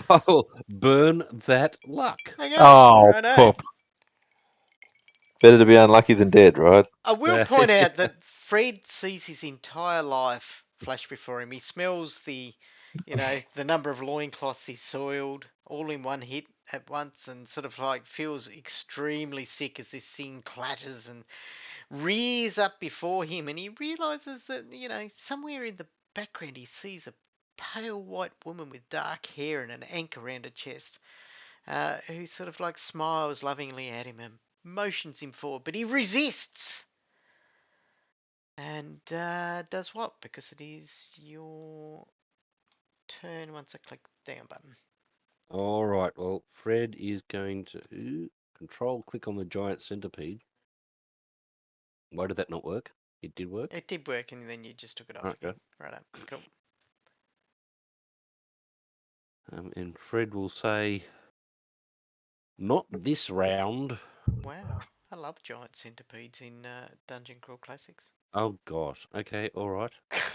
Oh, burn that luck. Okay, Oh, righto. poop. Better to be unlucky than dead, right? I will point out that Fred sees his entire life flash before him. He smells the You know, the number of loincloths he soiled all in one hit at once, and sort of like feels extremely sick as this thing clatters and rears up before him, and he realizes that, you know, somewhere in the background he sees a pale white woman with dark hair and an ank around her chest, who sort of like smiles lovingly at him and motions him forward, but he resists. And does what? Because it is your turn once I click the down button. All right. Well, Fred is going to control click on the giant centipede. Why did that not work? It did work. It did work, and then you just took it off Okay. again. Right, cool. And Fred will say, "Not this round." Wow, I love giant centipedes in Dungeon Crawl Classics. Oh gosh. Okay. All right.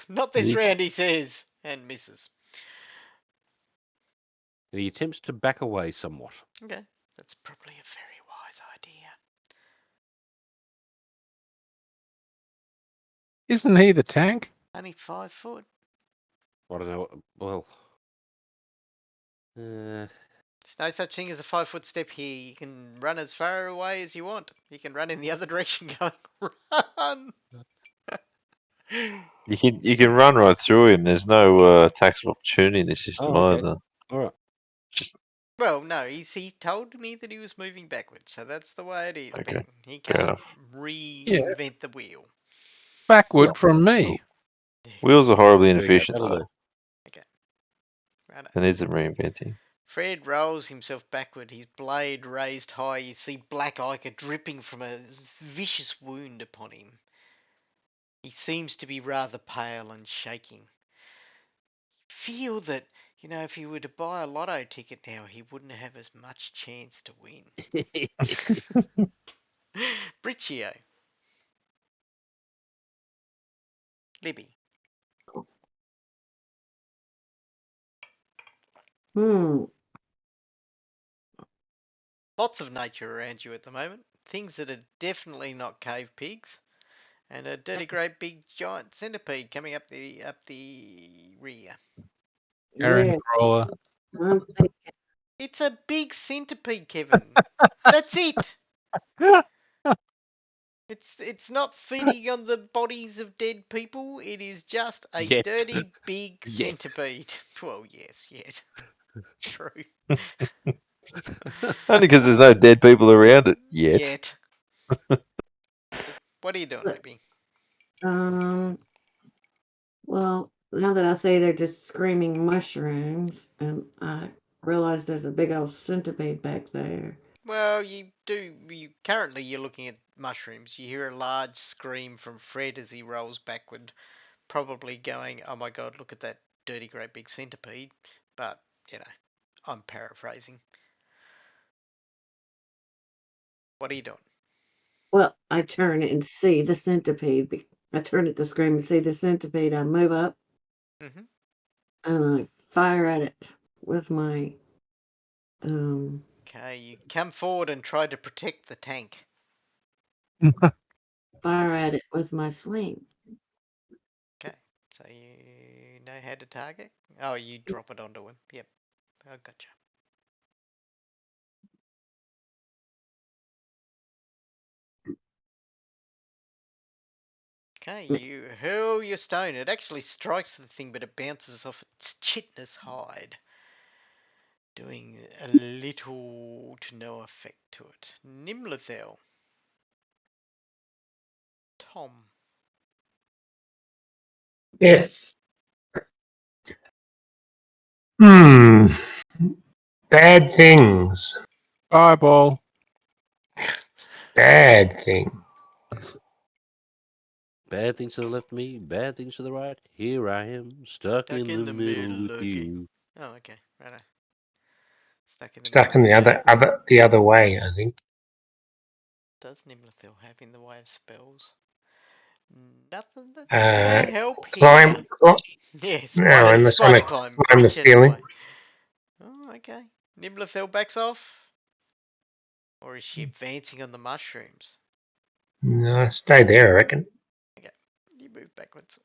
Not this Yeek. round, he says, and misses. And he attempts to back away somewhat. Okay, that's probably a very wise idea. Isn't he the tank? Only 5 foot. I don't know. Well, There's no such thing as a 5 foot step here. You can run as far away as you want. You can run in the other direction going, run! You can run right through him. There's no attacks of opportunity in this system oh, okay. either. All right. Just Well, no, he told me that he was moving backwards, so that's the way it is, Okay, Ben. He fair can't enough. reinvent the wheel. Backward Well, from me. Wheels are horribly there we go. inefficient That'll though. do. Right. It needs some reinventing. Fred rolls himself backward, his blade raised high. You see black ichor dripping from a vicious wound upon him. He seems to be rather pale and shaking. Feel that, you know, if he were to buy a lotto ticket now, he wouldn't have as much chance to win. Briccio. Libby. Hmm. Lots of nature around you at the moment. Things that are definitely not cave pigs. And a dirty great big giant centipede coming up the rear. Aaron Yeah. Crawler. I'm thinking, It's a big centipede, Kevin. That's it. It's not feeding on the bodies of dead people. It is just a Yet. dirty big Yet. centipede. Well, yes, yet. True. Only because there's no dead people around it yet. Yet. What are you doing, Libby? um, well, now that I say they're just screaming mushrooms, and I realize there's a big old centipede back there. Well, currently you're looking at mushrooms. You hear a large scream from Fred as he rolls backward, probably going, "Oh my god, look at that dirty great big centipede." But, you know, I'm paraphrasing. What are you doing? Well, I turn and see the centipede. I turn it to scream and see the centipede. I move up Mhm. and I fire at it with my um Okay, you come forward and try to protect the tank. fire at it with my sling. Okay, so you know how to target? Oh, you drop it onto him. Yep, I gotcha. Okay, you hurl your stone. It actually strikes the thing, but it bounces off its chitinous hide, doing a little to no effect to it. Nimlethel. Tom. Yes. Hmm. Bad things. Eyeball. Bad thing. Bad things to the left of me, bad things to the right. Here I am, stuck in the middle with you. Oh, okay, right. Stuck in the Stuck middle. in the other way, I think. Does Nimlethel have in the way of spells? Nothing that's gonna Uh, help climb. here. Yes, No, I must want spider to climb, climb the whichever ceiling. way. Oh, okay. Nimblethel backs off? Or is she advancing on the mushrooms? No, stay there, I reckon. Okay, you move backwards.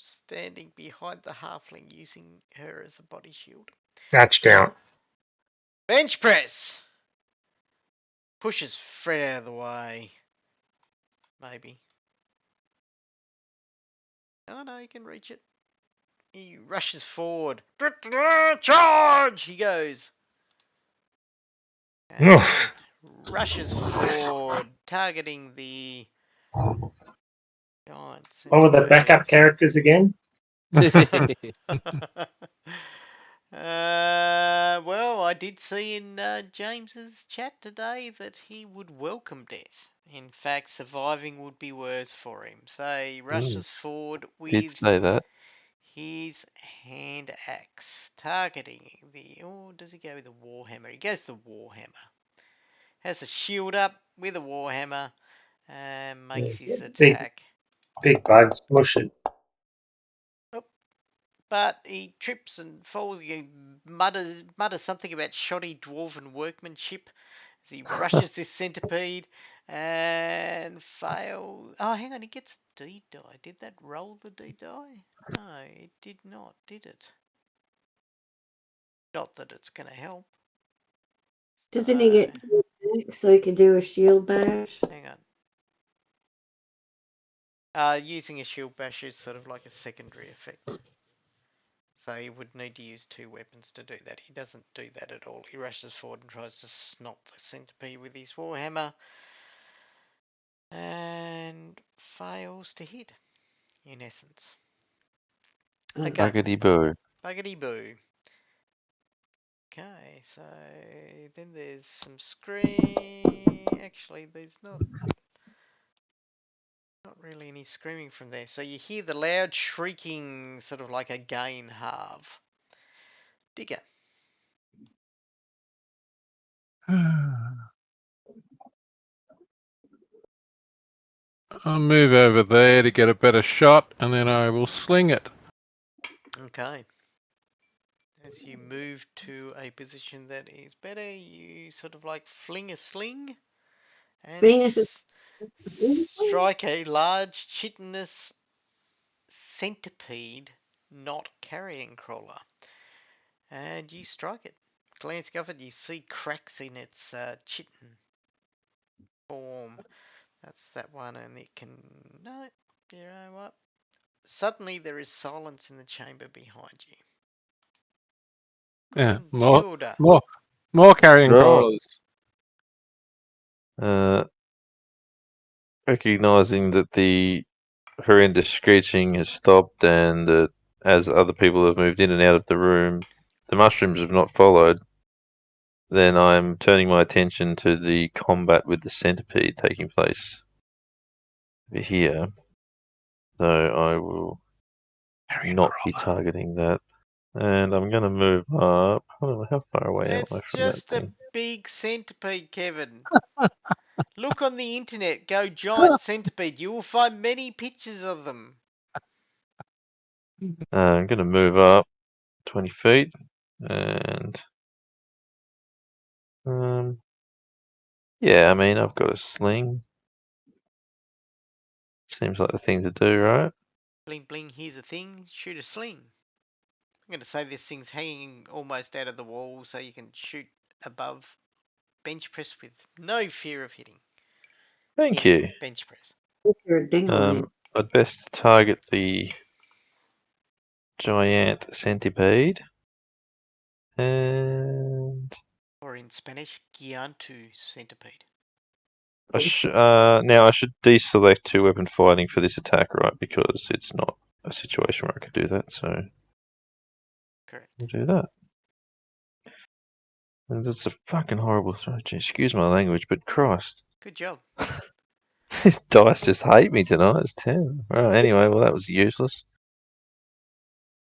standing behind the halfling, using her as a body shield. Crouched down. Bench press! Pushes Fred out of the way. Maybe. Oh no, he can reach it. He rushes forward. Charge! He goes. And Oof. rushes forward, targeting the giant What were the centipede. backup characters again? Well, I did see in James's chat today that he would welcome death. In fact, surviving would be worse for him. So he rushes forward Did with say that. his hand axe, targeting the. Oh, does he go with the warhammer? He goes the warhammer. Has a shield up with a warhammer and makes his attack. Big bugs. Mush it. But he trips and falls. He mutters something about shoddy dwarven workmanship as he rushes this centipede and fails. Oh, hang on, he gets D die. Did that roll the D die? No, it did not, did it? Not that it's going to help. Doesn't he get so he can do a shield bash? Hang on. Using a shield bash is sort of like a secondary effect. So he would need to use 2 weapons to do that. He doesn't do that at all. He rushes forward and tries to snop the centipede with his warhammer. And fails to hit, in essence. Okay. Buggity boo. Buggity boo. Okay, so then there's some scream. Actually, there's not really any screaming from there. So you hear the loud shrieking, sort of like a gain halve. Digger. I'll move over there to get a better shot, and then I will sling it. Okay. As you move to a position that is better, you sort of like fling a sling and strike a large chitinous centipede, not carrion crawler. And you strike it. Glancing off it, you see cracks in its chitin form. That's that one, and it can. No, you know what? Suddenly there is silence in the chamber behind you. Yeah, Tilda. more carrion Right. crawlers. Recognizing that the horrendous screeching has stopped and that as other people have moved in and out of the room, the mushrooms have not followed, then I'm turning my attention to the combat with the centipede taking place over here. So I will not be targeting that. And I'm going to move up. How far away am I That's from that just a thing? big centipede, Kevin. Look on the internet, go giant centipede. You will find many pictures of them. I'm going to move up 20 feet and yeah, I mean, I've got a sling. Seems like the thing to do, right? Bling bling, here's a thing. Shoot a sling. I'm going to say this thing's hanging almost out of the wall so you can shoot above bench press with no fear of hitting. Thank you. Bench press. I'd best target the giant centipede. And Or in Spanish, gigantu centipede. now I should deselect 2-weapon fighting for this attack, right? Because it's not a situation where I could do that, so Correct. we'll do that. And that's a fucking horrible strategy. Excuse my language, but Christ. Good job. These dice just hate me tonight. It's 10. Right, anyway, well, that was useless.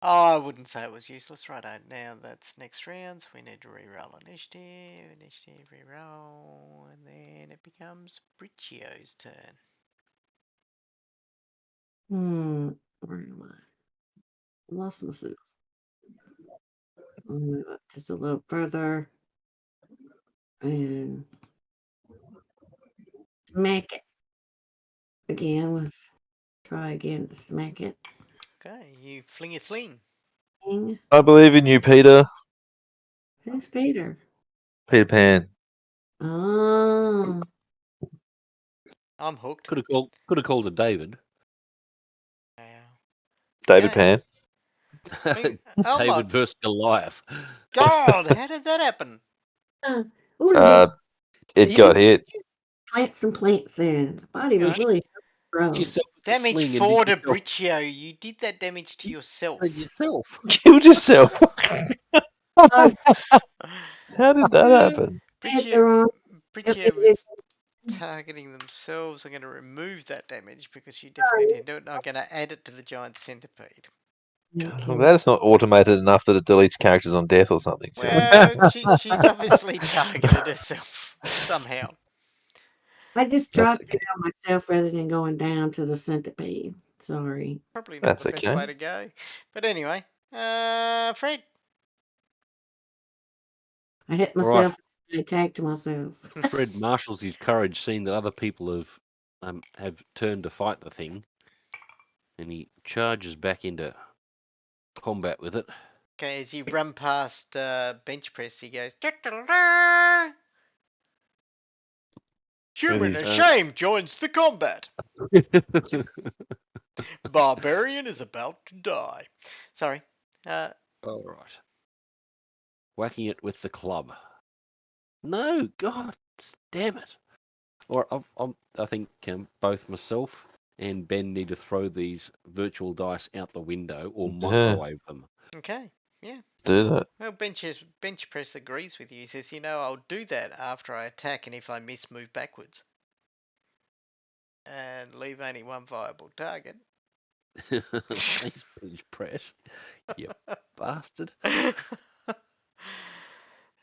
Oh, I wouldn't say it was useless. Right, now that's next round, so we need to re-roll initiative, re-roll, and then it becomes Bricio's turn. Where am I? Lost myself. I'll move up just a little further and smack it again. Try again to smack it. Okay, you fling a sling. King. I believe in you, Peter. Who's Peter? Peter Pan. Oh. I'm hooked. Could have called it David. Wow. David Okay. Pan. Oh my David versus Goliath. God! How did that happen? Ooh, you Uh, it You got did hit. plant some plants in. Body would Right. really grow. yourself with the Damage sling and for did yourself, Debricio. You did that damage to yourself. did yourself. Killed yourself. Oh, How did that happen? I had the wrong. Bricio was targeting themselves. I'm going to remove that damage because you definitely didn't do it. And I'm going to add it to the giant centipede. Well, that's not automated enough that it deletes characters on death or something. Silly. Well, she's obviously targeted herself somehow. I just That's dropped okay. it on myself rather than going down to the centipede. Sorry. Probably not That's the best okay. way to go. But anyway, Fred. I hit All right. myself. I attacked myself. Fred marshals his courage, seeing that other people have turned to fight the thing, and he charges back into combat with it. Okay, as you run past bench press, he goes, "Da-da-da-da! Human his- ashamed joins the combat. Barbarian is about to die." Sorry. All right. Whacking it with the club. No, God, damn it. Or I think both myself and Ben need to throw these virtual dice out the window or microwave them. Okay, yeah. Do that. Well, bench press agrees with you. He says, I'll do that after I attack, and if I miss, move backwards. And leave only one viable target. Thanks, bench press. You bastard.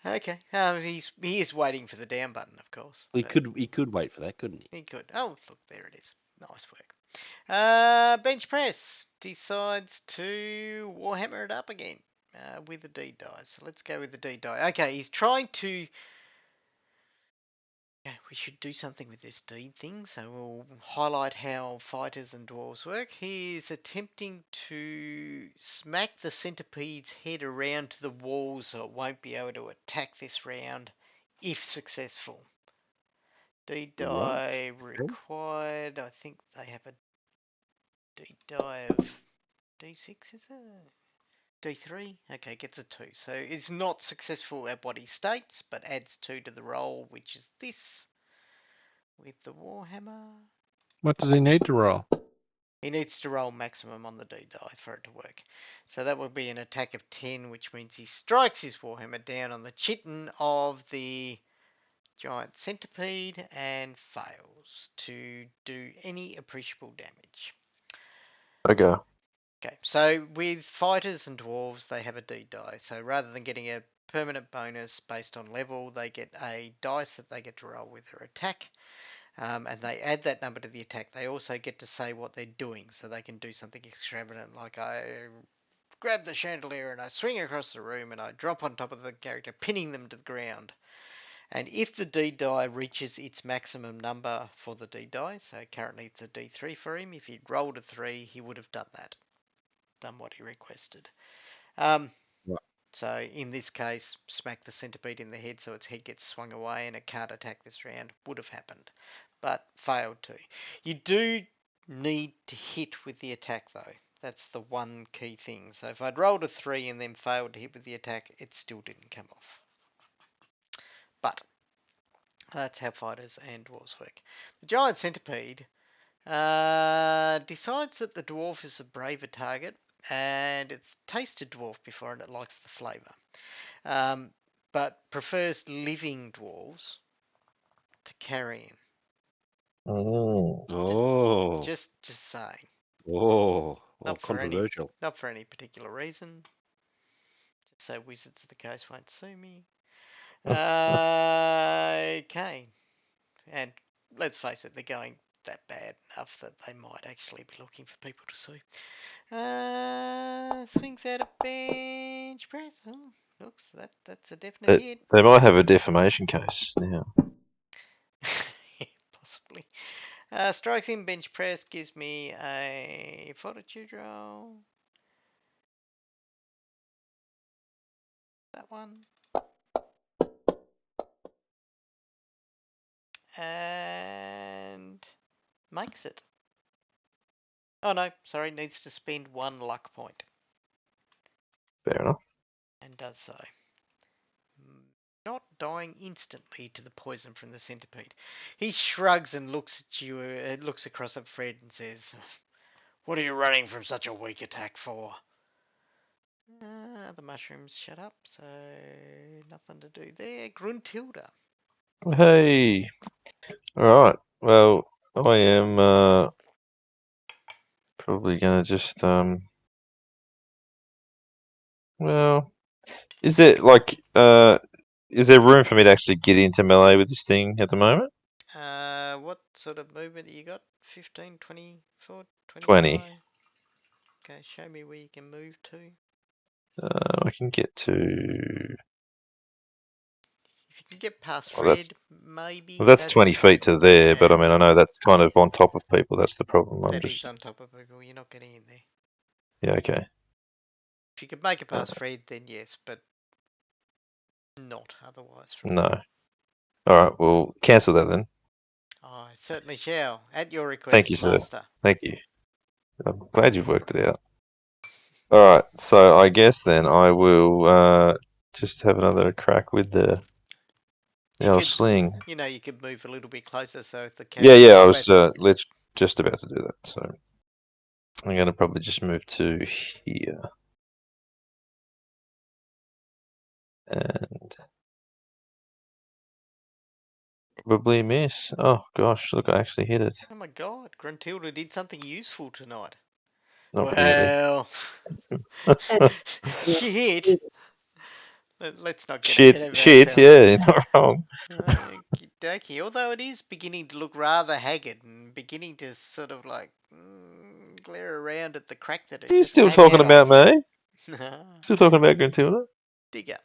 Okay. He is waiting for the down button, of course. He but could wait for that, couldn't he? He could. Oh, look, there it is. Nice work. Bench press decides to Warhammer it up again with a D die. So let's go with the D die. Okay, he's trying to. Yeah, we should do something with this deed thing, so we'll highlight how fighters and dwarves work. He is attempting to smack the centipede's head around to the wall so it won't be able to attack this round, if successful. D die required. I think they have a D die of D6, is it? D3? Okay, gets a 2. So it's not successful at what he states, but adds 2 to the roll, which is this. With the Warhammer. What does he need to roll? He needs to roll maximum on the D die for it to work. So that would be an attack of 10, which means he strikes his Warhammer down on the chitin of the giant centipede and fails to do any appreciable damage. Okay. Okay, so with fighters and dwarves, they have a D die. So rather than getting a permanent bonus based on level, they get a dice that they get to roll with their attack. And they add that number to the attack. They also get to say what they're doing, so they can do something extravagant, like I grab the chandelier and I swing across the room and I drop on top of the character, pinning them to the ground. And if the D die reaches its maximum number for the D die, so currently it's a D3 for him, if he'd rolled a 3, he would have done that, done what he requested. Right. So in this case, smack the centipede in the head so its head gets swung away and it can't attack this round. Would have happened, but failed to. You do need to hit with the attack though. That's the one key thing. So if I'd rolled a 3 and then failed to hit with the attack, it still didn't come off. But that's how fighters and dwarves work. The giant centipede decides that the dwarf is a braver target, and it's tasted dwarf before and it likes the flavour. But prefers living dwarves to carrion. Oh. Just saying. Well, Not for controversial. not for any particular reason. Just so Wizards of the Coast won't sue me. Okay. And let's face it, they're going that bad enough that they might actually be looking for people to sue. Swings out a bench press. Oh, looks that's a definite hit. They might have a defamation case now. Possibly. Strikes in bench press gives me a fortitude roll. That one. And makes it. Oh no, sorry, needs to spend 1 luck point. Fair enough. And does so. Not dying instantly to the poison from the centipede. He shrugs and looks at you, looks across at Fred and says, "What are you running from such a weak attack for?" The mushrooms shut up, so nothing to do there. Gruntilda. Hey. Alright. Well, I am probably gonna just well, is it like is there room for me to actually get into melee with this thing at the moment? What sort of movement you got? 15, 24, 20. 25? Okay, show me where you can move to. I can get to. If you can get past Well, that's Fred, maybe. well, that's 20 feet to there, but I mean, I know that's kind of on top of people. That's the problem. I'm That is just on top of people. You're not getting in there. yeah, okay. If you could make it Uh, past Fred, then yes, but not otherwise. From no. All right, well, cancel that then. I certainly shall. At your Thank request, you, sir. Master. Thank you. I'm glad you've worked it out. All right, so I guess then I will just have another crack with the You old could, sling. you could move a little bit closer so if the Yeah, character yeah, I is was wet. let's just about to do that. So I'm going to probably just move to here and probably miss. Oh gosh, look, I actually hit it. Oh my god, Gruntilda did something useful tonight. Not really. Well, Yeah. shit. Let's not get ahead Shit, of shit. ourselves. Yeah, you're not wrong. Okey-dokey. Although it is beginning to look rather haggard and beginning to sort of like glare around at the crack that Are it you just still came talking out about of. me? Still talking about Gruntilda? Digger.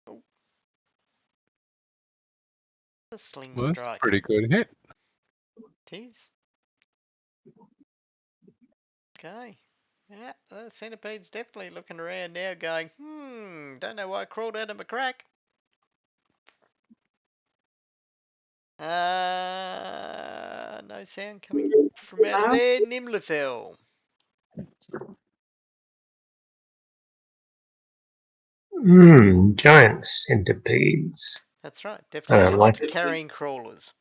Oh, the sling Well, that's a strike. pretty good hit. Tease. Okay. Yeah, the centipede's definitely looking around now going, don't know why I crawled out of my crack. No sound coming from out of there. Nimlithel. Giant centipedes. That's right, I definitely don't like used to it. carrying crawlers.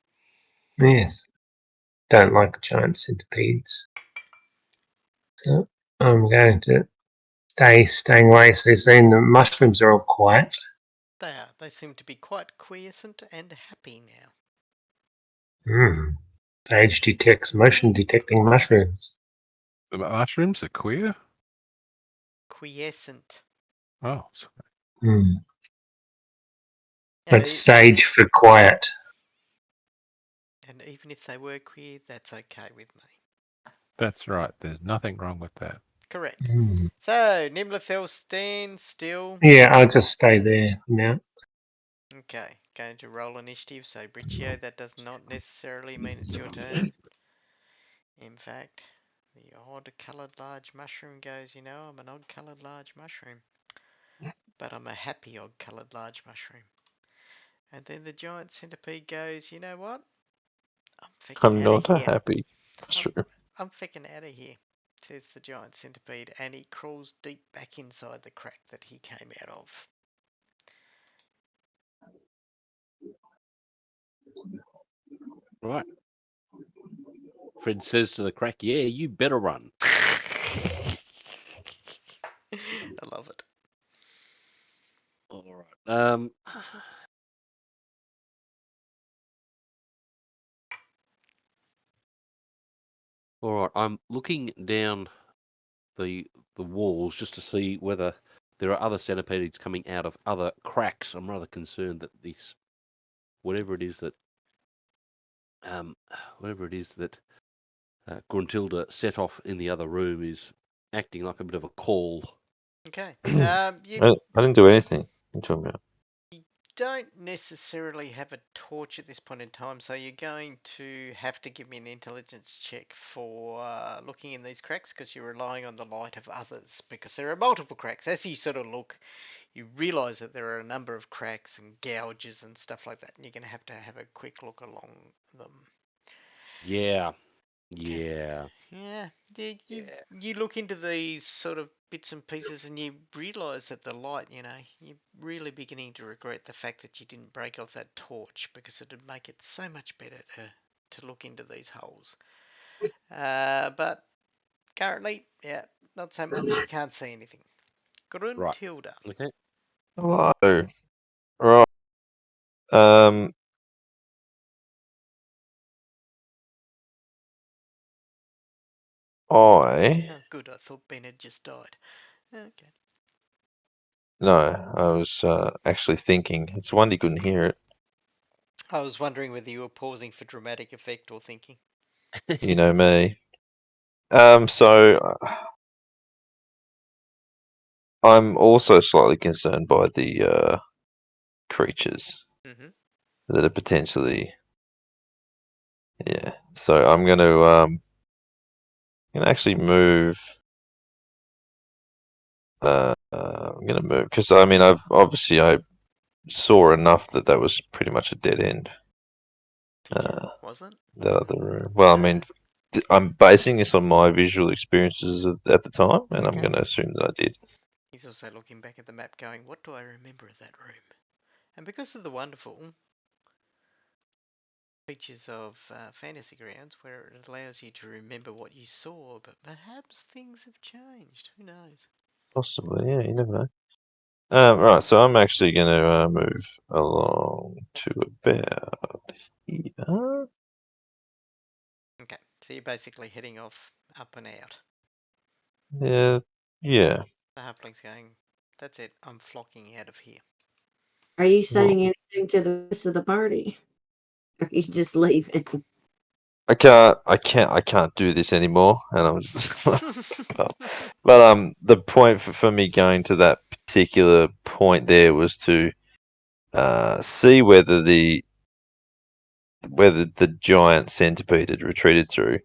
Yes. Don't like giant centipedes. So I'm going to staying away. So you're saying the mushrooms are all quiet. They are. They seem to be quite quiescent and happy now. Phage detects motion detecting mushrooms. The mushrooms are queer. Quiescent. Oh, And, That's sage for quiet. and even if they were queer, that's okay with me. that's right. There's nothing wrong with that. Correct. Mm. So, Nimlithel stands still. Yeah, I'll just stay there now. Okay, going to roll initiative. So, Briccio, that does not necessarily mean it's your turn. In fact, the odd coloured large mushroom goes, I'm an odd coloured large mushroom. But I'm a happy odd coloured large mushroom. And then the giant centipede goes, you know what? I'm fecking I'm out of not a here. happy mushroom. I'm fecking out of here, says the giant centipede, and he crawls deep back inside the crack that he came out of. Right. Fred says to the crack, "Yeah, you better run." I love it. All right. All right. I'm looking down the walls just to see whether there are other centipedes coming out of other cracks. I'm rather concerned that this, whatever it is that, whatever it is that Gruntilda set off in the other room is acting like a bit of a call. Okay. I didn't do anything. What are you talking about? don't necessarily have a torch at this point in time, so you're going to have to give me an intelligence check for looking in these cracks, because you're relying on the light of others, because there are multiple cracks. As you sort of look, you realise that there are a number of cracks and gouges and stuff like that, and you're going to have a quick look along them. Yeah. Yeah. Yeah, you look into these sort of bits and pieces and you realise that the light, you're really beginning to regret the fact that you didn't break off that torch, because it'd make it so much better to look into these holes. But currently, yeah, not so much. You can't see anything. Right. Gruntilda. Okay. Hello. Right. Um. I Oh, good. I thought Ben had just died. Okay. no. I was actually thinking. It's a wonder you couldn't hear it. I was wondering whether you were pausing for dramatic effect or thinking. You know me. So I'm also slightly concerned by the creatures Mm-hmm. that are potentially. Yeah. So I'm gonna actually move. I'm gonna move because I mean I saw enough that was pretty much a dead end. Did you? Was it? That other room. Well, I mean, I'm basing this on my visual experiences at the time, and I'm Okay. going to assume that I did. He's also looking back at the map going, what do I remember of that room? And because of the wonderful features of Fantasy Grounds, where it allows you to remember what you saw, but perhaps things have changed. Who knows? Possibly, yeah, you never know. Right, so I'm actually going to move along to about here. Okay, so you're basically heading off up and out. Yeah, yeah. The halfling's going, that's it, I'm flocking out of here. Are you saying anything to the rest of the party? Or are you just leaving? I can't do this anymore, and I'm just. But the point for me going to that particular point there was to see whether the giant centipede had retreated through.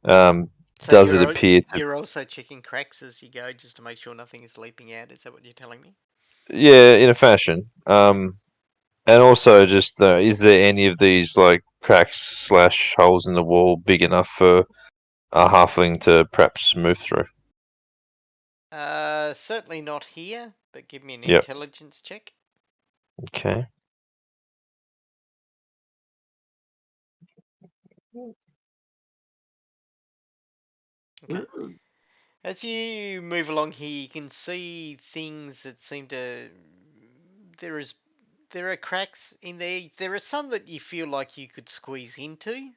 So Does it appear to? you're also checking cracks as you go just to make sure nothing is leaping out, is that what you're telling me? Yeah, in a fashion. And also just is there any of these like cracks / holes in the wall big enough for a halfling to perhaps move through? Certainly not here, but give me an Yep. intelligence check. Okay. Okay. As you move along here, you can see things that seem to. There is, there are cracks in there. There are some that you feel like you could squeeze into,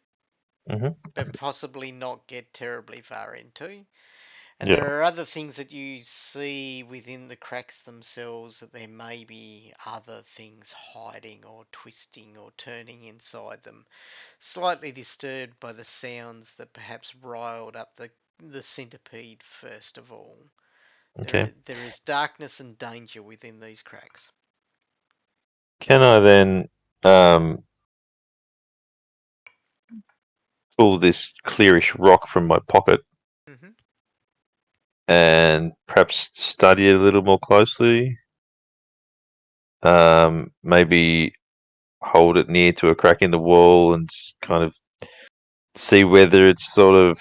Mhm. but possibly not get terribly far into. And Yeah. there are other things that you see within the cracks themselves that there may be other things hiding or twisting or turning inside them, slightly disturbed by the sounds that perhaps riled up the centipede first of all. Okay. There is darkness and danger within these cracks. Can I then pull this clearish rock from my pocket Mm-hmm. and perhaps study it a little more closely? Maybe hold it near to a crack in the wall and kind of see whether it's sort of.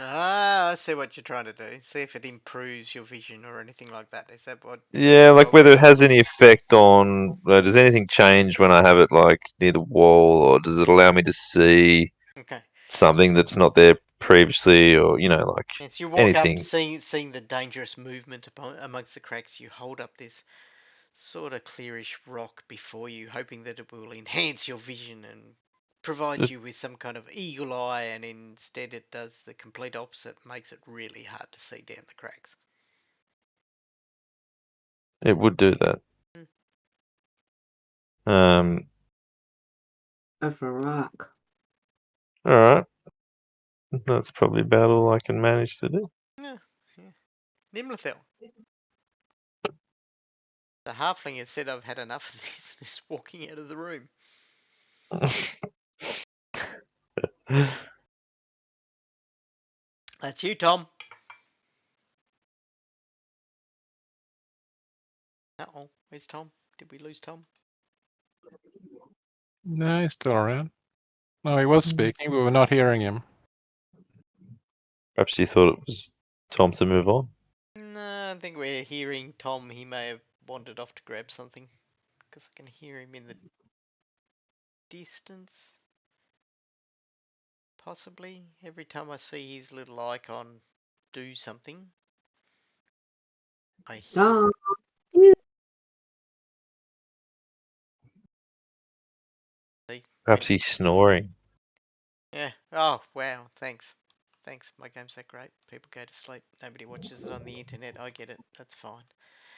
Ah, I see what you're trying to do. See if it improves your vision or anything like that. Is that what Yeah, like involved whether in it it? has any effect on. Does anything change when I have it like near the wall, or does it allow me to see Okay. something that's not there previously, or like As you walk up, anything? seeing the dangerous movement amongst the cracks, you hold up this sort of clearish rock before you, hoping that it will enhance your vision and provide It, you with some kind of eagle eye, and instead it does the complete opposite, makes it really hard to see down the cracks. it would do that. Hmm. Of a rock. All right. That's probably about all I can manage to do. Yeah, yeah. Nimlithel. The halfling has said I've had enough of this and is walking out of the room. That's you, Tom. Uh-oh, where's Tom? Did we lose Tom? No, he's still around. No, he was speaking, but we're not hearing him. Perhaps you thought it was time to move on. No, I think we're hearing Tom. He may have wandered off to grab something. Because I can hear him in the distance. Possibly. Every time I see his little icon do something, I hear. Tom. Perhaps he's snoring. Yeah. Oh, wow. Thanks. Thanks. My game's that great. People go to sleep. Nobody watches it on the internet. I get it. That's fine.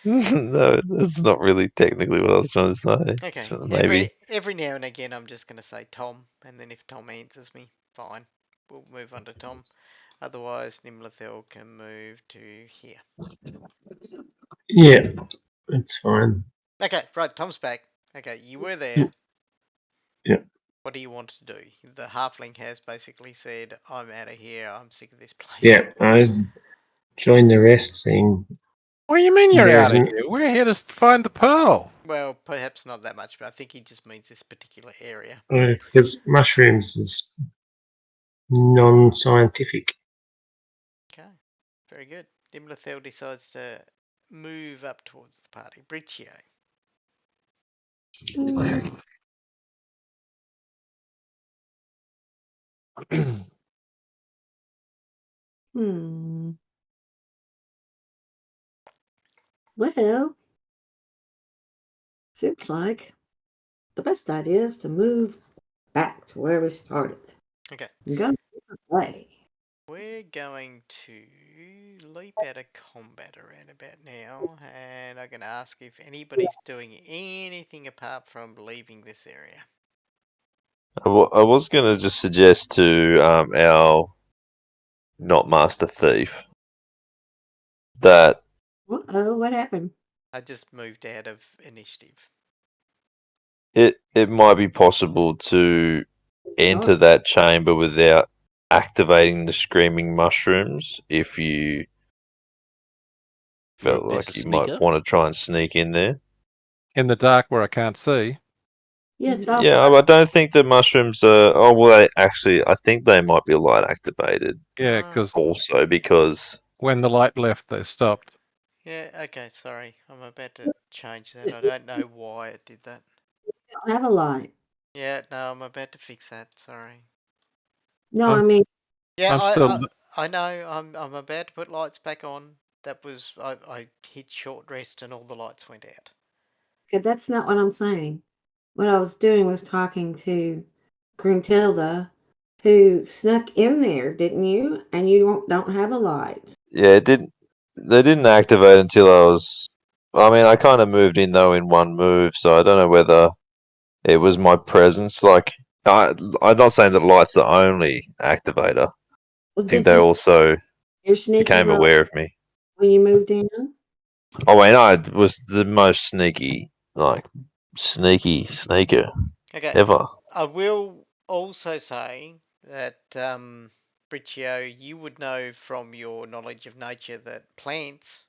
No, that's not really technically what I was trying to say. Okay. Maybe. Every now and again, I'm just gonna say Tom, and then if Tom answers me, fine. We'll move on to Tom. Otherwise, Nimlathel can move to here. Yeah, it's fine. Okay, right. Tom's back. Okay, you were there. Yeah. What do you want to do? The halfling has basically said, I'm out of here. I'm sick of this place. Yeah, I joined the rest, saying What do you mean you're there's out of here? We're here to find the pearl. Well, perhaps not that much, but I think he just means this particular area. because mushrooms is non-scientific. Okay, very good. Dimlathel decides to move up towards the party. Briccio. Hmm. Well, seems like the best idea is to move back to where we started. Okay, And go a different way. we're going to leap out of combat around about now, and I'm going to ask if anybody's doing anything apart from leaving this area. I was going to just suggest to our not master thief that Uh-oh, what happened? I just moved out of initiative. it might be possible to enter that chamber without activating the screaming mushrooms if you felt There's like a you sneaker. might want to try and sneak in there. In the dark where I can't see. Yeah, it's all Yeah, I don't think the mushrooms are. Oh well, they actually, I think they might be light activated Yeah, because also because when the light left, they stopped. Yeah, okay, sorry. I'm about to change that. I don't know why it did that. don't have a light. Yeah, no, I'm about to fix that. Sorry. No, I'm, I mean, Yeah, I'm still. I know. I'm about to put lights back on. That was I hit short rest and all the lights went out. okay, that's not what I'm saying. What I was doing was talking to Gruntilda, who snuck in there, didn't you? And you don't have a light. yeah, it didn't. They didn't activate until I was. I mean, I kind of moved in though in one move, so I don't know whether it was my presence. Like, I'm not saying that light's the only activator. Well, I think did they you? also You're sneaky became roll aware of me. when you moved in. Oh wait, no, it was the most sneaky, like sneaky sneaker Okay. ever. I will also say that Briccio, you would know from your knowledge of nature that plants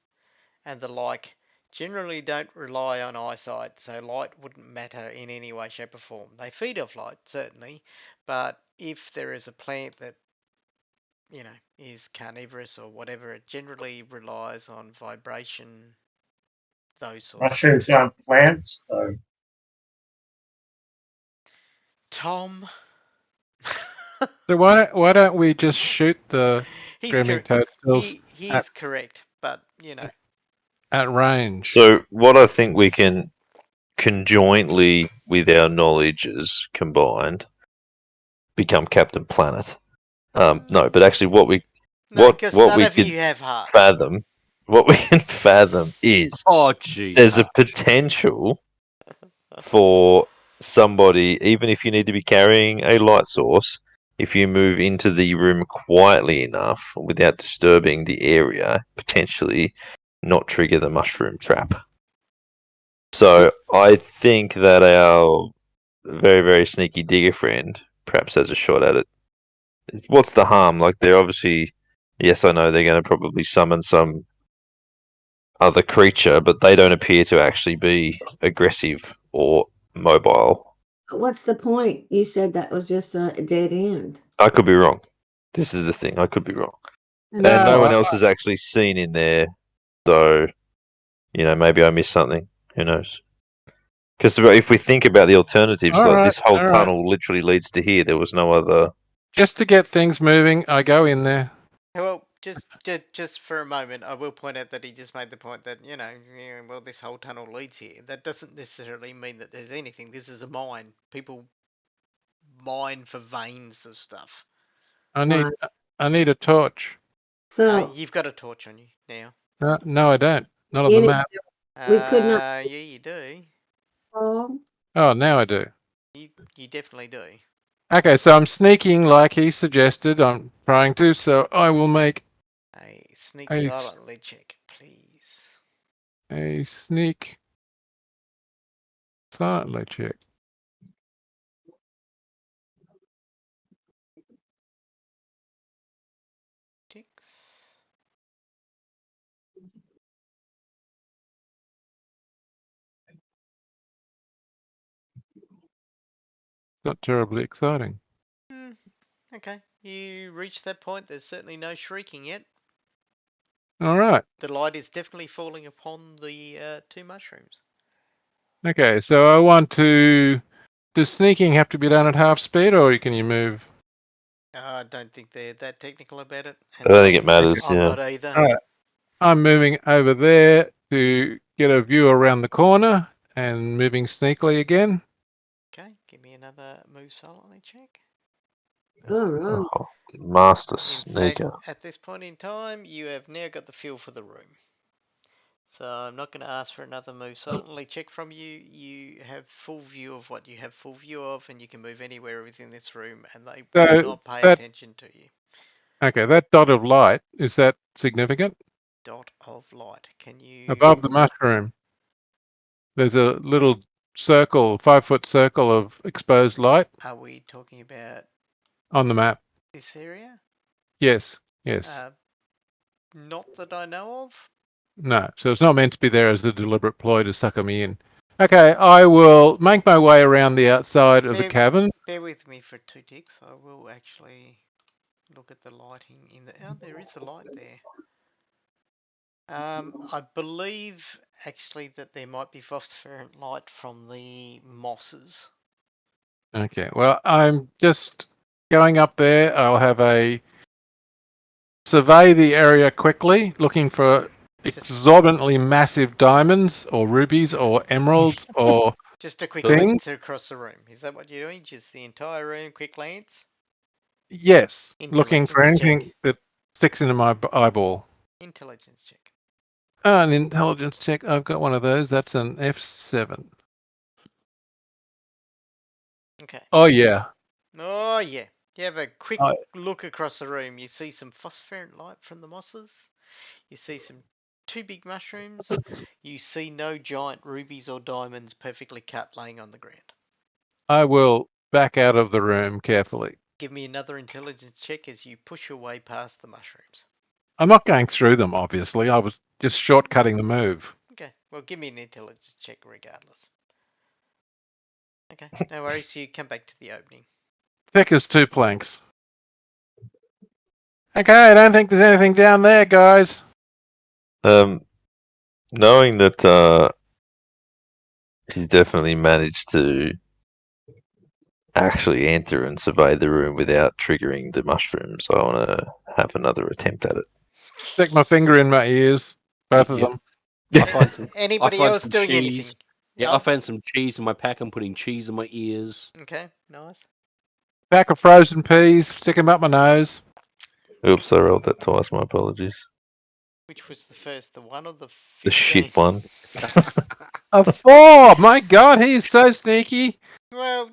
and the like generally don't rely on eyesight, so light wouldn't matter in any way, shape, or form. They feed off light, certainly, but if there is a plant that, is carnivorous or whatever, it generally relies on vibration, those sorts of Mushrooms things. aren't plants, though. Tom. So why don't we just shoot the He's screaming cor- toadstools he at is correct, but at range? So what I think we can conjointly with our knowledges combined become Captain Planet. No, but actually no, because what none we of could you have hearts. fathom, what we can fathom is Oh, jeez. there's a potential for somebody, even if you need to be carrying a light source, if you move into the room quietly enough without disturbing the area, potentially not trigger the mushroom trap. So I think that our very, very sneaky digger friend perhaps has a shot at it. What's the harm? Like, they're obviously, yes, I know they're going to probably summon some other creature, but they don't appear to actually be aggressive or mobile. What's the point? You said that was just a dead end. I could be wrong. This is the thing. I could be wrong. And No, no one else is actually seen in there, so, maybe I missed something. Who knows? Because if we think about the alternatives, All right, this whole all right. tunnel literally leads to here. There was no other. Just to get things moving, I go in there. Well, just for a moment, I will point out that he just made the point that well, this whole tunnel leads here. That doesn't necessarily mean that there's anything. This is a mine. People mine for veins of stuff. I need a torch. So You've got a torch on you now. No, I don't. Not on the any- map. We could not- Yeah, you do. oh, Oh, now I do. You definitely do. Okay, so I'm sneaking like he suggested. I'm trying to, so I will make A sneak I- silently check, please. a sneak silently check. Ticks. Not terribly exciting. Okay, you reached that point. There's certainly no shrieking yet. All right. The light is definitely falling upon the two mushrooms. Okay, so I want to. Does sneaking have to be done at half speed, or can you move? I don't think they're that technical about it. I don't think it matters. I'm Yeah. not either. All right. I'm moving over there to get a view around the corner and moving sneakily again. Okay, give me another move silently check. all right. Oh, master In sneaker. fact, at this point in time, you have now got the feel for the room. So I'm not going to ask for another move silently check from you. You have full view of what you have full view of, and you can move anywhere within this room, and they will So not pay that attention to you. okay, that dot of light, is that significant? Dot of light. Can you Above the mushroom, there's a little circle, 5-foot circle of exposed light Are we talking about on the map. this area? Yes, yes. Not that I know of. No, so it's not meant to be there as a deliberate ploy to sucker me in. Okay, I will make my way around the outside of the cavern. Bear with me for 2 ticks. I will actually look at the lighting in the. Oh, there is a light there. I believe actually that there might be phosphorescent light from the mosses. Okay, well, I'm just going up there. I'll have a survey the area quickly, looking for exorbitantly massive diamonds or rubies or emeralds or Just a quick things. glance across the room. Is that what you're doing? Just the entire room, quick glance? Yes, looking for Intelligence anything check. that sticks into my eyeball. Intelligence check. An intelligence check. I've got one of those. That's an F7. Okay. Oh, yeah. Oh, yeah. You have a quick I- look across the room. You see some phosphorescent light from the mosses. You see some 2 big mushrooms. You see no giant rubies or diamonds perfectly cut laying on the ground. I will back out of the room carefully. Give me another intelligence check as you push your way past the mushrooms. I'm not going through them, obviously. I was just shortcutting the move. Okay, well, give me an intelligence check regardless. Okay, no worries. You come back to the opening. Thick as 2 planks. Okay, I don't think there's anything down there, guys. Knowing that he's definitely managed to actually enter and survey the room without triggering the mushrooms, I want to have another attempt at it. Stick my finger in my ears. Both of Yep. them. I find some. Anybody I find else some doing cheese. anything? Yeah, No? I found some cheese in my pack. I'm putting cheese in my ears. Okay, nice. Pack of frozen peas. Stick them up my nose. Oops, I rolled that twice. My apologies. Which was the first, the 1 or the 15? The shit one. A 4! My God, he's so sneaky. Well,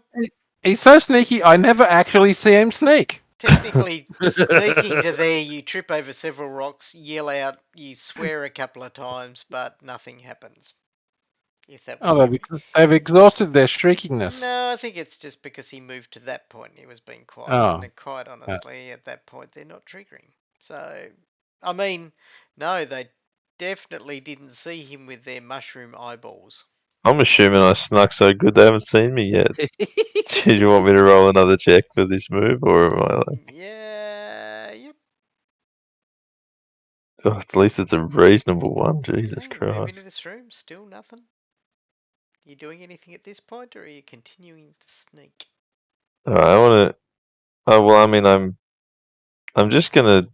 He's so sneaky, I never actually see him sneak. technically, sneaking to there, you trip over several rocks, yell out, you swear a couple of times, but nothing happens. If that was Oh, they've exhausted their shriekingness. No, I think it's just because he moved to that point and he was being quiet. Oh. And quite honestly, at that point, they're not triggering. So, I mean, no, they definitely didn't see him with their mushroom eyeballs. I'm assuming I snuck so good they haven't seen me yet. Do you want me to roll another check for this move, or am I like? Yeah, yep. Oh, at least it's a reasonable one. Jesus Okay, move into Christ! this room. Still nothing. You doing anything at this point, or are you continuing to sneak? All right, I want to. Oh well, I mean, I'm just gonna.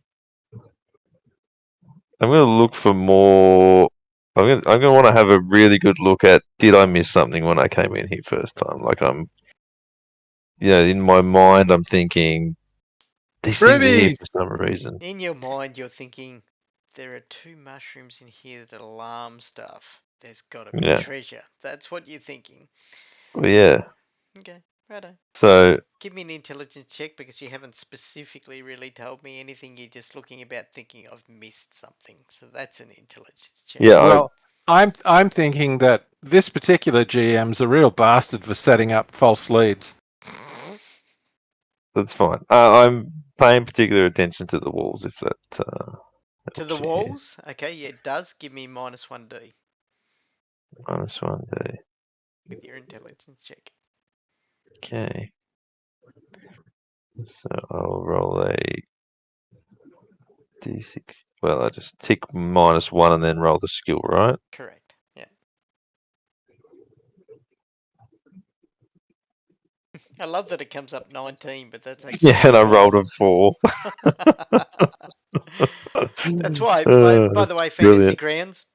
I'm gonna look for more. I'm gonna want to have a really good look at. Did I miss something when I came in here first time? Like in my mind, I'm thinking these things are here Rubies! for some reason. In your mind, you're thinking, there are 2 mushrooms in here that alarm stuff. There's got to be Yeah, treasure. That's what you're thinking. well, yeah. Okay, righto. So Give me an intelligence check because you haven't specifically really told me anything. You're just looking about thinking I've missed something. So that's an intelligence check. yeah, Well, I'm thinking that this particular GM's a real bastard for setting up false leads. that's fine. I'm paying particular attention to the walls, if that To helps the you here. walls? Okay, yeah, it does. Give me -1d -1d. with your intelligence check. Okay. So I'll roll a d6. Well, I just tick -1 and then roll the skill, right? Correct. Yeah. I love that it comes up 19, but that's actually Yeah, and your I roll. rolled a 4. That's why, by the way, Fantasy Brilliant. Grounds,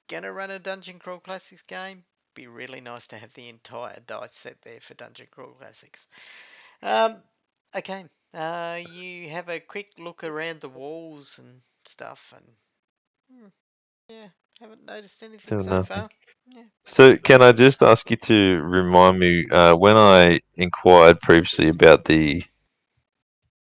gonna run a Dungeon Crawl Classics game. Be really nice to have the entire dice set there for Dungeon Crawl Classics. Okay. You have a quick look around the walls and stuff, and yeah, haven't noticed anything Still so nothing. far. Yeah. So, can I just ask you to remind me when I inquired previously about the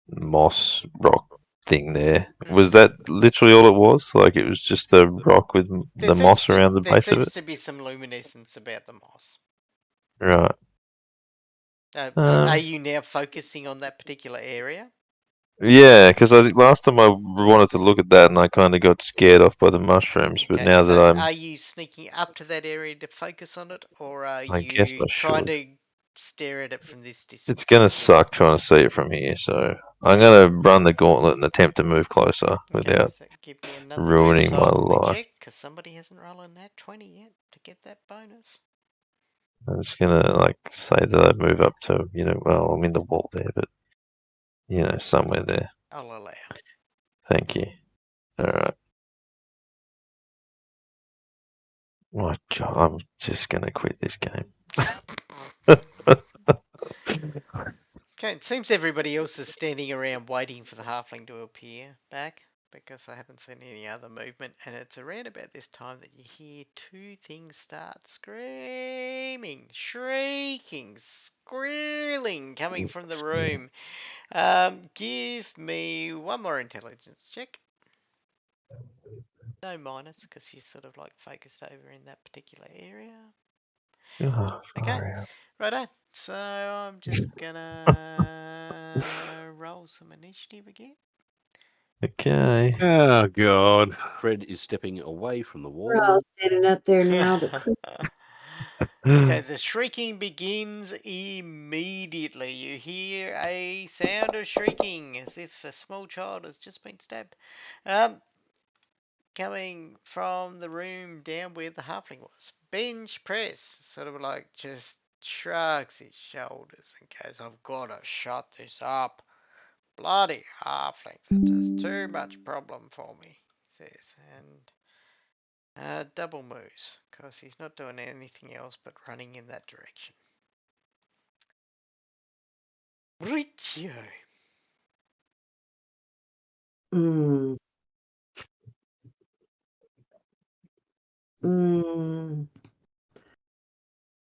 moss rock thing there, was Mhm. that literally all it was? Like it was just a rock with the moss around the There base of seems it? to be some luminescence about the moss. Right. Are Um, you now focusing on that particular area? yeah, because I think last time I wanted to look at that and I kind of got scared off by the mushrooms, but Okay, now that so I'm, are you sneaking up to that area to focus on it, or are I guess you I trying should. to stare at it from this It's distance? gonna suck trying to see it from here, so I'm Okay. gonna run the gauntlet and attempt to move closer Okay, without so give me another move ruining my silently life. check, because somebody hasn't rolled a nat 20 yet to get that bonus. I'm just gonna like say that I move up to, well, I'm in the wall there, but somewhere there. I'll allow. Thank you. All right. My God, I'm just gonna quit this game. Okay, it seems everybody else is standing around waiting for the halfling to appear back, because I haven't seen any other movement, and it's around about this time that you hear 2 things start screaming, shrieking, squealing, coming from the room. Give me one more intelligence check. No minus, because you're sort of like focused over in that particular area. Oh, Okay, far out. righto. So I'm just gonna roll some initiative again. Okay. Oh, God. Fred is stepping away from the We're all wall. standing up there now. The Okay, the shrieking begins immediately. You hear a sound of shrieking as if a small child has just been stabbed. Coming from the room down where the halfling was. Bench press, sort of like just shrugs his shoulders and goes, I've got to shut this up. Bloody halflings are just too much problem for me, he says. And double moves, because he's not doing anything else but running in that direction. Richo. mm, mm,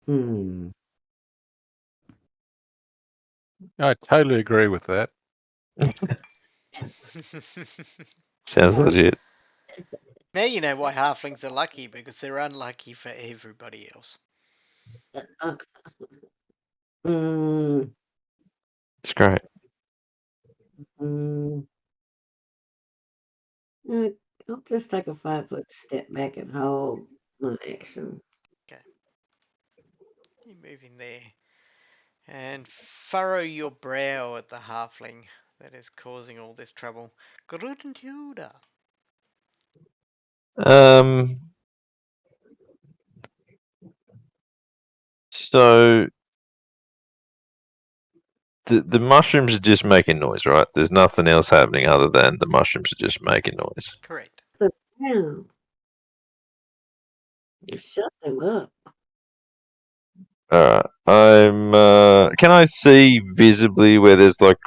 hmm. I totally agree with that. Sounds legit. Now you know why halflings are lucky, because they're unlucky for everybody else. Mm, It's great. mm. Uh, I'll just take a 5-foot step back and hold my action. You move in there and furrow your brow at the halfling that is causing all this trouble. Grudentuda. So the mushrooms are just making noise, right? There's nothing else happening other than the mushrooms are just making noise. Correct. Down. You shut them up. Alright. Can I see visibly where there's like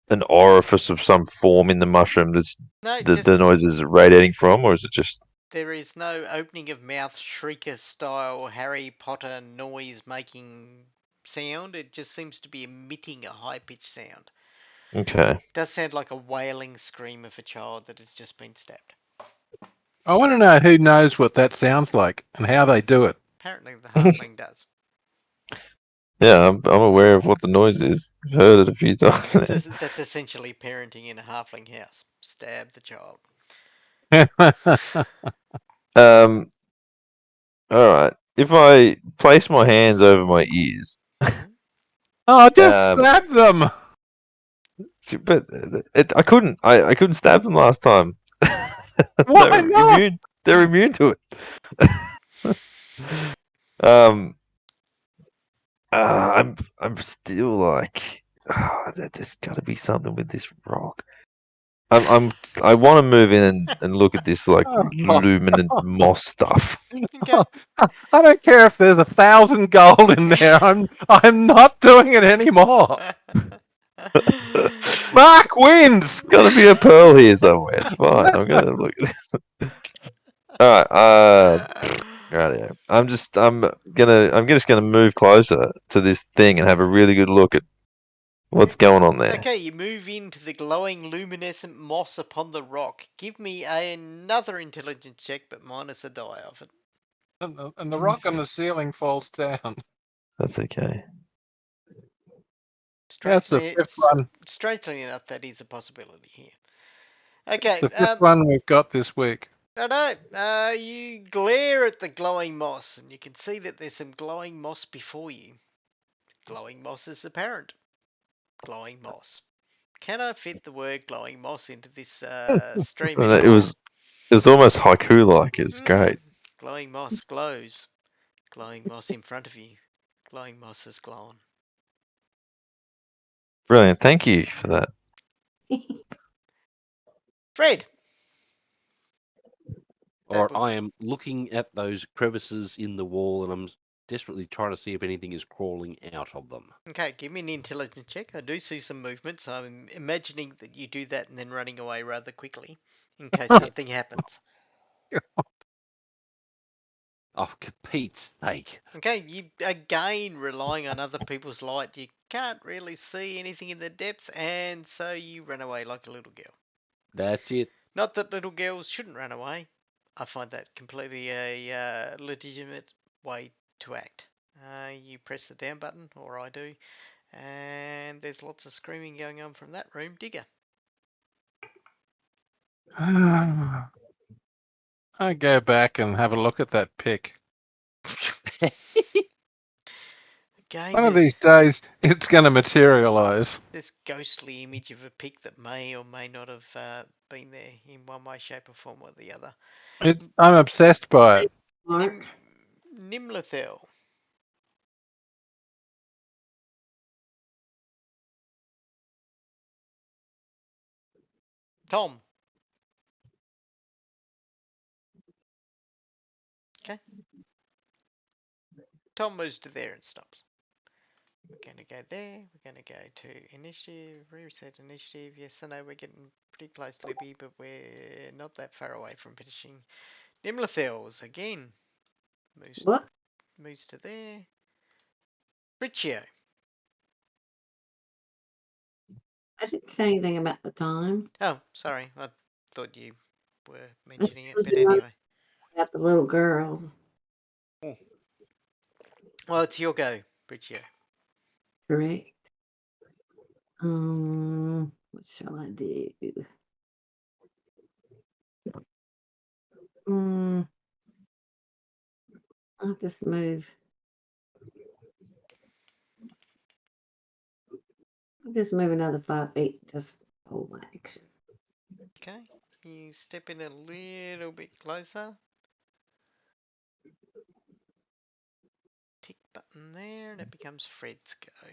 an orifice of some form in the mushroom that's No, the just noise is radiating from, or is it just there is no opening of mouth shrieker style Harry Potter noise making sound. It just seems to be emitting a high pitched sound. okay? It does sound like a wailing scream of a child that has just been stabbed. I want to know who knows what that sounds like and how they do it. Apparently the halfling does. Yeah, I'm aware of what the noise is. I've heard it a few times. That's essentially parenting in a halfling house. Stab the child. Um. All right. If I place my hands over my ears, Oh, just um, stab them. but I couldn't. I couldn't stab them last time. Why They're not? immune. They're immune to it. um. I'm still like, there's got to be something with this rock. I want to move in and look at this like Oh, luminant moss stuff. Okay. I don't care if there's 1,000 gold in there. I'm not doing it anymore. Mark wins. Got to be a pearl here somewhere. It's fine. I'm gonna look at this. All right. Right. Yeah. I'm just gonna move closer to this thing and have a really good look at what's going on there. Okay, you move into the glowing luminescent moss upon the rock. Give me another intelligence check, but minus a die of it. And the rock on the ceiling falls down. That's okay. That's the fifth one. Strangely enough, that is a possibility here. It's Okay, the fifth one we've got this week. no, you glare at the glowing moss, and you can see that there's some glowing moss before you. Glowing moss is apparent. Glowing moss. Can I fit the word glowing moss into this stream And anymore? it was almost haiku-like. It was great. Glowing moss glows. Glowing moss in front of you. Glowing moss has glown. Brilliant. Thank you for that. Fred! Or I am looking at those crevices in the wall and I'm desperately trying to see if anything is crawling out of them. Okay, give me an intelligence check. I do see some movement, so I'm imagining that you do that and then running away rather quickly in case something happens. Oh, for Pete's sake. Okay, you again relying on other people's light. You can't really see anything in the depth, and so you run away like a little girl. That's it. Not that little girls shouldn't run away. I find that completely a legitimate way to act. You press the down button, or I do, and there's lots of screaming going on from that room. Digger. I go back and have a look at that pick. Again, One of these days, it's going to materialize. this ghostly image of a pick that may or may not have been there in one way, shape, or form or the other. I'm obsessed by it. Mark. Nimlethel. Tom. Okay. Tom moves to there and stops. We're going to go there. We're going to go to initiative, reset initiative. Yes, I know we're getting pretty close, Libby, but we're not that far away from finishing. Nimlethels again. What? Moves to there. Riccio. I didn't say anything about the time. Oh, sorry. I thought you were This mentioning it. was But another anyway, about the little girls. well, it's your go, Bridgio. Correct. What shall I do? I'll just move. I'll just move another 5 feet. Just hold my action. Okay, you step in a little bit closer. Tick button there, and it becomes Fred's go.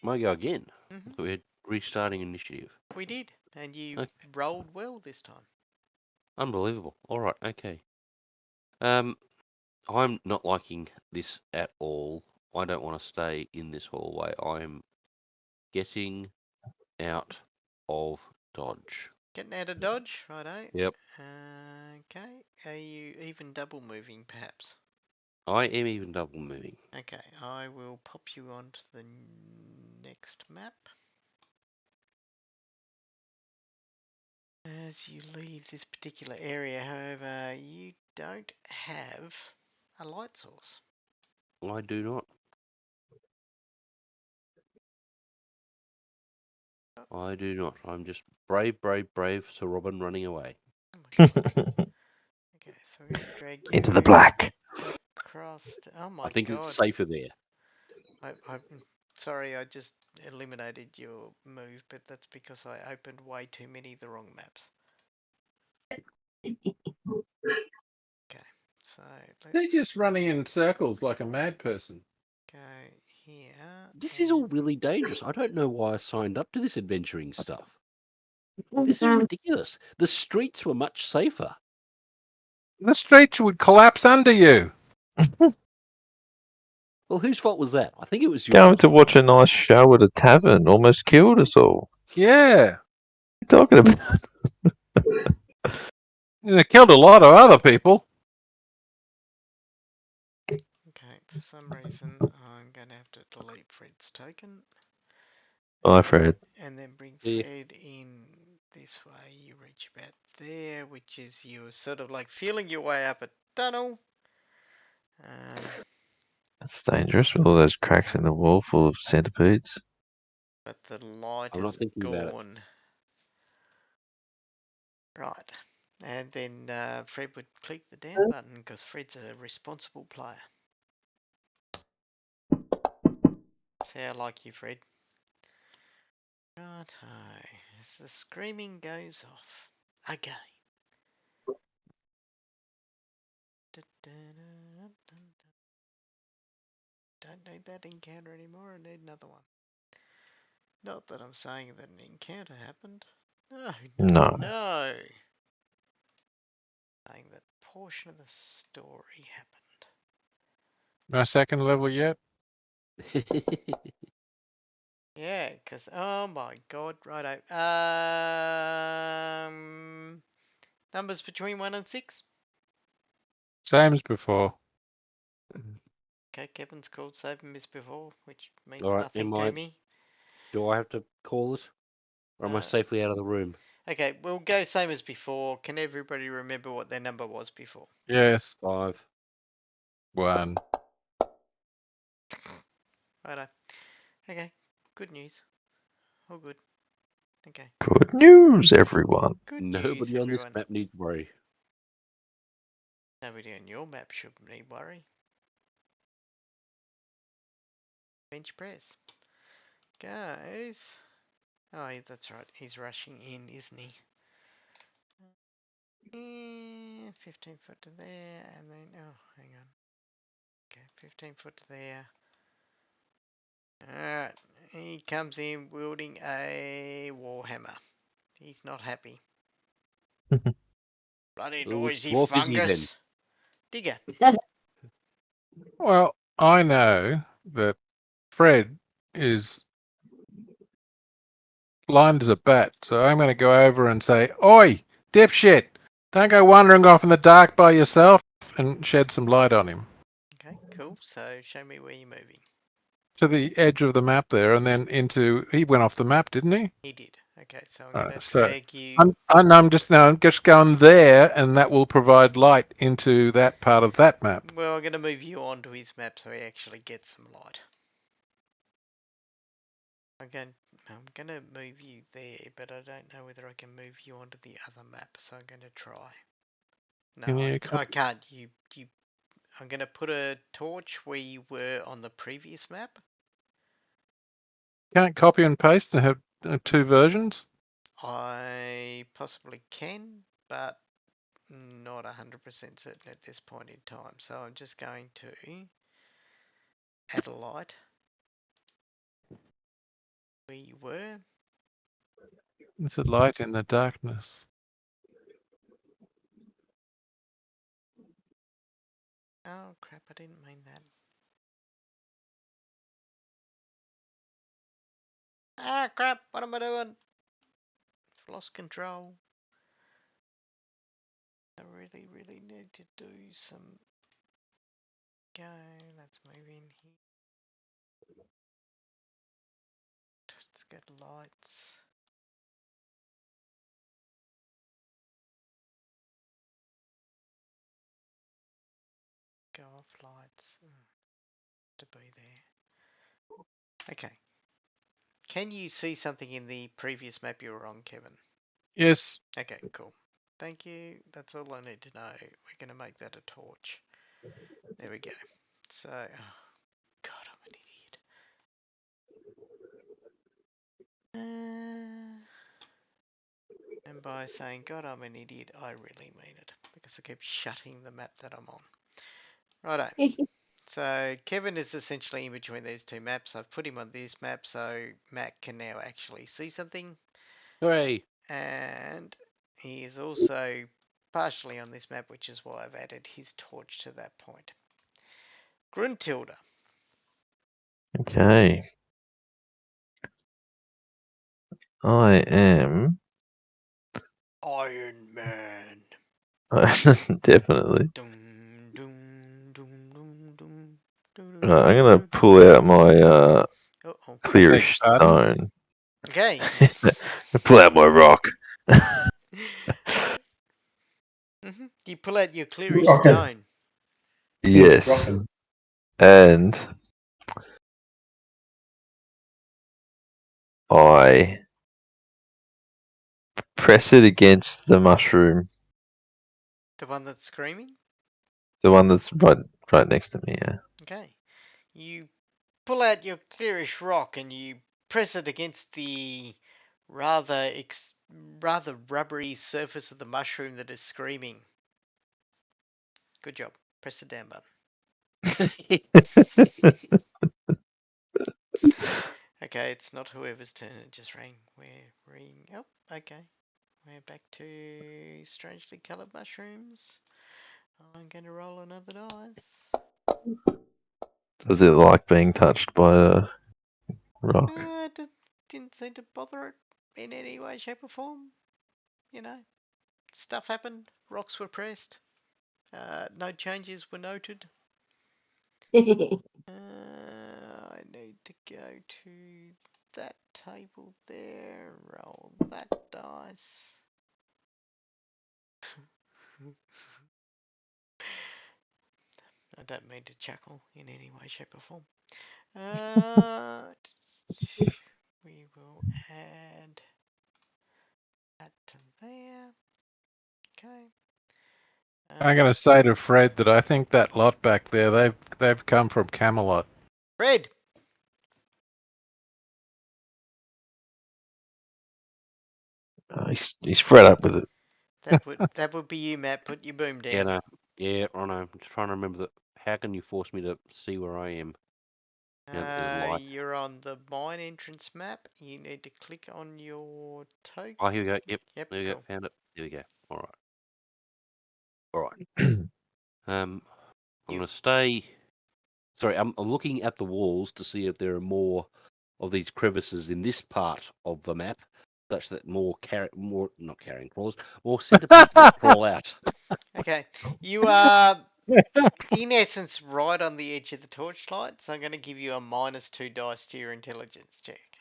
My go again. Mhm. So we're restarting initiative. We did, and you Okay. rolled well this time. Unbelievable. All right. Okay. I'm not liking this at all. I don't want to stay in this hallway. I'm getting out of Dodge. Getting out of dodge, righto. Yep. Okay, are you even double moving, perhaps? I am even double moving. Okay, I will pop you onto the next map. As you leave this particular area, however, you don't have a light source. I do not. I do not. I'm just brave, brave, brave Sir Robin running away. Oh my god. Okay, so we're going to drag you Into the black. across. Oh my I think god. it's safer there. I'm sorry, I just eliminated your move, but that's because I opened way too many of the wrong maps. Okay, so They're let's just running in circles like a mad person. go here. This is all really dangerous. I don't know why I signed up to this adventuring stuff. This is Um, ridiculous. The streets were much safer. The streets would collapse under you. Well, whose fault was that? I think it was Going yours. to watch a nice show at a tavern almost killed us all. Yeah. What are you talking about? And it killed a lot of other people. Okay, for some reason I'm going to have to delete Fred's token. Bye, Fred. And then bring Yeah. Fred in this way. You reach about there, which is you're sort of like feeling your way up a tunnel. That's dangerous with all those cracks in the wall full of centipedes. But the light I'm not is thinking about it. gone. Right. And then Fred would click the down button because Fred's a responsible player. See how I like you, Fred. Right, as the screaming goes off again. Don't need that encounter anymore, I need another one. Not that I'm saying that an encounter happened. No, No. no. Saying that portion of the story happened. No second level yet? Yeah, because, oh my god, righto. Numbers between 1 and 6. Same as before. Okay, Kevin's called Save and Miss before, which means All right, nothing to me. do I have to call it? Or am I safely out of the room? Okay, we'll go same as before. Can everybody remember what their number was before? Yes. 5. 1. Righto. Okay, good news. All good. Okay, Good news, everyone. good news, Nobody on this everyone. map needs worry. Nobody on your map should need worry. Bench press. Guys. Oh, that's right. He's rushing in, isn't he? And 15 foot to there, and then, oh, hang on. Okay, 15 foot to there. Alright, he comes in wielding a warhammer. He's not happy. Bloody Well, which noisy dwarf is he then? fungus. Digger. Well, I know that Fred is blind as a bat, so I'm going to go over and say, "Oi, dipshit! Don't go wandering off in the dark by yourself," and shed some light on him Okay, cool. So show me where you're moving. to the edge of the map there, and then into. He went off the map, didn't he? He did. Okay, so I'm going to So drag you. I'm just going there, and that will provide light into that part of that map. Well, I'm going to move you onto his map so he actually gets some light. I'm going to move you there, but I don't know whether I can move you onto the other map, so I'm going to try. No, Can you I can't. I'm going to put a torch where you were on the previous map. can't copy and paste and have two versions? I possibly can, but not 100% certain at this point in time. So I'm just going to add a light where you were. It's a light in the darkness. Oh crap, I didn't mean that. Ah crap, what am I doing? I've lost control. I really need to do some... Go, let's move in here. Let's get lights. Go off lights. To be there. Okay. Can you see something in the previous map you were on, Kevin? Yes. Okay, cool. Thank you. That's all I need to know. We're going to make that a torch. There we go. So, oh, God, I'm an idiot. And by saying, God, I'm an idiot, I really mean it. Because I keep shutting the map that I'm on. Righto. So, Kevin is essentially in between these two maps. I've put him on this map so Matt can now actually see something. Hooray! And he is also partially on this map, which is why I've added his torch to that point. Gruntilda. Okay. I am Iron Man. definitely. Dum, dum, dum, dum, dum, dum, Right, I'm gonna pull out my Uh-oh. clearish Pardon? stone. Okay. Pull out my rock. You pull out your clearish Okay. stone. He's Yes, rocking. and I press it against the mushroom, The one that's screaming? the one that's right next to me. Yeah. Okay. You pull out your clearish rock and you press it against the rather rather rubbery surface of the mushroom that is screaming. Good job. Press the down button. Okay, it's not whoever's turn. It just rang. We're ring. Oh, okay. We're back to strangely coloured mushrooms. I'm going to roll another dice. Does it like being touched by a rock? It didn't seem to bother it in any way, shape, or form. You know, stuff happened. Rocks were pressed. No changes were noted. I need to go to that table there and roll that dice. I don't mean to chuckle in any way, shape, or form. We will add that to there. Okay. I'm going to say to Fred that I think that lot back there, they've come from Camelot. Fred. He's fed up with it. That would be you, Matt. Put your boom down. Yeah, no. Yeah, I know. I'm just trying to remember that. How can you force me to see where I am? Now that there's light. You're on the mine entrance map. You need to click on your token. Oh, here we go. Yep. Yep, There we cool. go. Found it. There we go. All right. All right. I'm You- gonna stay. Sorry, I'm looking at the walls to see if there are more of these crevices in this part of the map, such that more not carrying crawlers, more centipedes might crawl out. Okay. You are, in essence, right on the edge of the torchlight, so I'm going to give you a -2 dice to your intelligence check.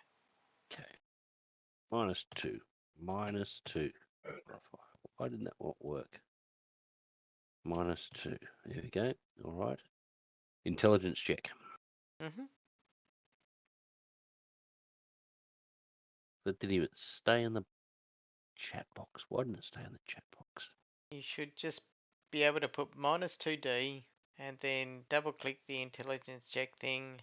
Okay. -2. -2. Why didn't that work? -2. There we go. All right. Intelligence check. That didn't even stay in the chat box. Why didn't it stay in the chat box? You should just be able to put -2D and then double click the intelligence check thing.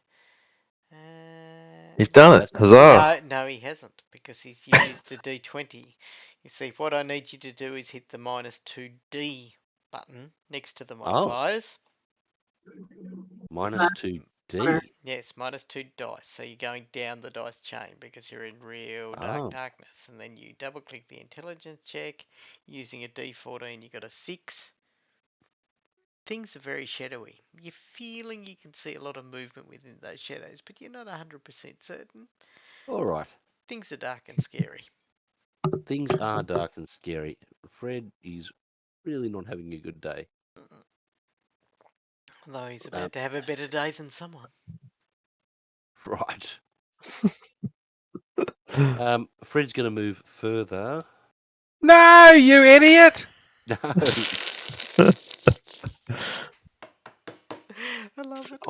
He's done it. That's- Huzzah! No, he hasn't, because he's used a D20. You see, what I need you to do is hit the -2D button next to the modifiers. -2D. Yes, -2 dice. So you're going down the dice chain because you're in real Oh. darkness. And then you double click the intelligence check. Using a D14, you got a 6. Things are very shadowy. You're feeling you can see a lot of movement within those shadows, but you're not 100% certain. All right. Things are dark and scary. Things are dark and scary. Fred is really not having a good day. Although he's about to have a better day than someone. Right. Fred's going to move further. No, you idiot! No. I love it.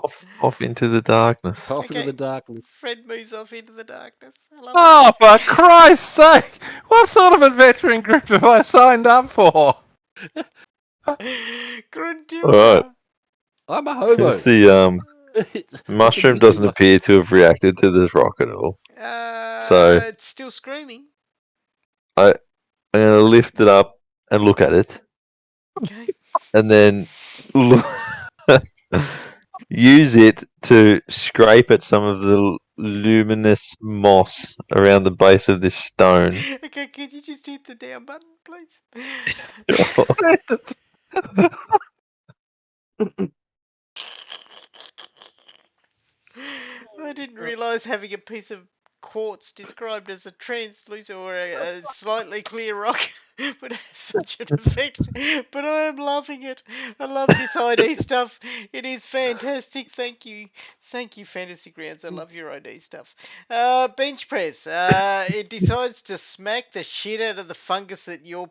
Off into the darkness. Off into the darkness. Fred moves off into the darkness. I love Oh, for Christ's sake! What sort of adventuring group have I signed up for? it. Grundilla. Alright. I'm a hobo. Since the It's a mushroom moving doesn't mushroom. appear to have reacted to this rock at all, So- It's still screaming. I'm going to lift it up and look at it, Okay. and then use it to scrape at some of the luminous moss around the base of this stone. Okay, can you just hit the down button, please? I didn't realise having a piece of quartz described as a translucent or a slightly clear rock would have such an effect. But I am loving it. I love this ID stuff. It is fantastic. Thank you. Thank you, Fantasy Grounds. I love your ID stuff. Bench press. It decides to smack the shit out of the fungus that you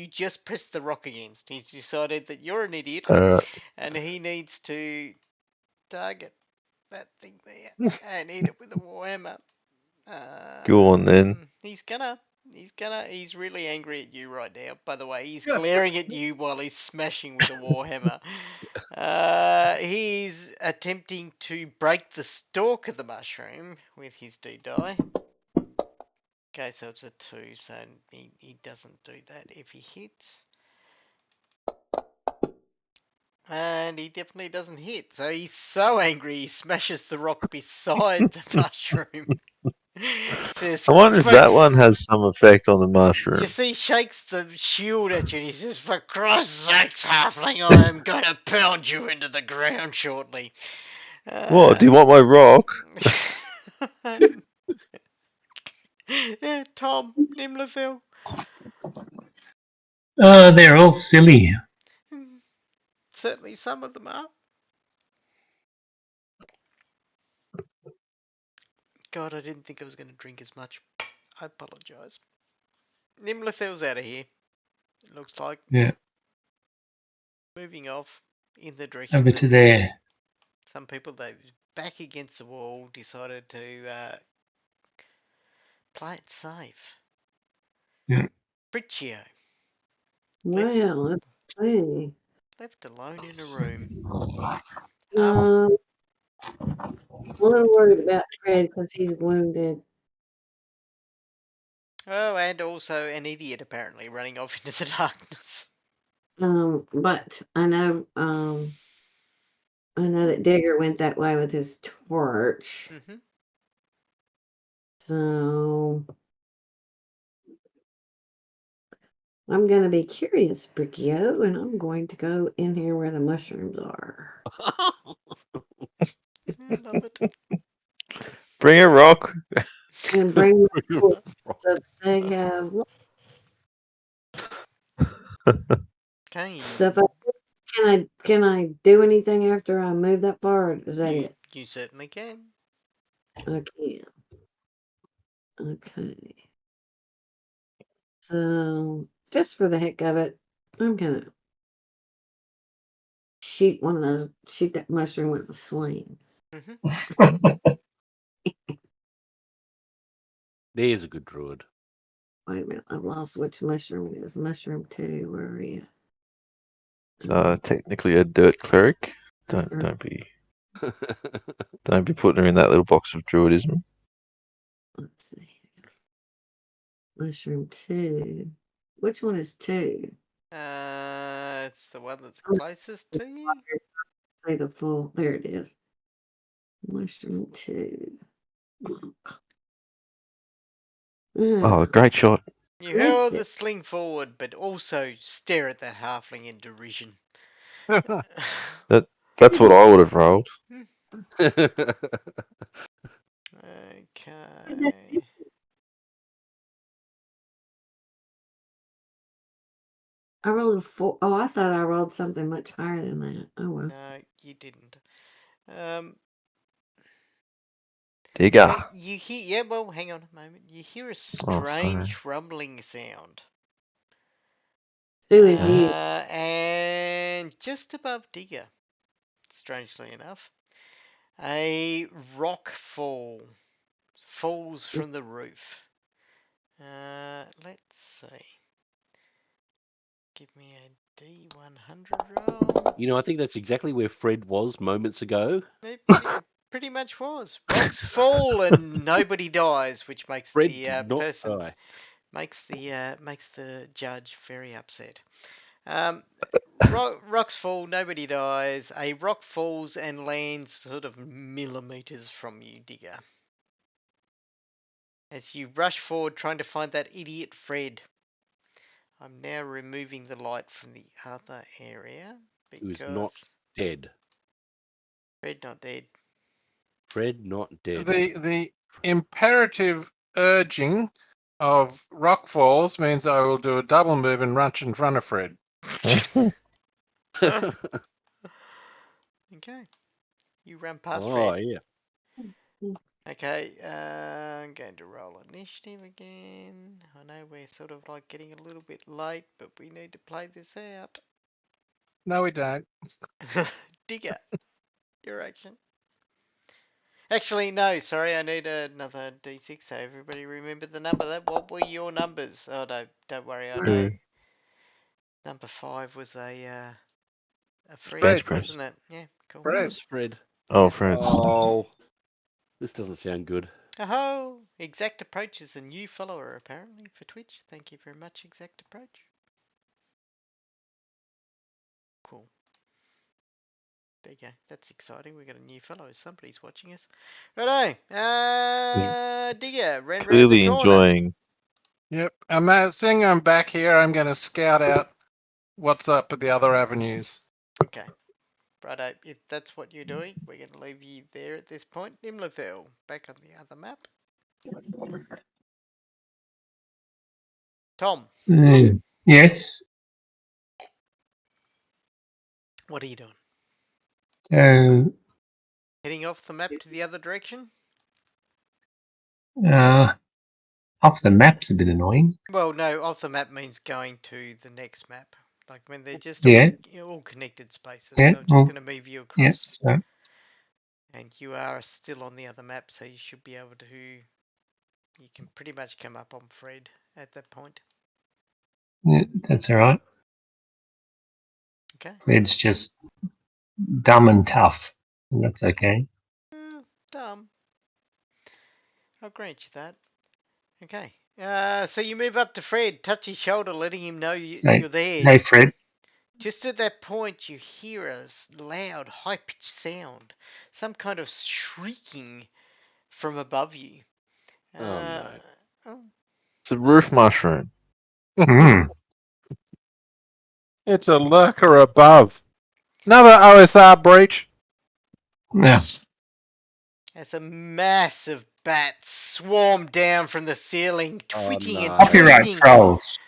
just pressed the rock against. He's decided that you're an idiot and he needs to target that thing there and hit it with a warhammer. Go on then. He's really angry at you right now. By the way, he's glaring at you while he's smashing with a warhammer. He's attempting to break the stalk of the mushroom with his D-die. Okay, so it's a 2, so he doesn't do that if he hits. And he definitely doesn't hit. So he's so angry he smashes the rock beside the mushroom. Says, I wonder if that one has some effect on the mushroom. You see, shakes the shield at you and he says, "For Christ's sakes, halfling, I am going to pound you into the ground shortly." What? Do you want my rock? Yeah, Tom, Nimlethil. They're all silly. Certainly some of them are. God, I didn't think I was going to drink as much. I apologise. Nimlethil's out of here. It looks like. Yeah. Moving off in the direction Over that to there. some people, they back against the wall, decided to play it safe. Yeah. Briccio. Well, let's see. Left alone in a room. I'm a little worried about Fred because he's wounded. Oh, and also an idiot apparently running off into the darkness. But I know that Digger went that way with his torch. Mm-hmm. So I'm gonna be curious, Bricchio, and I'm going to go in here where the mushrooms are. I love it. Bring a rock. And bring my torch so they have. Okay. So if can I do anything after I move that far? Or is that it? You certainly can. I can. Okay. So, just for the heck of it, I'm gonna shoot that mushroom with a sling. Mm-hmm. There's a good druid. Wait a minute, I've lost which mushroom it is. Mushroom 2, where are you? So technically a dirt cleric. Mushroom- Don't be putting her in that little box of druidism. Let's see. Mushroom 2. Which one is 2? It's the one that's closest to you. Say the full. There it is. Mushroom 2. Oh, great shot. You Missed hurl the it. sling forward, but also stare at that halfling in derision. That's what I would have rolled. Okay. I rolled a 4. Oh, I thought I rolled something much higher than that. Oh, well. No, you didn't. Digger. Okay, you hear. Yeah, well, hang on a moment. You hear a Oh, sorry. strange rumbling sound. Who is you? And just above Digger, strangely enough, a rock falls from the roof. Let's see. Give me a D100 roll. You know, I think that's exactly where Fred was moments ago. It pretty much was. Rocks fall and nobody dies, which makes Fred the did not person die. makes the judge very upset. Rocks fall, nobody dies. A rock falls and lands sort of millimeters from you, Digger. As you rush forward trying to find that idiot Fred. I'm now removing the light from the other area Who is not because dead. Fred not dead. Fred not dead. The imperative urging of rock falls means I will do a double move and rush in front of Fred. Okay. You run past Oh, Fred. yeah. Okay, I'm going to roll initiative again. I know we're sort of like getting a little bit late, but we need to play this out. No, we don't. Digger, your action. Actually, no, sorry, I need another d6, so everybody remember the number. What were your numbers? Oh, no, don't worry, I know. Number 5 was a Fred, Fred. wasn't it? Yeah, cool. Who Fred. was Fred? Oh, Fred. Oh, this doesn't sound good. Oh, Exact Approach is a new follower apparently for Twitch. Thank you very much, Exact Approach. Cool. There you go. That's exciting. We got a new fellow. Somebody's watching us. Righto. Digger ran round the Clearly corner. enjoying. Yep. Seeing I'm back here, I'm going to scout out what's up at the other avenues. Okay. Righto. If that's what you're doing, we're going to leave you there at this point. Nimlathel, back on the other map. Tom, Yes. what are you doing? So, Heading off the map to the other direction? off the map's a bit annoying. Well, no, off the map means going to the next map. Like when they're just Yeah. all connected spaces. Yeah. So I'm just Well, going to move you yeah. across. So, And you are still on the other map, so you should be able to. You can pretty much come up on Fred at that point. yeah, that's all right. Okay. Fred's just dumb and tough. And that's okay. Dumb. I'll grant you that. Okay. So you move up to Fred, touch his shoulder, letting him know Hey, you're there. hey, Fred. Just at that point, you hear a loud, high-pitched sound, some kind of shrieking from above you. Oh, no. Oh, It's a roof mushroom. Mm. It's a lurker above. Another OSR breach. Yeah. as a massive bat swarmed down from the ceiling, Oh, twitching and no. Copyright twisting. trolls.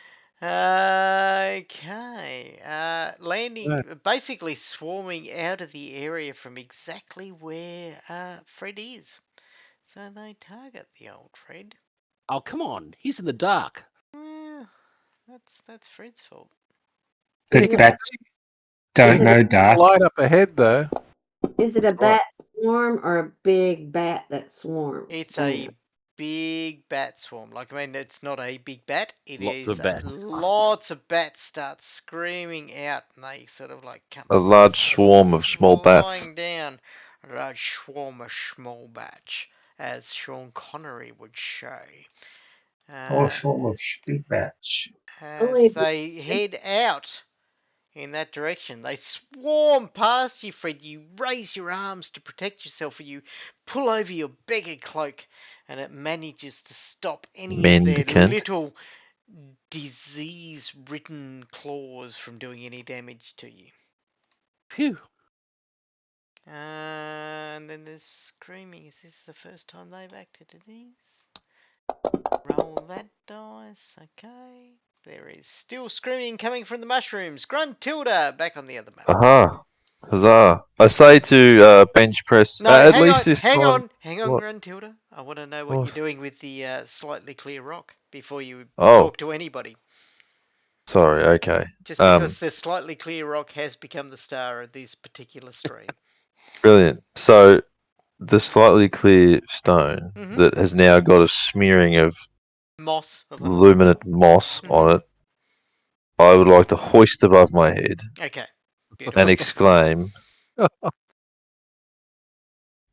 Okay. Landing, Yeah. basically swarming out of the area from exactly where Fred is. So they target the old Fred. Oh, come on. He's in the dark. Well, That's Fred's fault. The You can bats don't Is it- know, Darth. light up ahead though. Is it a That's right. bat swarm or a big bat that swarms? It's Do you a know? big bat swarm. Like, I mean, it's not a big bat. It Lots is of bats. lots of bats start screaming out, and they sort of like come A large swarm of small bats. flying down. A large swarm of small bats, as Sean Connery would say. All Uh, swarm of big bats. as Only if they head out in that direction. They swarm past you, Fred. You raise your arms to protect yourself, and you pull over your beggar cloak, and it manages to stop any of their Mendicant. little disease-ridden claws from doing any damage to you. Phew. And then there's screaming. Is this the first time they've acted? It is. Roll that dice. Okay. There is still screaming coming from the mushrooms. Gruntilda back on the other map. Aha. Huzzah. I say to bench press, No, at hang least on, this time. hang on, What? Gruntilda. I want to know what What? you're doing with the slightly clear rock before you Oh, talk to anybody. sorry, okay. Just because the slightly clear rock has become the star of this particular stream. Brilliant. So, the slightly clear stone Mhm. that has now got a smearing of Moss of on it. luminant moss on it, I would like to hoist above my head Okay, and beautiful. exclaim,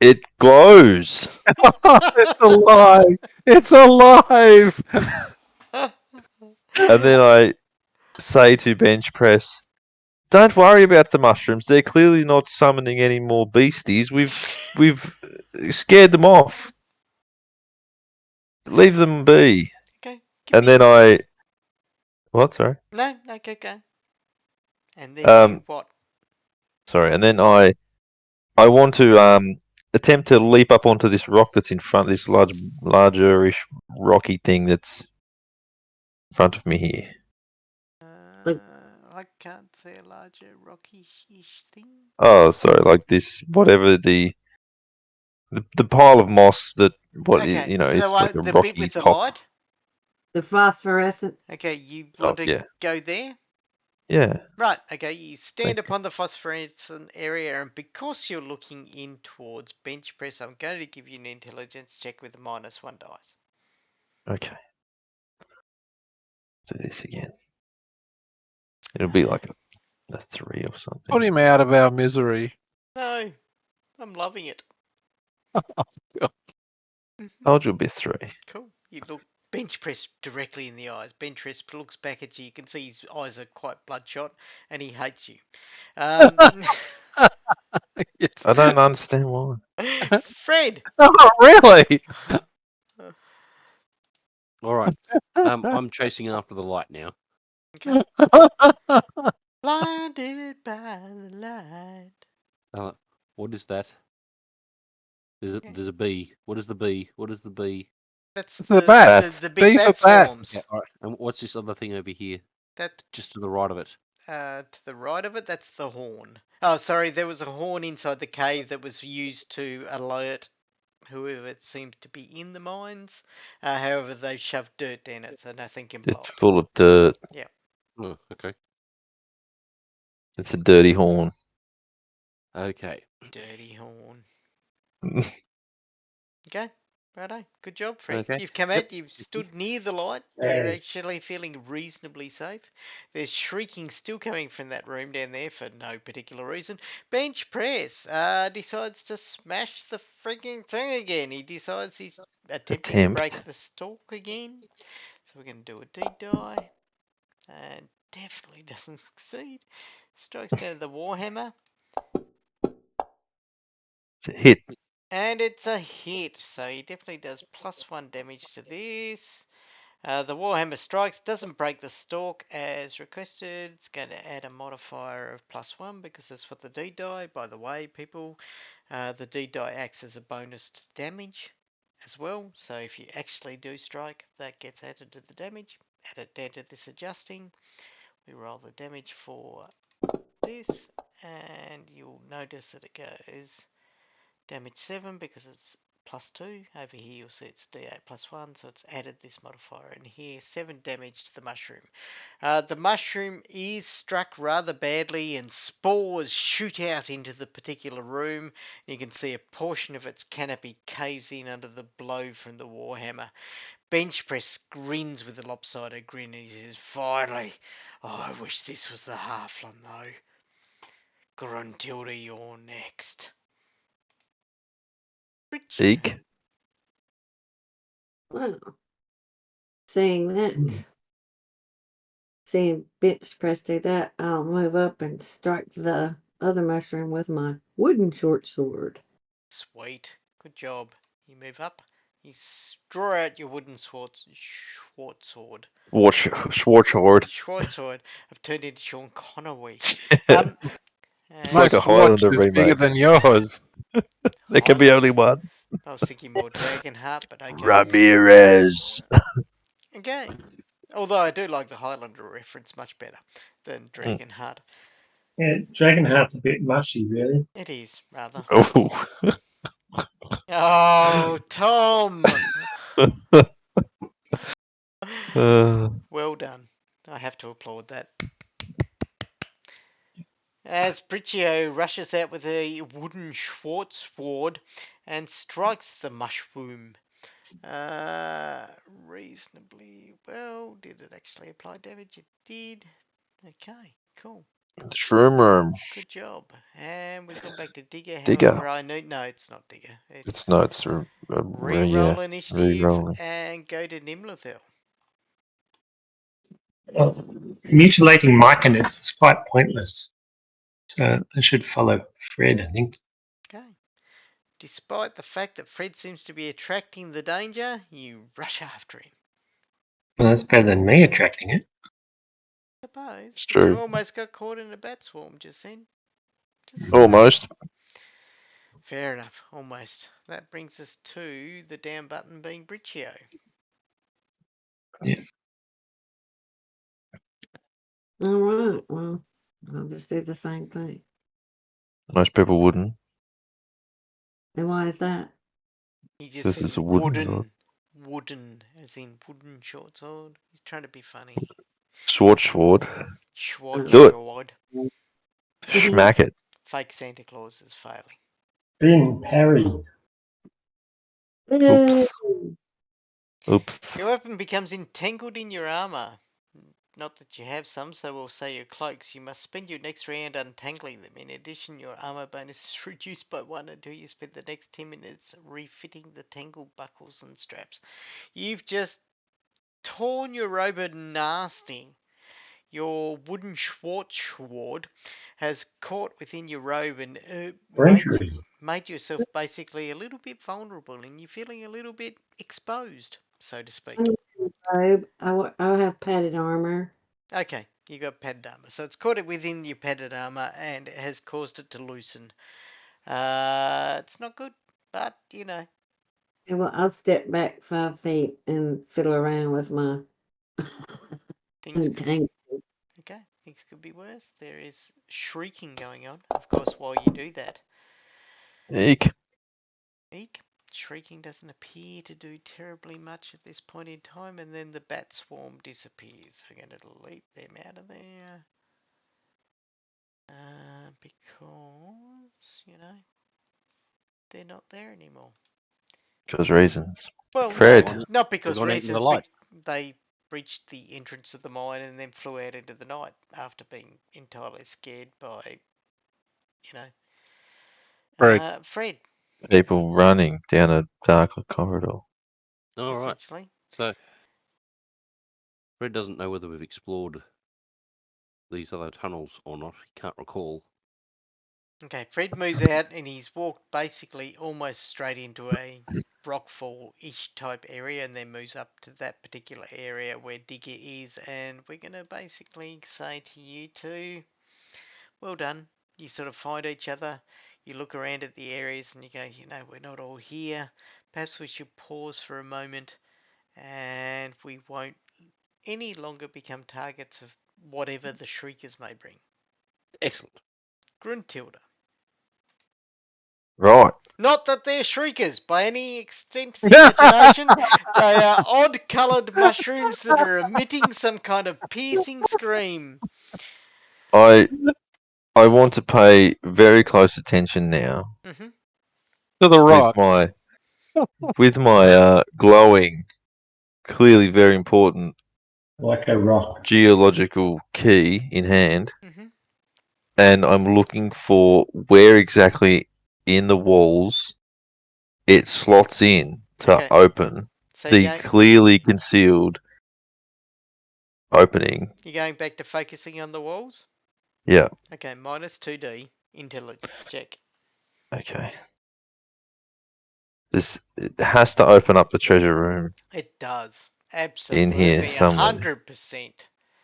"It glows!" It's alive! It's alive! And then I say to bench press, "Don't worry about the mushrooms. They're clearly not summoning any more beasties. We've scared them off. Leave them be." Okay, give And me then I, what? Sorry. no, okay. And then you what? Sorry. And then I want to attempt to leap up onto this rock that's in front, this largerish rocky thing that's in front of me here. Like- I can't see a larger rocky-ish thing. Oh, sorry, like this, whatever the pile of moss that Okay, you know, so it's like a the bit rocky with the top. light. The phosphorescent. Okay, you Oh, want to yeah, go there? yeah. Right, okay, you stand Thank you. upon the phosphorescent area, and because you're looking in towards bench press, I'm going to give you an intelligence check with a -1 dice. Okay. Do this again. It'll be like a 3 or something. Put him out of our misery. No, I'm loving it. Told you it'll be a 3. Cool. You look bench press directly in the eyes. Bench press looks back at you. You can see his eyes are quite bloodshot, and he hates you. Yes. I don't understand why. Fred. Oh, really? All right. I'm chasing after the light now. Okay. Blinded by the light. What is that? Okay. There's a bee. What is the bee? What is the bee? That's It's the bats. the big B for bat bat. swarms. Yeah, all right. And what's this other thing over here? That Just to the right of it. to the right of it, that's the horn. Oh, sorry, there was a horn inside the cave that was used to alert whoever it seems to be in the mines. However, they shoved dirt down it, so nothing can blow It's up. full of dirt. Oh, okay. It's a dirty horn. Okay. Dirty horn. Okay, righto. Good job, Fred. Okay. You've come Yep. out, you've stood near the light, you're Yes. actually feeling reasonably safe. There's shrieking still coming from that room down there for no particular reason. Bench press decides to smash the freaking thing again. He decides he's attempting to break Attempt. the stalk again. So we're going to do a D-die. And definitely doesn't succeed. Strikes down the Warhammer. It's a hit. And it's a hit, so he definitely does +1 damage to this. The Warhammer strikes, doesn't break the stalk as requested. It's going to add a modifier of +1 because that's what the D-die. By the way, people, the D-die acts as a bonus to damage as well. So if you actually do strike, that gets added to the damage. Add it down to this adjusting. We roll the damage for this, and you'll notice that it goes damage 7 because it's plus 2. Over here you'll see it's d8 plus 1, so it's added this modifier in here. 7 damage to the mushroom. The mushroom is struck rather badly and spores shoot out into the particular room. You can see a portion of its canopy caves in under the blow from the warhammer. Benchpress grins with a lopsided grin and he says, "Finally! Oh, I wish this was the halfling though. Gruntilda, you're next." Richie. Eek. Well, seeing that, seeing bench press do that, I'll move up and strike the other mushroom with my wooden short sword. Sweet. Good job. You move up. You draw out your wooden sword. Schwarzsword. I've turned into Sean Connery. It's My like a swatch Highlander is bigger remake. than yours. There can be only one. I was thinking more Dragonheart, but okay. Ramirez. Okay. Although I do like the Highlander reference much better than Dragonheart. Yeah, Dragonheart's a bit mushy, really. It is, rather. Oh. Oh, Tom! Well done. I have to applaud that. As Briccio rushes out with a wooden Schwarzsword and strikes the mushroom. Reasonably well. Did it actually apply damage? It did. Okay, cool. Shroom room. Good job. And we've gone back to Digger. Digger. However, I know. No, it's not Digger. It's Yeah. re-roll Initiative re-rolling. and go to Nimlathel. Mutilating myconids is quite pointless. So I should follow Fred, I think. Okay. Despite the fact that Fred seems to be attracting the danger, you rush after him. Well, that's better than me attracting it. I suppose. It's But true. you almost got caught in a bat swarm just then. Just Almost. Fair enough, almost. That brings us to the down button being Briccio. Yeah. All right, well, I'll just do the same thing. Most people wouldn't. And why is that? He just This says is a wooden sword. wooden, as in wooden short sword. He's trying to be funny. Schwarzsword. Schwad Do it. sword. Schmack it. Fake Santa Claus is failing. Ben Parry. Oops. Oops. Your weapon becomes entangled in your armor. Not that you have some, so we'll say your cloaks. You must spend your next round untangling them. In addition, your armor bonus is reduced by 1 until you spend the next 10 minutes refitting the tangled buckles and straps. You've just torn your robe nasty. Your wooden Schwarzsword has caught within your robe and made yourself basically a little bit vulnerable, and you're feeling a little bit exposed, so to speak. Robe. I have padded armor. Okay, you got padded armor. So it's caught it within your padded armor and it has caused it to loosen. It's not good, but you know. And well, I'll step back 5 feet and fiddle around with my Things could tank. okay, things could be worse. There is shrieking going on, of course, while you do that. Eek. Eek. Shrieking doesn't appear to do terribly much at this point in time, and then the bat swarm disappears. I'm going to leap them out of there. Because, you know, they're not there anymore. Because reasons. Well, Fred. no, not because They've gone out into the reasons. light. They reached the entrance of the mine and then flew out into the night after being entirely scared by, you know, Fred. Fred, People running down a dark corridor. All right. essentially. So Fred doesn't know whether we've explored these other tunnels or not. He can't recall. Okay, Fred moves out and he's walked basically almost straight into a rockfall-ish type area and then moves up to that particular area where Digger is, and we're going to basically say to you two, well done. You sort of find each other, you look around at the areas and you go, you know, we're not all here. Perhaps we should pause for a moment and we won't any longer become targets of whatever the shriekers may bring. Excellent. Gruntilda. Right. Not that they're shriekers by any extent of the imagination. They are odd-coloured mushrooms that are emitting some kind of piercing scream. I want to pay very close attention now Hmm. To the rock. with my glowing, clearly very important Like a rock. geological key in hand, Hmm. and I'm looking for where exactly in the walls it slots in to Okay. open So the clearly concealed opening. you're going back to focusing on the walls? Yeah. Okay, minus 2D intelligence check. Okay. It has to open up the treasure room It does. in here Absolutely, somewhere. 100%.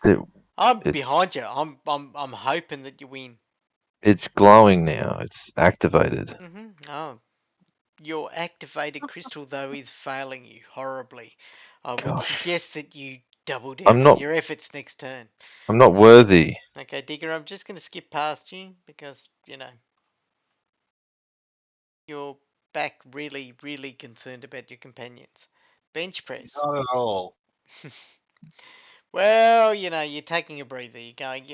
It, I'm it behind you. I'm hoping that you win. it's glowing now. It's activated. Oh, your activated crystal though is failing you horribly. I would Gosh, suggest that you double I'm down on not. your efforts next turn. I'm not worthy. Okay, Digger, I'm just going to skip past you because, you're back really, really concerned about your companions. Bench press. Not at all. Well, you're taking a breather. You're going,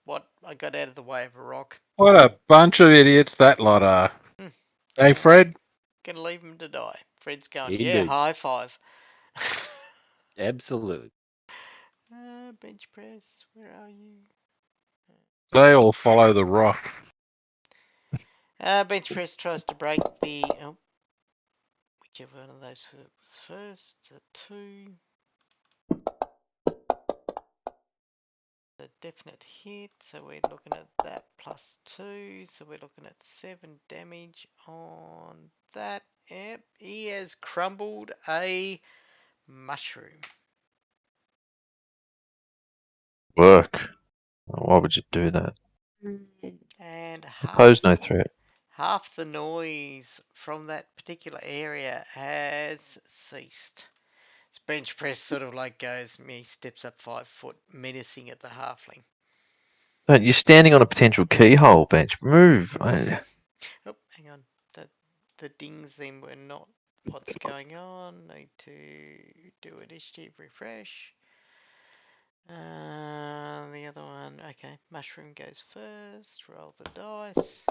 what? I got out of the way of a rock. What a bunch of idiots that lot are. Hmm. Hey, Fred? Gonna leave him to die. Fred's going, yeah, Indeed. high five. Absolutely. Bench press, where are you? They all follow the rock. Bench press tries to break the. Oh, whichever one of those was first. It's a 2. A definite hit, so we're looking at that plus 2, so we're looking at 7 damage on that. Yep, he has crumbled a mushroom. Work. Why would you do that? And Pose no threat. half the noise from that particular area has ceased. His bench press sort of like goes, he steps up 5 foot, menacing at the halfling. Don't, you're standing on a potential keyhole, Bench. Move. Oh, hang on. The dings then were not what's going on. Need to do initiative refresh. The other one, okay. Mushroom goes first. Roll the dice.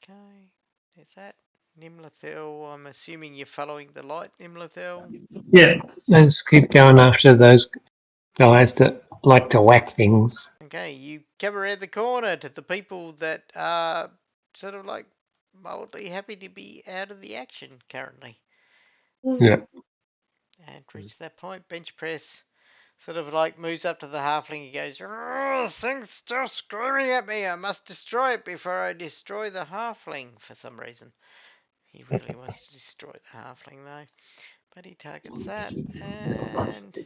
Okay, there's that. Nimlathel, I'm assuming you're following the light, Nimlathel. Yeah, let's keep going after those guys that like to whack things. Okay, you come around the corner to the people that are sort of like mildly happy to be out of the action currently. Yeah. And reach that point, bench press sort of like moves up to the halfling. He goes, thing's still screaming at me. I must destroy it before I destroy the halfling for some reason. He really wants to destroy the halfling though. But he targets that and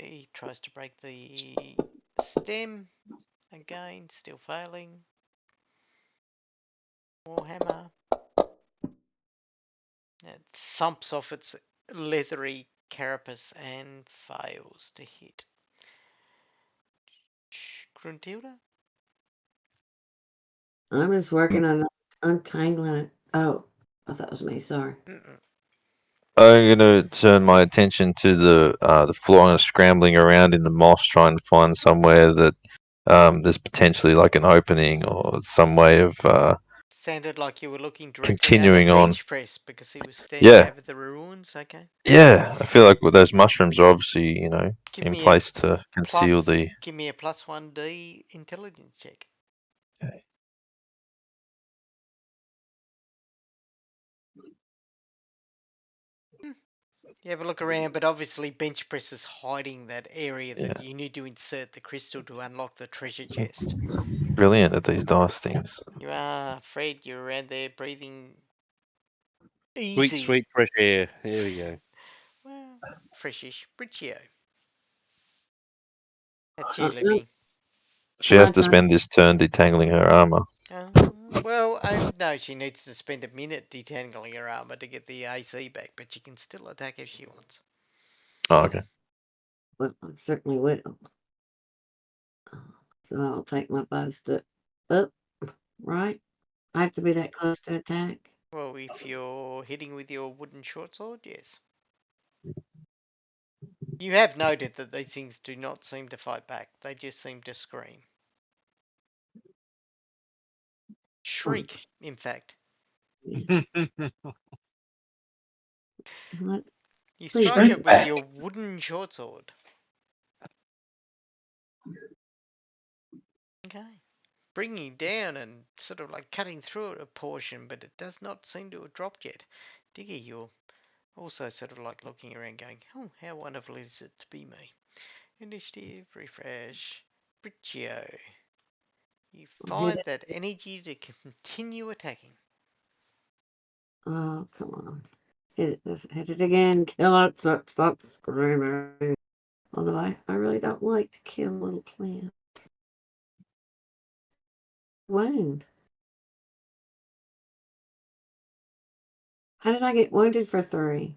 he tries to break the stem. Again, still failing. Warhammer. It thumps off its leathery carapace and fails to hit. Gruntilda? I'm just working on untangling it. Oh, I thought it was me. Sorry. Mm-mm. I'm going to turn my attention to the floor and scrambling around in the moss, trying to find somewhere that there's potentially like an opening or some way of Sounded like you were looking directly at a continuing on. bench press because he was standing Yeah, over the ruins. Okay. yeah. I feel like those mushrooms are obviously, Give in me a place to conceal plus. the. Give me a plus 1D intelligence check. Okay. You have a look around, but obviously bench press is hiding that area Yeah, that you need to insert the crystal to unlock the treasure chest. brilliant at these dice things. You are, Fred, you're around there breathing Sweet, easy. sweet fresh air. There we go. Well, freshish. Briccio. That's you, Libby. She has to spend this turn detangling her armor. Well, no, she needs to spend a minute detangling her armor to get the AC back, but she can still attack if she wants. Oh, okay. Well, I certainly will. So I'll take my bow stick up. right? I have to be that close to attack. Well, if you're hitting with your wooden short sword, yes. You have noted that these things do not seem to fight back. They just seem to scream. Shriek, in fact. What? You Please strike Shrink it with back. your wooden short sword. Okay. Bringing down and sort of like cutting through it a portion, but it does not seem to have dropped yet. Diggy, you're also sort of like looking around going, oh, how wonderful is it to be me? Initiative, refresh, Briccio. You find that energy to continue attacking. Oh, come on. Hit it again. Kill it. Stop screaming. Although I really don't like to kill little plants. Wound. How did I get wounded for 3?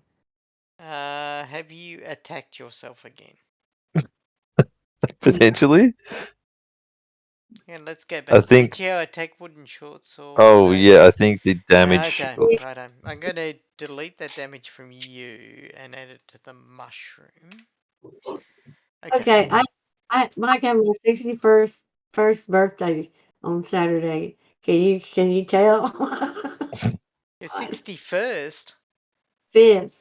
Have you attacked yourself again? Potentially. And let's go I back. think. Briccio, attack wooden short sword. Oh yeah, I think the damage. Okay, righto. I'm going to delete that damage from you and add it to the mushroom. Okay, Mike had my 61st birthday on Saturday. Can you tell? Your 61st? 5th.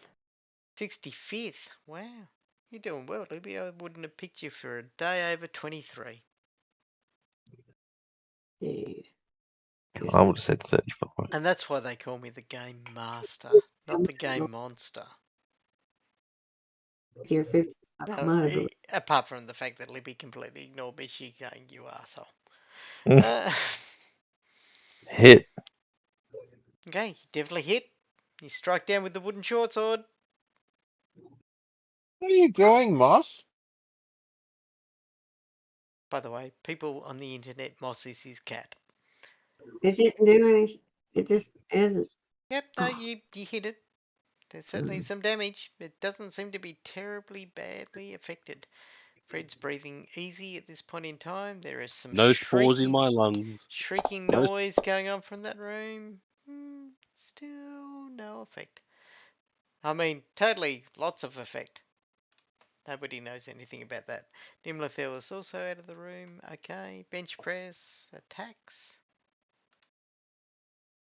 65th? Wow. You're doing well, Libby. I wouldn't have picked you for a day over 23. Dude. I would have said 35. And that's why they call me the game master, not the game monster. You're 50. No, apart from the fact that Libby completely ignored me, she going, you arsehole. Hit. Okay, you definitely hit. You strike down with the wooden short sword. What are you doing, Moss? By the way, people on the internet, Moss is his cat. It didn't do anything. It just isn't. Yep, no, Oh. you hit it. There's certainly some damage. It doesn't seem to be terribly badly affected. Fred's breathing easy at this point in time. There is some No spores in my lungs. shrieking No. noise going on from that room. Still no effect. I mean, totally lots of effect. Nobody knows anything about that. Nimlithel is also out of the room. Okay, bench press, attacks.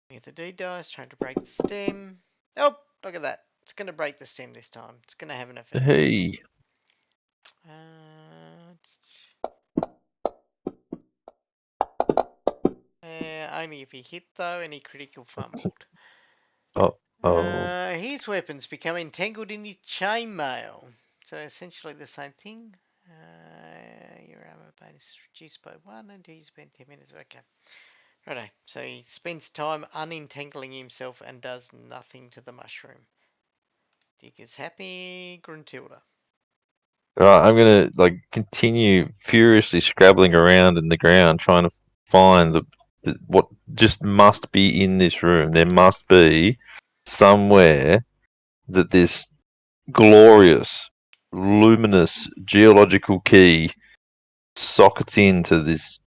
With the D dice, trying to break the stem. Oh, look at that. It's going to break the stem this time. It's going to have an effect. Hey. Only if he hit though, and he critical fumbled. Oh. His weapons become entangled in his chainmail. So essentially the same thing. Your armor bonus reduced by 1 until you spend 10 minutes. Okay. Righto. So he spends time unentangling himself and does nothing to the mushroom. Dick is happy. Gruntilda. Right, I'm gonna continue furiously scrabbling around in the ground trying to find what just must be in this room. There must be somewhere that this glorious, luminous geological key sockets into this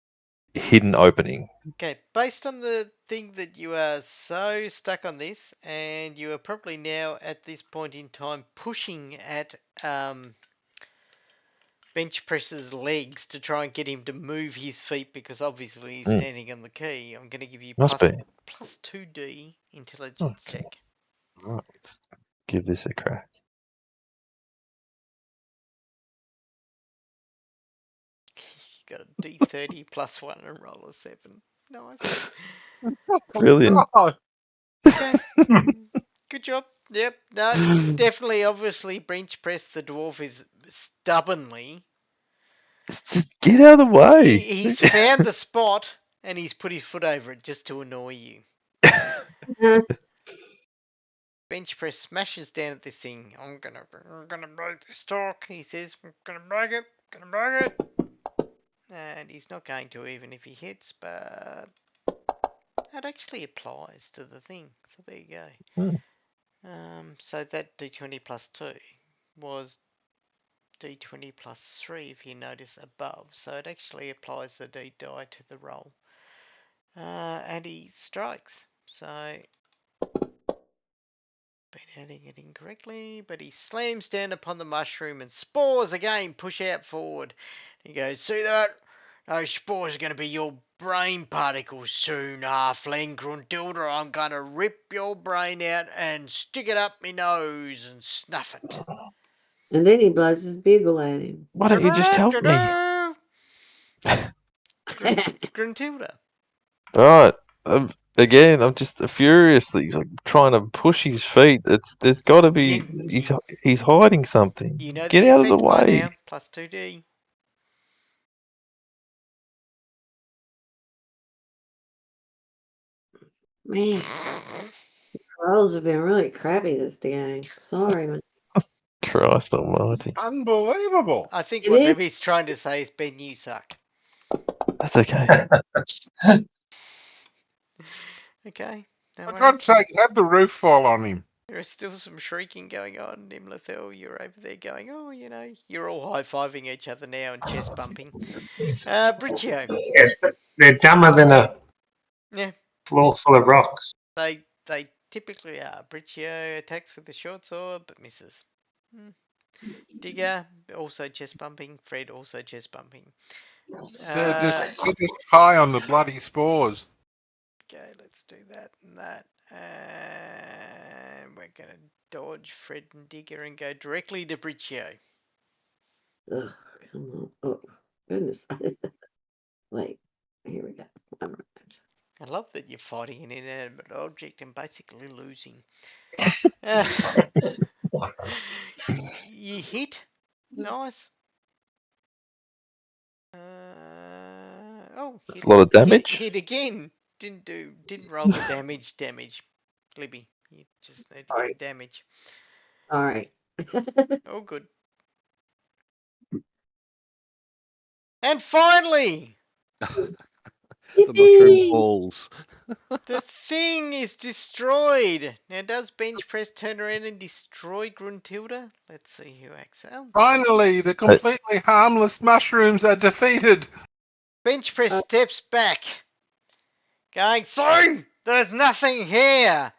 hidden opening. Okay, based on the thing that you are so stuck on this, and you are probably now at this point in time pushing at bench presser's legs to try and get him to move his feet because obviously he's standing on the key. I'm going to give you Must be. plus 2D intelligence Okay. check. Right, let's give this a crack. You got a D30 plus 1 and roll a 7. Nice. Brilliant. Okay. Good job. Yep. No, you've definitely, obviously, bench pressed the dwarf is stubbornly. Just get out of the way. He's found the spot and he's put his foot over it just to annoy you. Bench press smashes down at this thing. I'm gonna break this talk. He says, I'm gonna break it. And he's not going to even if he hits, but that actually applies to the thing. So there you go. So that D20 plus 2 was D20 plus 3 if you notice above. So it actually applies the D die to the roll. And he strikes. So, been adding it incorrectly, but he slams down upon the mushroom and spores again push out forward. He goes, see that? Those spores are going to be your brain particles soon, halfling Gruntilda. I'm going to rip your brain out and stick it up my nose and snuff it. And then he blows his bugle at him. Why don't you just help me? Gruntilda. Right. Again, I'm just furiously like, trying to push his feet. There's got to be he's hiding something. You know Get the out of the effect by way. now. Plus 2D. Man, rolls have been really crappy this game. Sorry, man. Christ Almighty. Unbelievable. I think It what is. maybe he's trying to say is, Ben, you suck. That's okay. Okay, no For worries. God's sake, have the roof fall on him. There is still some shrieking going on. Nimlathel, you're over there going, oh, you're all high-fiving each other now and chest bumping. Briccio. Yeah, but they're dumber than a Yeah, floor full of rocks. they typically are. Briccio attacks with the short sword, but misses. Digger, also chest bumping. Fred, also chest bumping. They're just high on the bloody spores. Okay, let's do that and that. And we're going to dodge Fred and Digger and go directly to Briccio. Ugh, come on. Oh, goodness. Wait, here we go. All right. I love that you're fighting an inanimate object and basically losing. You hit. Nice. Oh, That's a lot of damage. hit again. Didn't roll the damage. Libby, you just need to get damage. All right. Oh, good. And finally, The mushroom falls. the thing is destroyed. Now, does bench press turn around and destroy Gruntilda? Let's see who acts out. Finally, the completely harmless mushrooms are defeated. Bench press steps back, going, so there's nothing here.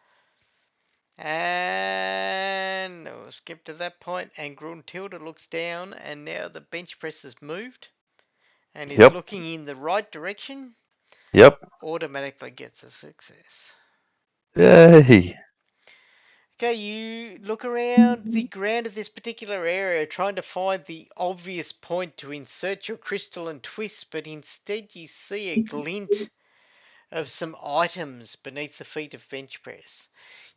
And we'll skip to that point, and Gruntilda looks down, and now the bench press has moved and is looking in the right direction. Yep. Automatically gets a success. Yay. Okay, you look around the ground of this particular area trying to find the obvious point to insert your crystal and twist, but instead you see a glint of some items beneath the feet of bench press.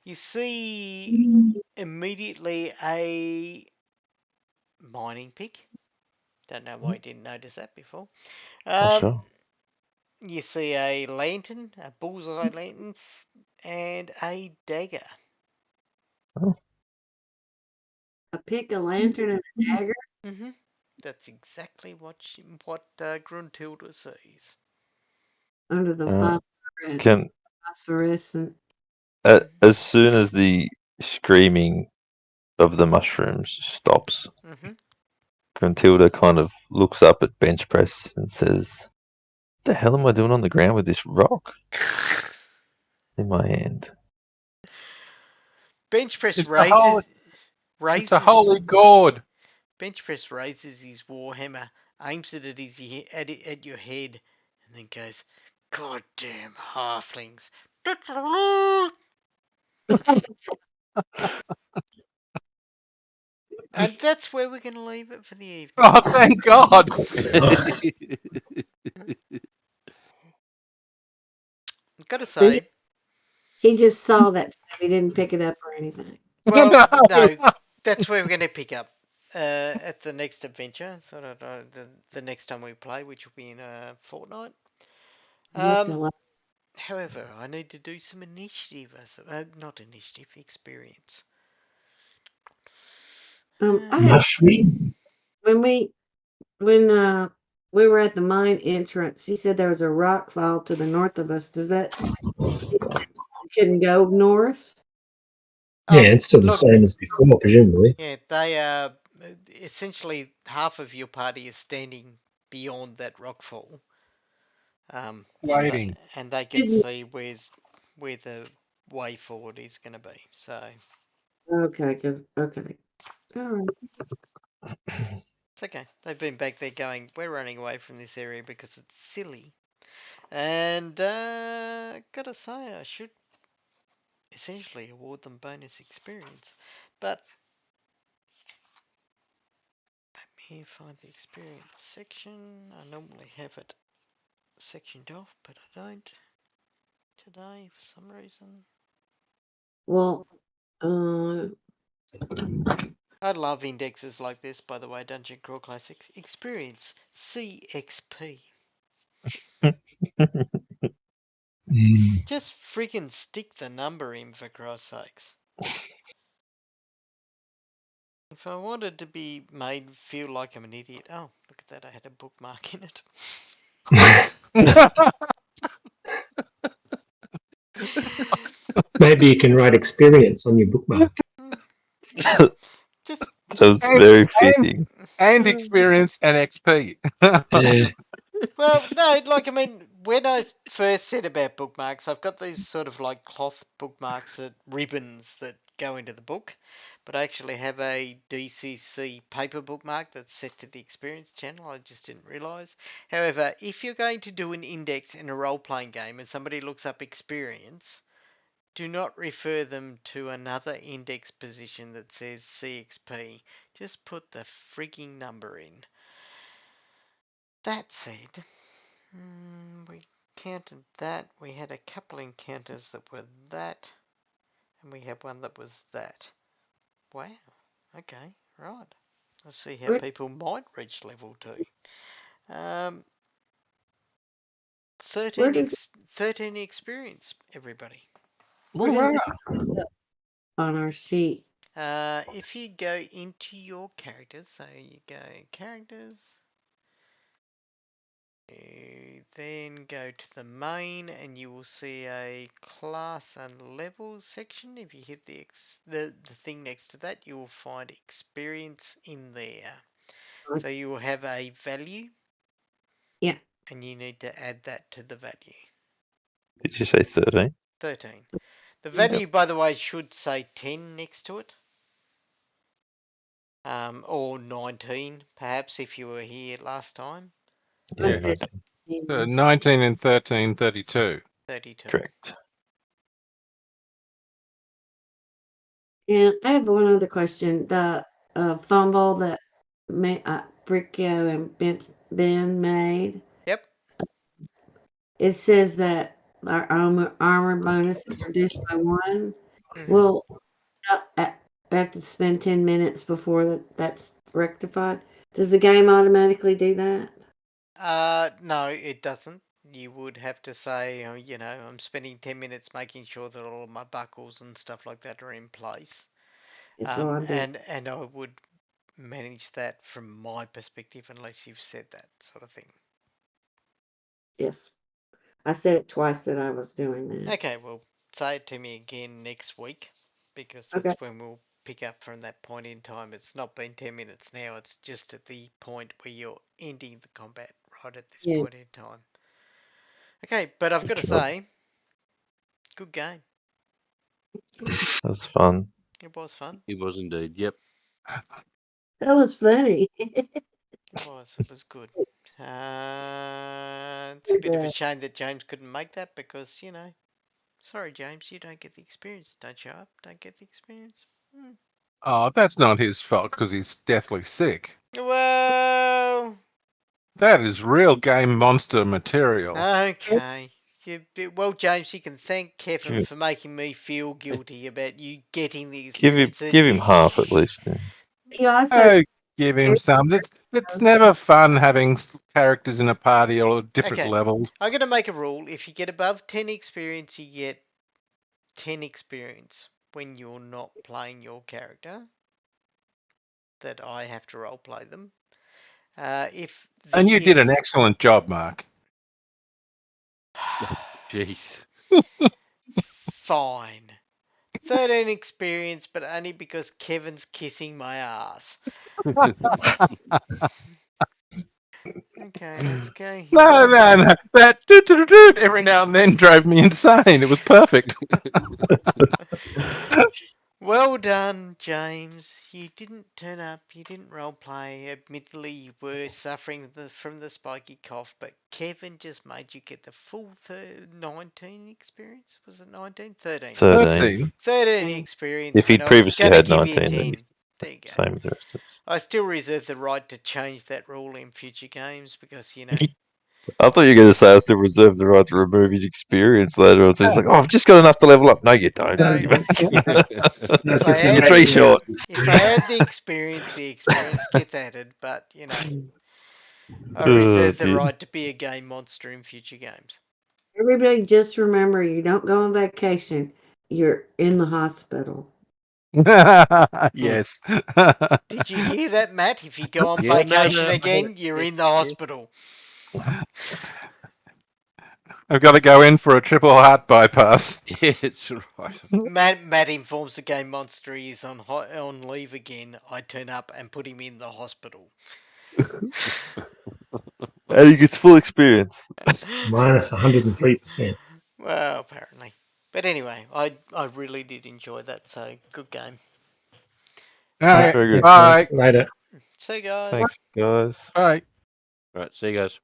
You see immediately a mining pick. Don't know why you didn't notice that before. Sure. You see a lantern, a bullseye lantern, and a dagger. Oh. A pick, a lantern, and a dagger. That's exactly what Gruntilda sees. Under the Can phosphorescent. as soon as the screaming of the mushrooms stops, Gruntilda kind of looks up at bench press and says, "What the hell am I doing on the ground with this rock in my hand?" Bench press It's raises. It's a holy gourd. Bench press raises his warhammer, aims it at your head, and then goes, "Goddamn halflings!" And that's where we're going to leave it for the evening. Oh, thank God. I've got to say, He just saw that, so he didn't pick it up or anything. well, No. no, that's where we're going to pick up at the next adventure. So I don't know, the next time we play, which will be in a fortnight. However, I need to do some initiative, not initiative, experience. I had, Mushroom. when we were at the mine entrance, he said there was a rock fall to the north of us. Does that you couldn't go north? Yeah, it's still the same as before, presumably. Yeah, they are essentially half of your party is standing beyond that rockfall. And Waiting. they can see where the way forward is going to be. So Okay, okay. All right. it's okay. They've been back there going, we're running away from this area because it's silly. And gotta say, I should essentially award them bonus experience. But let me find the experience section. I normally have it sectioned off, but I don't today for some reason. Well, I love indexes like this, by the way, Dungeon Crawl Classics. Experience CXP. Mm. Just freaking stick the number in for Christ's sakes. If I wanted to be made feel like I'm an idiot, oh, look at that, I had a bookmark in it. Maybe you can write experience on your bookmark. Just, That's And, very and, fitting. and experience and XP. Yeah. well, no, like, I mean, when I first said about bookmarks, I've got these sort of like cloth bookmarks that ribbons that go into the book, but I actually have a DCC paper bookmark that's set to the experience channel. I just didn't realize. However, if you're going to do an index in a role playing game and somebody looks up experience, do not refer them to another index position that says CXP. Just put the freaking number in. That said, we counted that. We had a couple encounters that were that, and we had one that was that. Wow. Okay, right. Let's see how where people might reach level 2. 13 does 13 experience, everybody. where Oh, does wow. it show up on our sheet? If you go into your characters, so you go characters, you then go to the main, and you will see a class and levels section. If you hit the thing next to that, you will find experience in there. So you will have a value. Yeah. And you need to add that to the value. Did you say 13? 13. The Yep. value, by the way, should say 10 next to it. Or 19, perhaps, if you were here last time. Yeah, That's it. 19 and 13, 32. 32. correct. And I have one other question. The fumble that Bricko and Ben made. Yep. It says that our armor bonus is reduced by 1. Mm-hmm. Well, I have to spend 10 minutes before that's rectified. Does the game automatically do that? No, it doesn't. You would have to say, I'm spending 10 minutes making sure that all of my buckles and stuff like that are in place. It's well, I'm doing. And I would manage that from my perspective unless you've said that sort of thing. Yes. I said it twice that I was doing that. Okay, well, say it to me again next week because Okay. that's when we'll pick up from that point in time. It's not been 10 minutes now, it's just at the point where you're ending the combat right at this Yeah. point in time. Okay, but I've got to say, good game. That's fun. It was fun. It was indeed. Yep. That was funny. It was good. It's a bit of a shame that James couldn't make that because, sorry, James, you don't get the experience. Don't show up, don't get the experience. Oh, that's not his fault because he's deathly sick. Well, That is real game monster material. okay. Well, James, you can thank Kevin Give, for making me feel guilty about you getting the give him experience that give him you half at least. Then. You also Oh, give him some. It's never fun having characters in a party or different Okay. levels. I'm going to make a rule. If you get above 10 experience, you get 10 experience when you're not playing your character. That I have to roleplay them. If the And you did an excellent job, Mark. Jeez. Fine. 13 experience, but only because Kevin's kissing my ass. Okay, let's go here. No, that every now and then drove me insane. It was perfect. Well done, James. You didn't turn up, you didn't roleplay. Admittedly, you were suffering from the spiky cough, but Kevin just made you get the full 19 experience. Was it 19? 13. 13. 13 experience If when he'd I was previously going to had give you 19, then 10. he's There you go. same with the rest of us. I still reserve the right to change that rule in future games because, you know. I thought you were going to say I still reserve the right to remove his experience later on. So he's like, oh, I've just got enough to level up. No, you don't. No, Give it back. No, it's If I just had It's the- three short. If I had the experience gets added, but, you know. I Oh, reserve the dear. right to be a game monster in future games. Everybody just remember you don't go on vacation. You're in the hospital. Yes. Did you hear that, Matt? If you go on Yeah, no, vacation no, again, you're in the hospital. I've got to go in for a triple heart bypass. Yeah, it's right. Matt informs the game monster he is on leave again. I turn up and put him in the hospital. And he gets full experience. minus 103%. Well, apparently. But anyway, I really did enjoy that, so good game. All right. Very good. Thanks, mate. Bye. Later. See you guys. Thanks, guys. Bye. Right, see you guys.